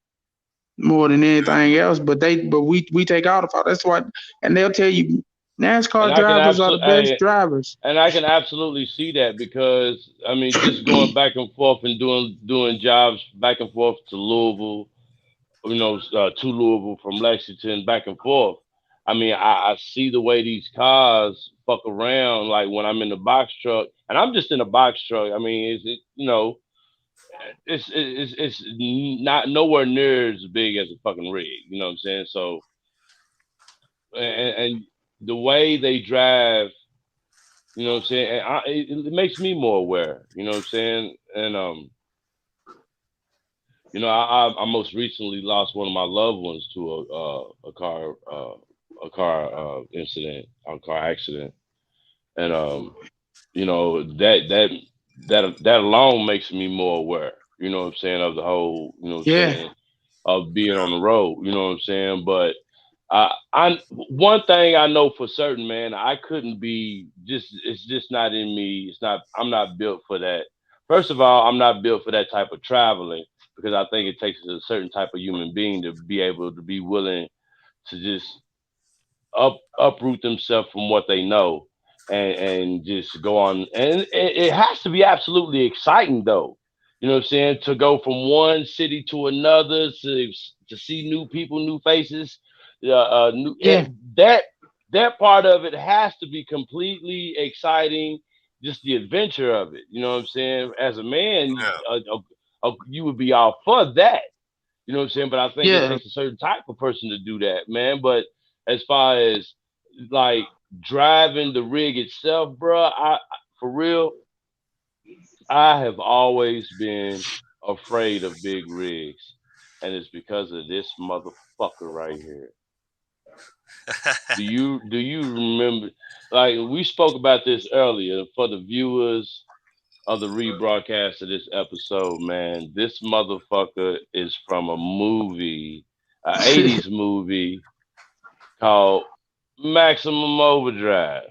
S5: more than anything else. But we take all the fault. That's why, and they'll tell you
S4: And
S5: NASCAR
S4: I can
S5: drivers are the best
S4: absolutely,
S5: drivers.
S4: and I can absolutely see that because I mean, just going back and forth and doing jobs back and forth to Louisville, to Louisville from Lexington back and forth. I mean, I see the way these cars fuck around. Like when I'm in the box truck, and I'm just in a box truck. I mean, it's not nowhere near as big as a fucking rig. You know what I'm saying? So, and the way they drive, you know what I'm saying, and it makes me more aware. You know what I'm saying? And I most recently lost one of my loved ones to a car incident, a car accident, and that alone makes me more aware. You know what I'm saying, of the whole,
S5: Yeah,
S4: of being on the road. You know what I'm saying, but. I one thing I know for certain, man, I couldn't be just. It's just not in me. It's not. I'm not built for that. First of all, I'm not built for that type of traveling because I think it takes a certain type of human being to be able to be willing to just uproot themselves from what they know and just go on. And it has to be absolutely exciting, though. You know what I'm saying? To go from one city to another, to see new people, new faces, new
S5: yeah,
S4: that that part of it has to be completely exciting. Just the adventure of it. You know what I'm saying? As a man,
S3: Yeah.
S4: you would be all for that. You know what I'm saying? But I think it
S5: yeah.
S4: takes a certain type of person to do that, man. But as far as like driving the rig itself, bro, for real, I have always been afraid of big rigs, and it's because of this motherfucker right here. Do you remember? Like we spoke about this earlier for the viewers of the rebroadcast of this episode, man. This motherfucker is from a movie, a 80s movie called Maximum Overdrive.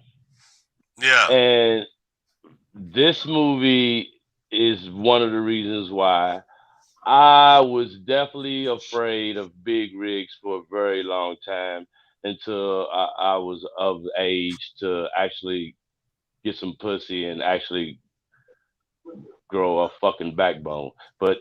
S3: Yeah.
S4: And this movie is one of the reasons why I was definitely afraid of big rigs for a very long time until I was of age to actually get some pussy and actually grow a fucking backbone. But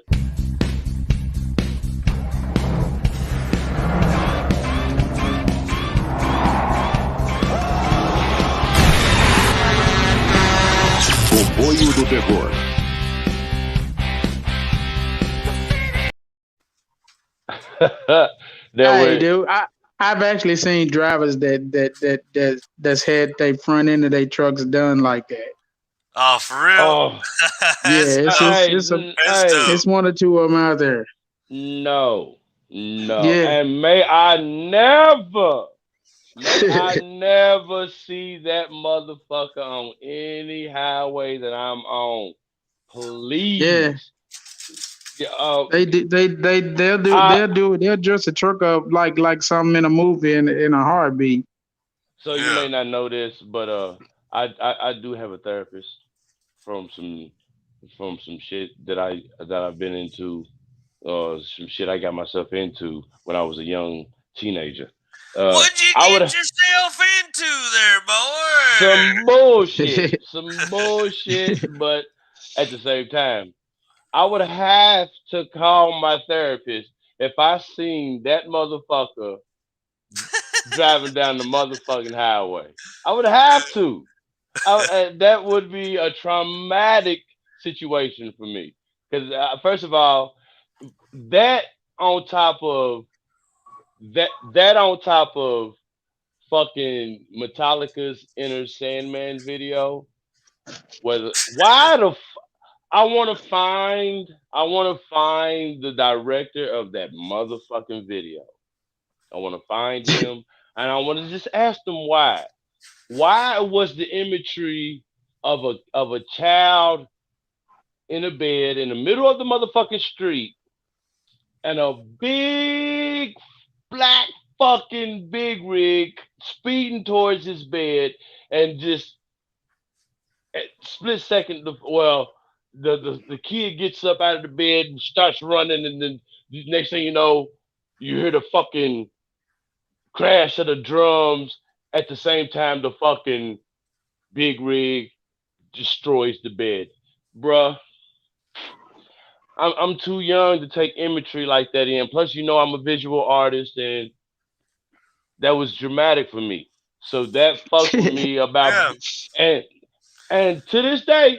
S2: Comboio do Terror.
S4: there
S5: Hey,
S4: were
S5: dude, I've actually seen drivers that's had their front end of their trucks done like that.
S3: Oh, for real?
S4: oh
S5: Yeah,
S3: That's dope. That's
S4: hey
S3: dope.
S5: it's one or two of them out there.
S4: no,
S5: Yeah,
S4: and may I never see that motherfucker on any highway that I'm on,
S5: yeah.
S4: please. Yeah, I
S5: They'll dress a truck up like something in a movie in a heartbeat.
S4: so you
S3: Yeah.
S4: may not know this, but I do have a therapist from some shit that I've been into, some shit I got myself into when I was a young teenager.
S3: What'd you
S4: I
S3: get
S4: would
S3: yourself into there,
S4: some
S3: boy?
S4: bullshit, but at the same time, I would have to call my therapist if I seen that motherfucker driving down the motherfucking highway. I would have to. That would be a traumatic situation for me. Because first of all, that on top of that on top of fucking Metallica's Inner Sandman video. Whether why the I want to find the director of that motherfucking video. I want to find him and I want to just ask them why. Why was the imagery of a child in a bed in the middle of the motherfucking street and a big black fucking big rig speeding towards his bed and just at split second the kid gets up out of the bed and starts running and then the next thing you know you hear the fucking crash of the drums at the same time the fucking big rig destroys the bed. Bruh, I'm too young to take imagery like that in. Plus, I'm a visual artist, and that was dramatic for me. So that fucks with me about,
S3: Yeah.
S4: and to this day,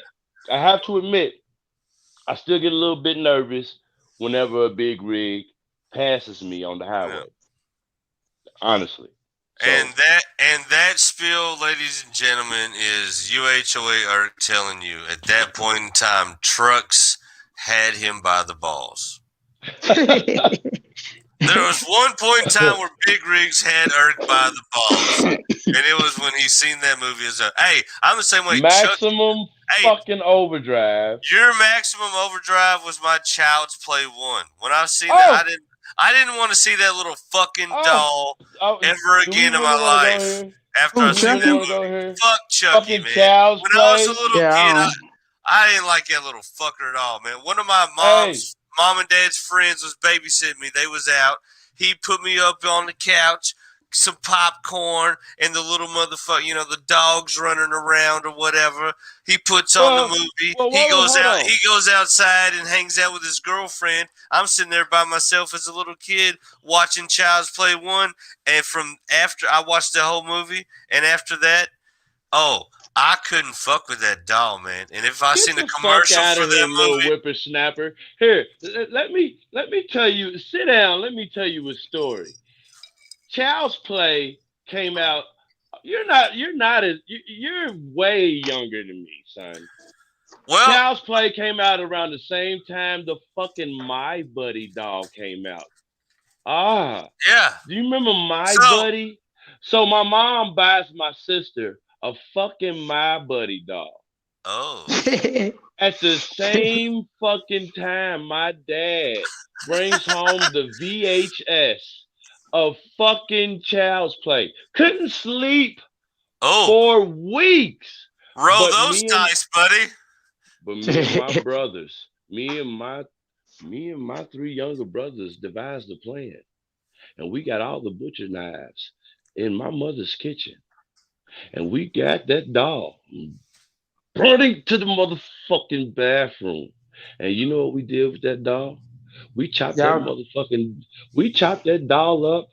S4: I have to admit, I still get a little bit nervous whenever a big rig passes me on the
S3: Yeah.
S4: highway. Honestly. So
S3: And that spiel, ladies and gentlemen, is UHOA Irk telling you at that point in time, trucks had him by the balls. There was one point in time where big rigs had Irk by the balls, and it was when he seen that movie. Hey, I'm the same way.
S4: maximum
S3: Hey,
S4: fucking overdrive.
S3: your Maximum Overdrive was my Child's Play 1. When I seen
S4: Oh,
S3: that, I didn't want to see that little fucking doll ever
S4: do we
S3: again in
S4: really
S3: my
S4: want to go
S3: life
S4: here?
S3: after
S5: Ooh,
S3: I
S4: Do we
S3: seen
S4: really
S3: that
S5: Chucky?
S4: want to go
S3: movie.
S4: here?
S3: Fuck Chucky,
S4: Fucking
S3: man.
S4: Child's
S3: When I was a
S4: Play.
S3: little
S5: Yeah,
S3: kid, I didn't like that little fucker at all, man. One of my
S4: Hey,
S3: mom and dad's friends was babysitting me. They was out. He put me up on the couch, some popcorn, and the little motherfucker, the dogs running around or whatever. He puts on the
S4: well,
S3: movie.
S4: well,
S3: He
S4: hold
S3: goes out.
S4: on.
S3: He goes outside and hangs out with his girlfriend. I'm sitting there by myself as a little kid watching Child's Play 1. And from after I watched the whole movie, and after that, oh, I couldn't fuck with that doll, man. And if I
S4: Get
S3: seen a
S4: the fuck
S3: commercial
S4: out
S3: for
S4: of here,
S3: that
S4: little
S3: movie,
S4: whippersnapper. Here, let me tell you. Sit down. Let me tell you a story. Child's Play came out. You're way younger than me, son.
S3: well,
S4: Child's Play came out around the same time the fucking My Buddy doll came out. Ah,
S3: yeah.
S4: do you remember My
S3: So,
S4: Buddy? So my mom buys my sister a fucking My Buddy doll.
S3: oh,
S4: At the same fucking time, my dad brings home the VHS of fucking Child's Play. Couldn't sleep
S3: oh,
S4: for weeks.
S3: roll
S4: But
S3: those dice, buddy.
S4: me and my brothers, me and my three younger brothers devised a plan. And we got all the butcher knives in my mother's kitchen. And we got that doll running to the motherfucking bathroom. And you know what we did with that doll? We chopped that
S5: y'all,
S4: motherfucking, we chopped that doll up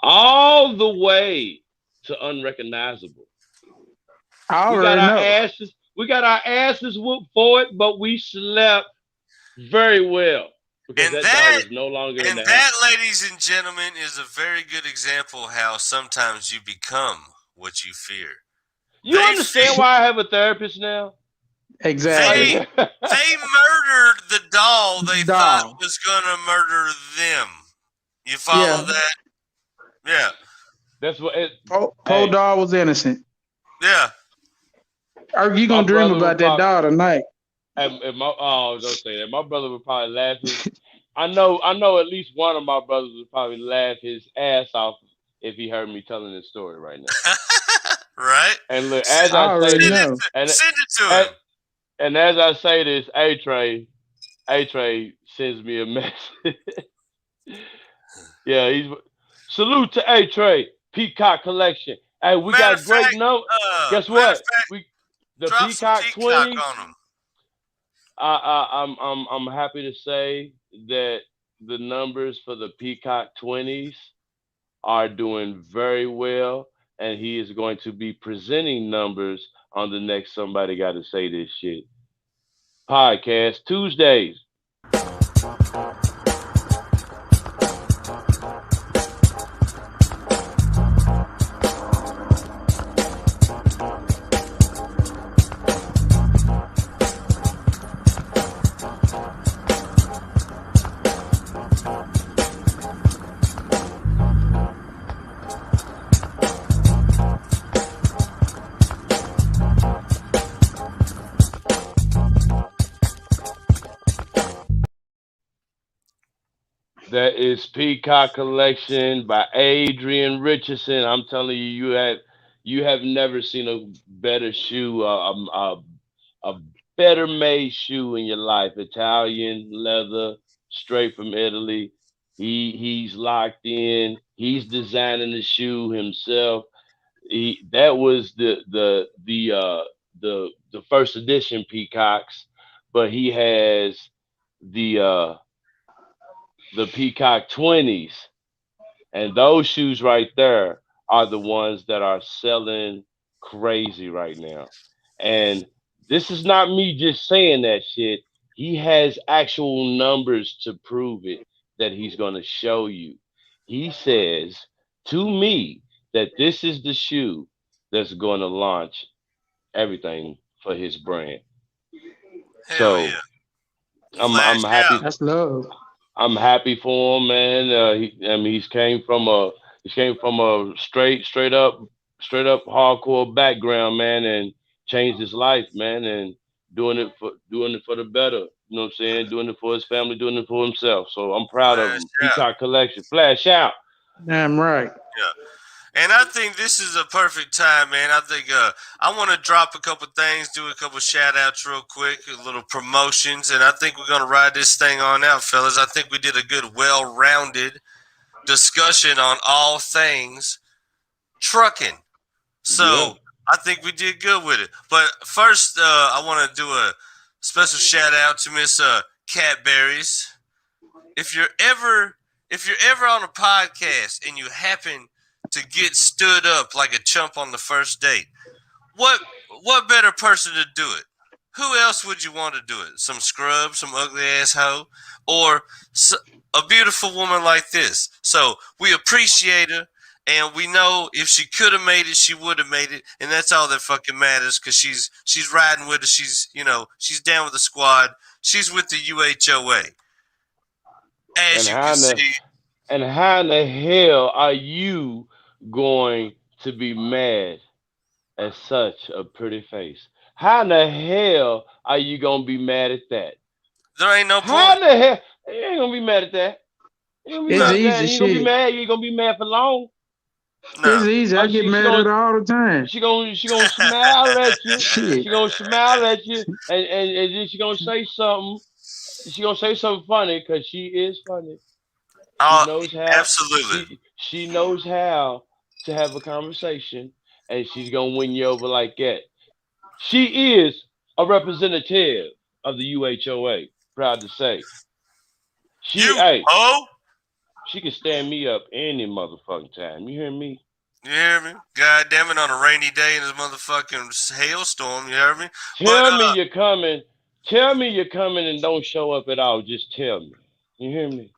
S4: all the way to unrecognizable.
S5: I
S4: We got
S5: already
S4: our
S5: know.
S4: asses, we got our asses whooped for it, but we slept very well because
S3: And
S4: that doll
S3: that,
S4: is no longer in
S3: and
S4: the
S3: that,
S4: house.
S3: ladies and gentlemen, is a very good example how sometimes you become what you fear.
S4: You
S3: They
S4: understand
S3: fe-
S4: why I have a therapist now?
S5: Exactly.
S3: they they murdered the doll they thought
S5: Dog.
S3: was gonna murder them. You follow
S5: Yeah.
S3: that? Yeah,
S4: That's what it.
S5: Poe
S4: Hey,
S5: dog was innocent.
S3: yeah.
S5: Are you
S4: my
S5: gonna dream
S4: brother would
S5: about that
S4: probably.
S5: dog tonight?
S4: And my oh, don't say that. My brother would probably laugh his. I know. At least one of my brothers would probably laugh his ass off if he heard me telling this story right now.
S3: Right?
S4: And look,
S3: Send,
S4: as I
S5: I
S4: say
S5: already
S3: send
S4: this,
S3: it
S5: know.
S3: to,
S4: and
S3: send it to
S4: and,
S3: him.
S4: and as I say this, A Trey sends me a message. Yeah, he's salute to A Trey Peacock Collection. Hey, we
S3: Matter of
S4: got great
S3: fact,
S4: note. Guess
S3: matter of
S4: what?
S3: fact,
S4: We the
S3: drop some
S4: Peacock
S3: peacock
S4: 20s.
S3: on him.
S4: I'm happy to say that the numbers for the Peacock 20s are doing very well, and he is going to be presenting numbers on the next Somebody Got to Say This Shit podcast Tuesdays. That is Peacock Collection by Adrian Richardson. I'm telling you, you have never seen a better shoe, a better made shoe in your life. Italian leather, straight from Italy. He's locked in. He's designing the shoe himself. That was the first edition Peacocks, but he has the the Peacock 20s, and those shoes right there are the ones that are selling crazy right now. And this is not me just saying that shit. He has actual numbers to prove it that he's going to show you. He says to me that this is the shoe that's going to launch everything for his brand.
S3: Hell
S4: So
S3: yeah.
S4: I'm
S3: Flash
S4: happy.
S3: out.
S5: That's love.
S4: I'm happy for him, man. I mean, he came from a straight up hardcore background, man, and changed his life, man, and doing it for the better. You know what I'm saying? Doing it for his family, doing it for himself. So I'm proud of
S3: Flash
S4: him.
S3: out.
S4: Peacock Collection, flash out.
S5: Damn right.
S3: Yeah. And I think this is a perfect time, man. I think I want to drop a couple things, do a couple shout outs real quick, a little promotions, and I think we're going to ride this thing on out, fellas. I think we did a good, well rounded discussion on all things trucking. So
S4: Yeah.
S3: I think we did good with it. But first, I want to do a special shout out to Miss Catberries. If you're ever on a podcast and you happen to get stood up like a chump on the first date, what better person to do it? Who else would you want to do it? Some scrub, some ugly ass hoe, or a beautiful woman like this? So we appreciate her, and we know if she could have made it, she would have made it, and that's all that fucking matters. Because she's riding with us. She's down with the squad. She's with the UHOA. As
S4: And
S3: you can see,
S4: how in the hell are you going to be mad at such a pretty face? How in the hell are you gonna be mad at that?
S3: there ain't no
S4: How
S3: point.
S4: in the hell you ain't gonna be mad at that? You ain't gonna be
S5: It's
S4: mad
S3: No,
S4: at that.
S5: easy
S4: You ain't gonna be
S5: shit.
S4: mad. You ain't gonna be mad for long.
S5: It's
S3: no.
S5: easy. I get
S4: She
S5: mad at
S4: gonna
S5: her all the time.
S4: she gonna smile at you.
S5: Shit.
S4: She gonna smile at you, and then she gonna say something. She gonna say something funny because she is funny. She
S3: Uh,
S4: knows how.
S3: absolutely.
S4: She knows how to have a conversation, and she's gonna win you over like that. She is a representative of the UHOA. Proud to say.
S3: You
S4: Hey,
S3: ho?
S4: she can stand me up any motherfucking time. You hear me?
S3: You hear me? God damn it, on a rainy day in this motherfucking hailstorm, you hear me? But
S4: Tell me you're coming. Tell me you're coming and don't show up at all. Just tell me. You hear me?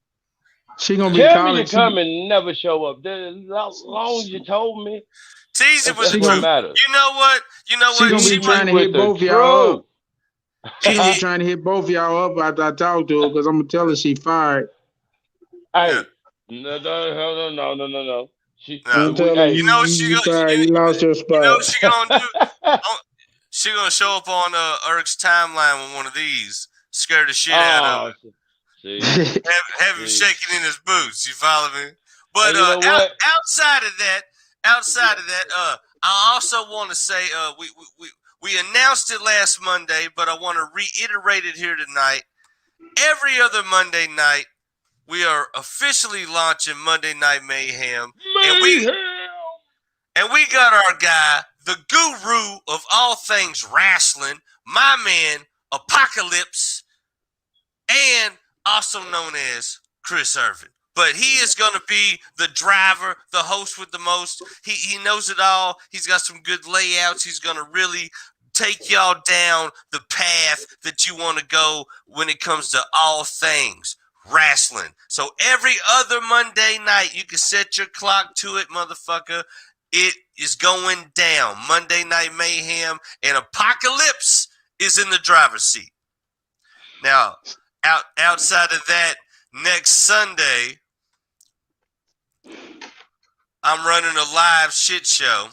S5: She gonna be
S4: Tell me
S5: calling.
S4: you're coming and never show up. As long as you told me,
S3: tease it with
S4: that's
S3: the
S5: She
S4: what
S5: gonna
S3: truth.
S4: matters.
S3: You know what?
S5: she gonna be
S3: She
S4: Tease
S3: might.
S4: me
S5: trying to
S4: with
S5: hit
S4: the
S5: both y'all up.
S4: truth.
S5: She gonna be trying to hit both y'all up after I talk to her because I'm gonna tell her she fired.
S3: Yeah.
S4: Hey, no.
S5: I'm
S3: No.
S5: gonna tell her
S3: You
S5: you
S3: know what
S5: you,
S3: she
S5: you
S3: gonna
S5: fired. You lost your
S3: you know
S5: spot.
S3: what she gonna do? Oh, she gonna show up on Eric's timeline with one of these, scare the shit out of
S4: oh,
S3: him.
S4: see,
S3: Have him
S4: see.
S3: shaking in his boots. You follow me? But
S4: And you know what?
S3: outside of that, I also want to say we announced it last Monday, but I want to reiterate it here tonight. Every other Monday night, we are officially launching Monday Night Mayhem, and
S4: Mayhem.
S3: we got our guy, the guru of all things wrestling, my man Apocalypse, and also known as Chris Irvin. But he is going to be the driver, the host with the most. He knows it all. He's got some good layouts. He's going to really take y'all down the path that you want to go when it comes to all things wrestling. So every other Monday night, you can set your clock to it, motherfucker. It is going down. Monday Night Mayhem, and Apocalypse is in the driver's seat. Now, outside of that, next Sunday, I'm running a live shit show.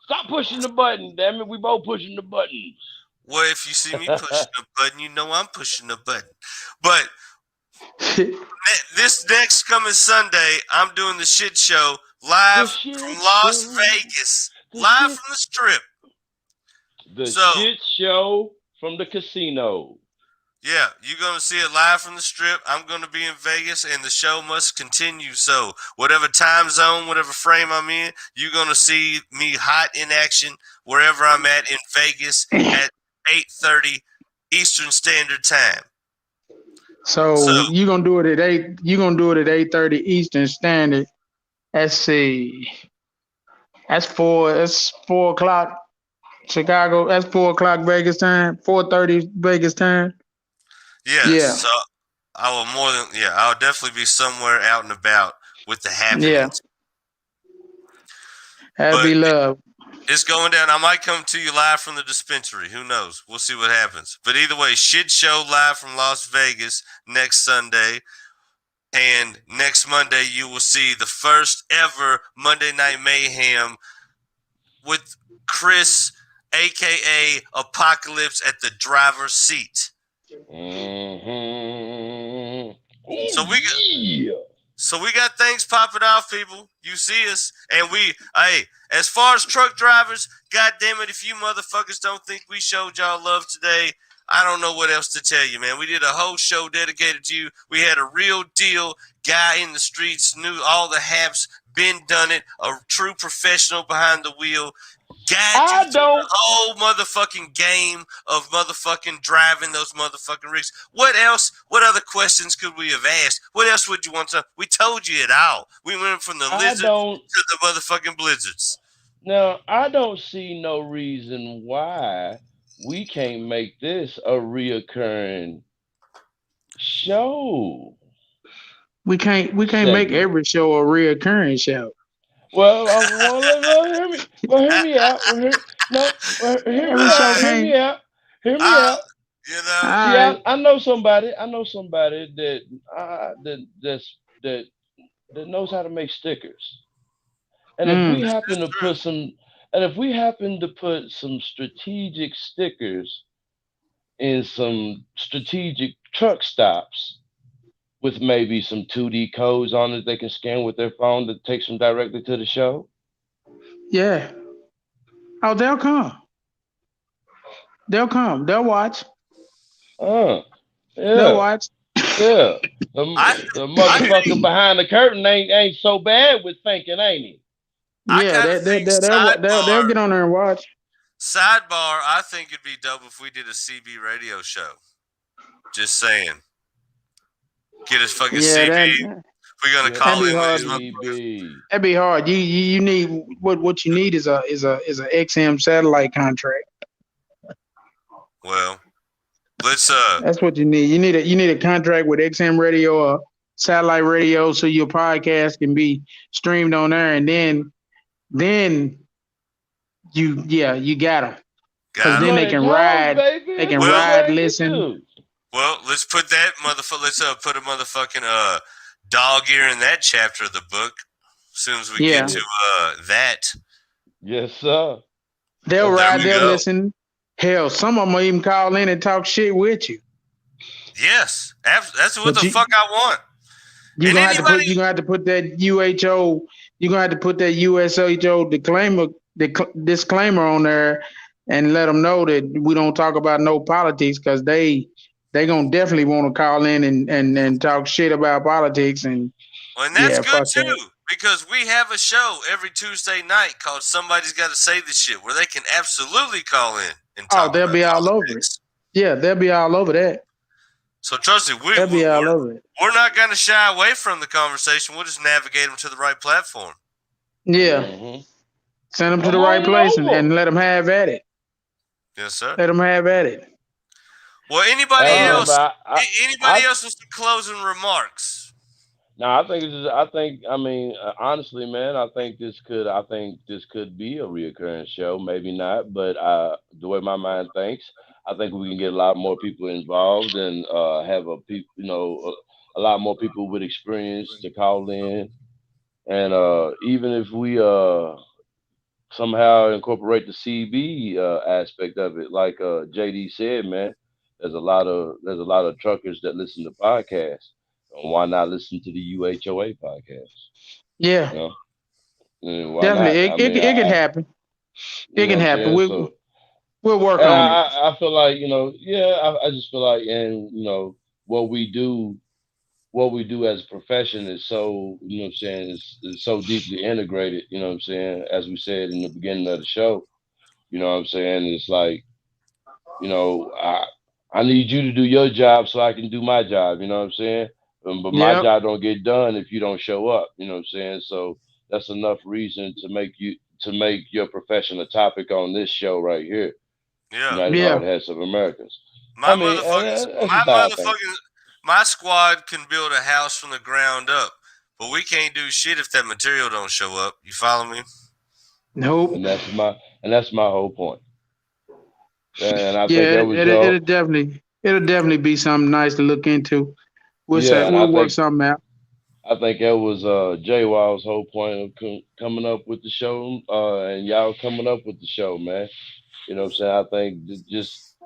S4: Stop pushing the button, damn it. We both pushing the buttons.
S3: Well, if you see me pushing a button, you know I'm pushing a button. But this next coming Sunday, I'm doing the shit show live from Las Vegas, live from the Strip.
S4: The
S3: So-
S4: shit show from the casino.
S3: Yeah, you're going to see it live from the Strip. I'm going to be in Vegas, and the show must continue. So, whatever time zone, whatever frame I'm in, you're going to see me hot in action wherever I'm at in Vegas at 8:30 Eastern Standard Time. So,
S5: So you're gonna do it at 8. You're gonna do it at 8:30 Eastern Standard. Let's see. That's 4. That's 4 o'clock Chicago. That's 4 o'clock Vegas time. 4:30 Vegas time.
S3: yes,
S5: Yeah.
S3: so I will I'll definitely be somewhere out and about with the
S5: Yeah.
S3: happenings.
S5: That'd
S3: But
S5: be love.
S3: it's going down. I might come to you live from the dispensary. Who knows? We'll see what happens. But either way, shit show live from Las Vegas next Sunday. And next Monday, you will see the first ever Monday Night Mayhem with Chris, a.k.a. Apocalypse, at the driver's seat.
S4: Mm-hmm.
S3: So we got things popping off, people. You see us. And as far as truck drivers, God damn it, if you motherfuckers don't think we showed y'all love today, I don't know what else to tell you, man. We did a whole show dedicated to you. We had a real deal guy in the streets, knew all the haps, been done it, a true professional behind the wheel. Guide you through the whole motherfucking game of motherfucking driving those motherfucking rigs. What else? What other questions could we have asked? What else would you want to? We told you it all. We went from the lizards to the motherfucking blizzards.
S4: Now, I don't see no reason why we can't make this a reoccurring show.
S5: We can't make every show a reoccurring show.
S4: Well, hear me. Well, hear me out. Hear me out. Hear me out.
S3: You know,
S4: see, I know somebody. that knows how to make stickers. And if we happen to put some strategic stickers in some strategic truck stops with maybe some 2D codes on it they can scan with their phone that takes them directly to the show.
S5: Yeah. Oh, they'll come. They'll come. They'll watch.
S4: Yeah.
S5: They'll watch.
S4: Yeah. The motherfucker behind the curtain ain't so bad with thinking, ain't he?
S5: Yeah, they'll get on there and watch.
S3: Sidebar, I think it'd be dope if we did a CB radio show. Just saying. Get us fucking CB. We're gonna call in with these motherfuckers.
S5: That'd be hard. You need what you need is a XM satellite contract.
S3: Well, let's
S5: That's what you need. You need a contract with XM radio or satellite radio so your podcast can be streamed on there, and then you got them. Because then they can ride, listen.
S3: Well, let's put that motherfucker. Let's put a motherfucking dog ear in that chapter of the book. As soon as we get to that.
S4: Yes, sir.
S5: They'll ride. They'll listen. Hell, some of them will even call in and talk shit with you.
S3: Yes, that's what the fuck I want.
S5: You're gonna have to put that UHO. You're gonna have to put that USHO disclaimer on there and let them know that we don't talk about no politics, because they gonna definitely want to call in and talk shit about politics. And
S3: that's good too, because we have a show every Tuesday night called Somebody's Got to Say This Shit, where they can absolutely call in and talk.
S5: They'll be all over it. Yeah, they'll be all over that.
S3: So trust me, we're not going to shy away from the conversation. We'll just navigate them to the right platform.
S5: Yeah. Mm-hmm. Send them to the right place and let them have at it.
S3: Yes, sir.
S5: Let them have at it.
S3: Well, anybody else with some closing remarks?
S4: No, honestly, man, I think this could be a reoccurring show. Maybe not, but the way my mind thinks, I think we can get a lot more people involved and have a lot more people with experience to call in. And even if we somehow incorporate the CB aspect of it, like JD said, man, there's a lot of truckers that listen to podcasts. Why not listen to the UHOA podcast?
S5: Yeah, definitely. It can happen. It can happen. We'll work
S4: And
S5: on it.
S4: I feel like, I just feel like, and what we do as a profession is so, I'm saying, is so deeply integrated, I'm saying, as we said in the beginning of the show, I'm saying, it's like, I need you to do your job so I can do my job, I'm saying? But my
S5: Yep.
S4: job don't get done if you don't show up, I'm saying? So that's enough reason to make your profession a topic on this show right here,
S3: Yeah.
S4: United
S5: Yeah.
S4: Hardhats of Americans.
S3: My my squad can build a house from the ground up, but we can't do shit if that material don't show up. You follow me?
S5: Nope.
S4: And that's my whole point. And I think
S5: Yeah,
S4: that was
S5: it'll definitely be something nice to look into.
S4: and
S5: We'll work something out.
S4: I think that was J-Wal's whole point of coming up with the show, and y'all coming up with the show, man. You know what I'm saying?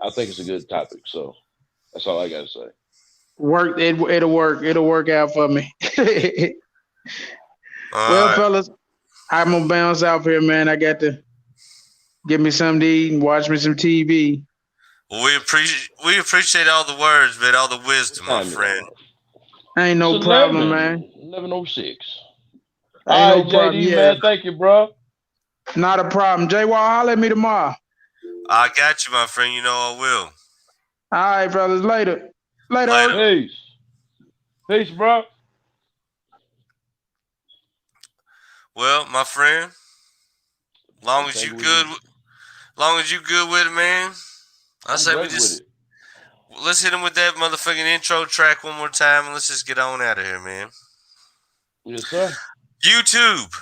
S4: I think it's a good topic. So that's all I gotta say.
S5: It'll work. It'll work out for me. Well,
S3: right,
S5: fellas, I'm gonna bounce out here, man. I got to get me something to eat and watch me some TV.
S3: well, we appreciate all the words, man, all the wisdom, my friend.
S5: Ain't no
S4: It's
S5: problem, man.
S4: 11:06.
S5: Ain't
S4: All right,
S5: no problem.
S4: JD,
S5: Yeah,
S4: man. Thank you, bro.
S5: not a problem. J-Wal, holler at me tomorrow.
S3: I got you, my friend. You know I will.
S5: All right, fellas. Later.
S3: Later.
S4: Peace, bro.
S3: Well, my friend, long as you good with it, man. I say we just let's hit him with that motherfucking intro track one more time, and let's just get on out of here, man.
S4: Yes, sir.
S3: YouTube,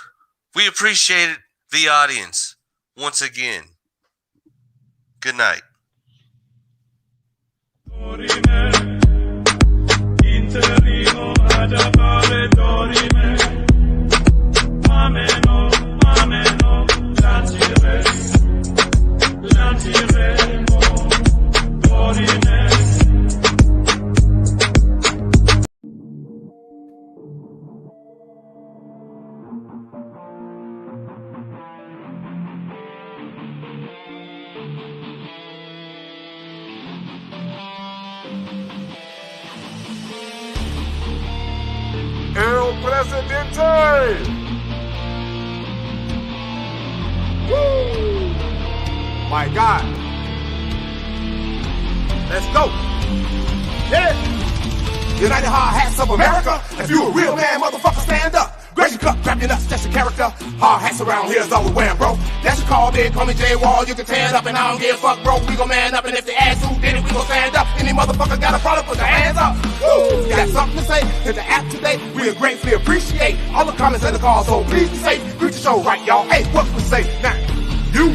S3: we appreciate the audience once again. Good night.
S2: El Presidente! Woo! My God. Let's go. Yeah. United Hardhats of America. If you a real man, motherfucker, stand up. Grace your cup, grab your nuts, that's your character. Hard hats around here is all we wearing, bro. That's your call, big, call me J-Wal, you can tear it up, and I don't give a fuck, bro. We gon' man up, and if they ask who did it, we gon' stand up. Any motherfucker got a problem, put their hands up. Woo! You got something to say? Hit the app today. We gratefully appreciate all the comments and the calls, so please be safe. Greet the show right, y'all. Hey, what we say now? You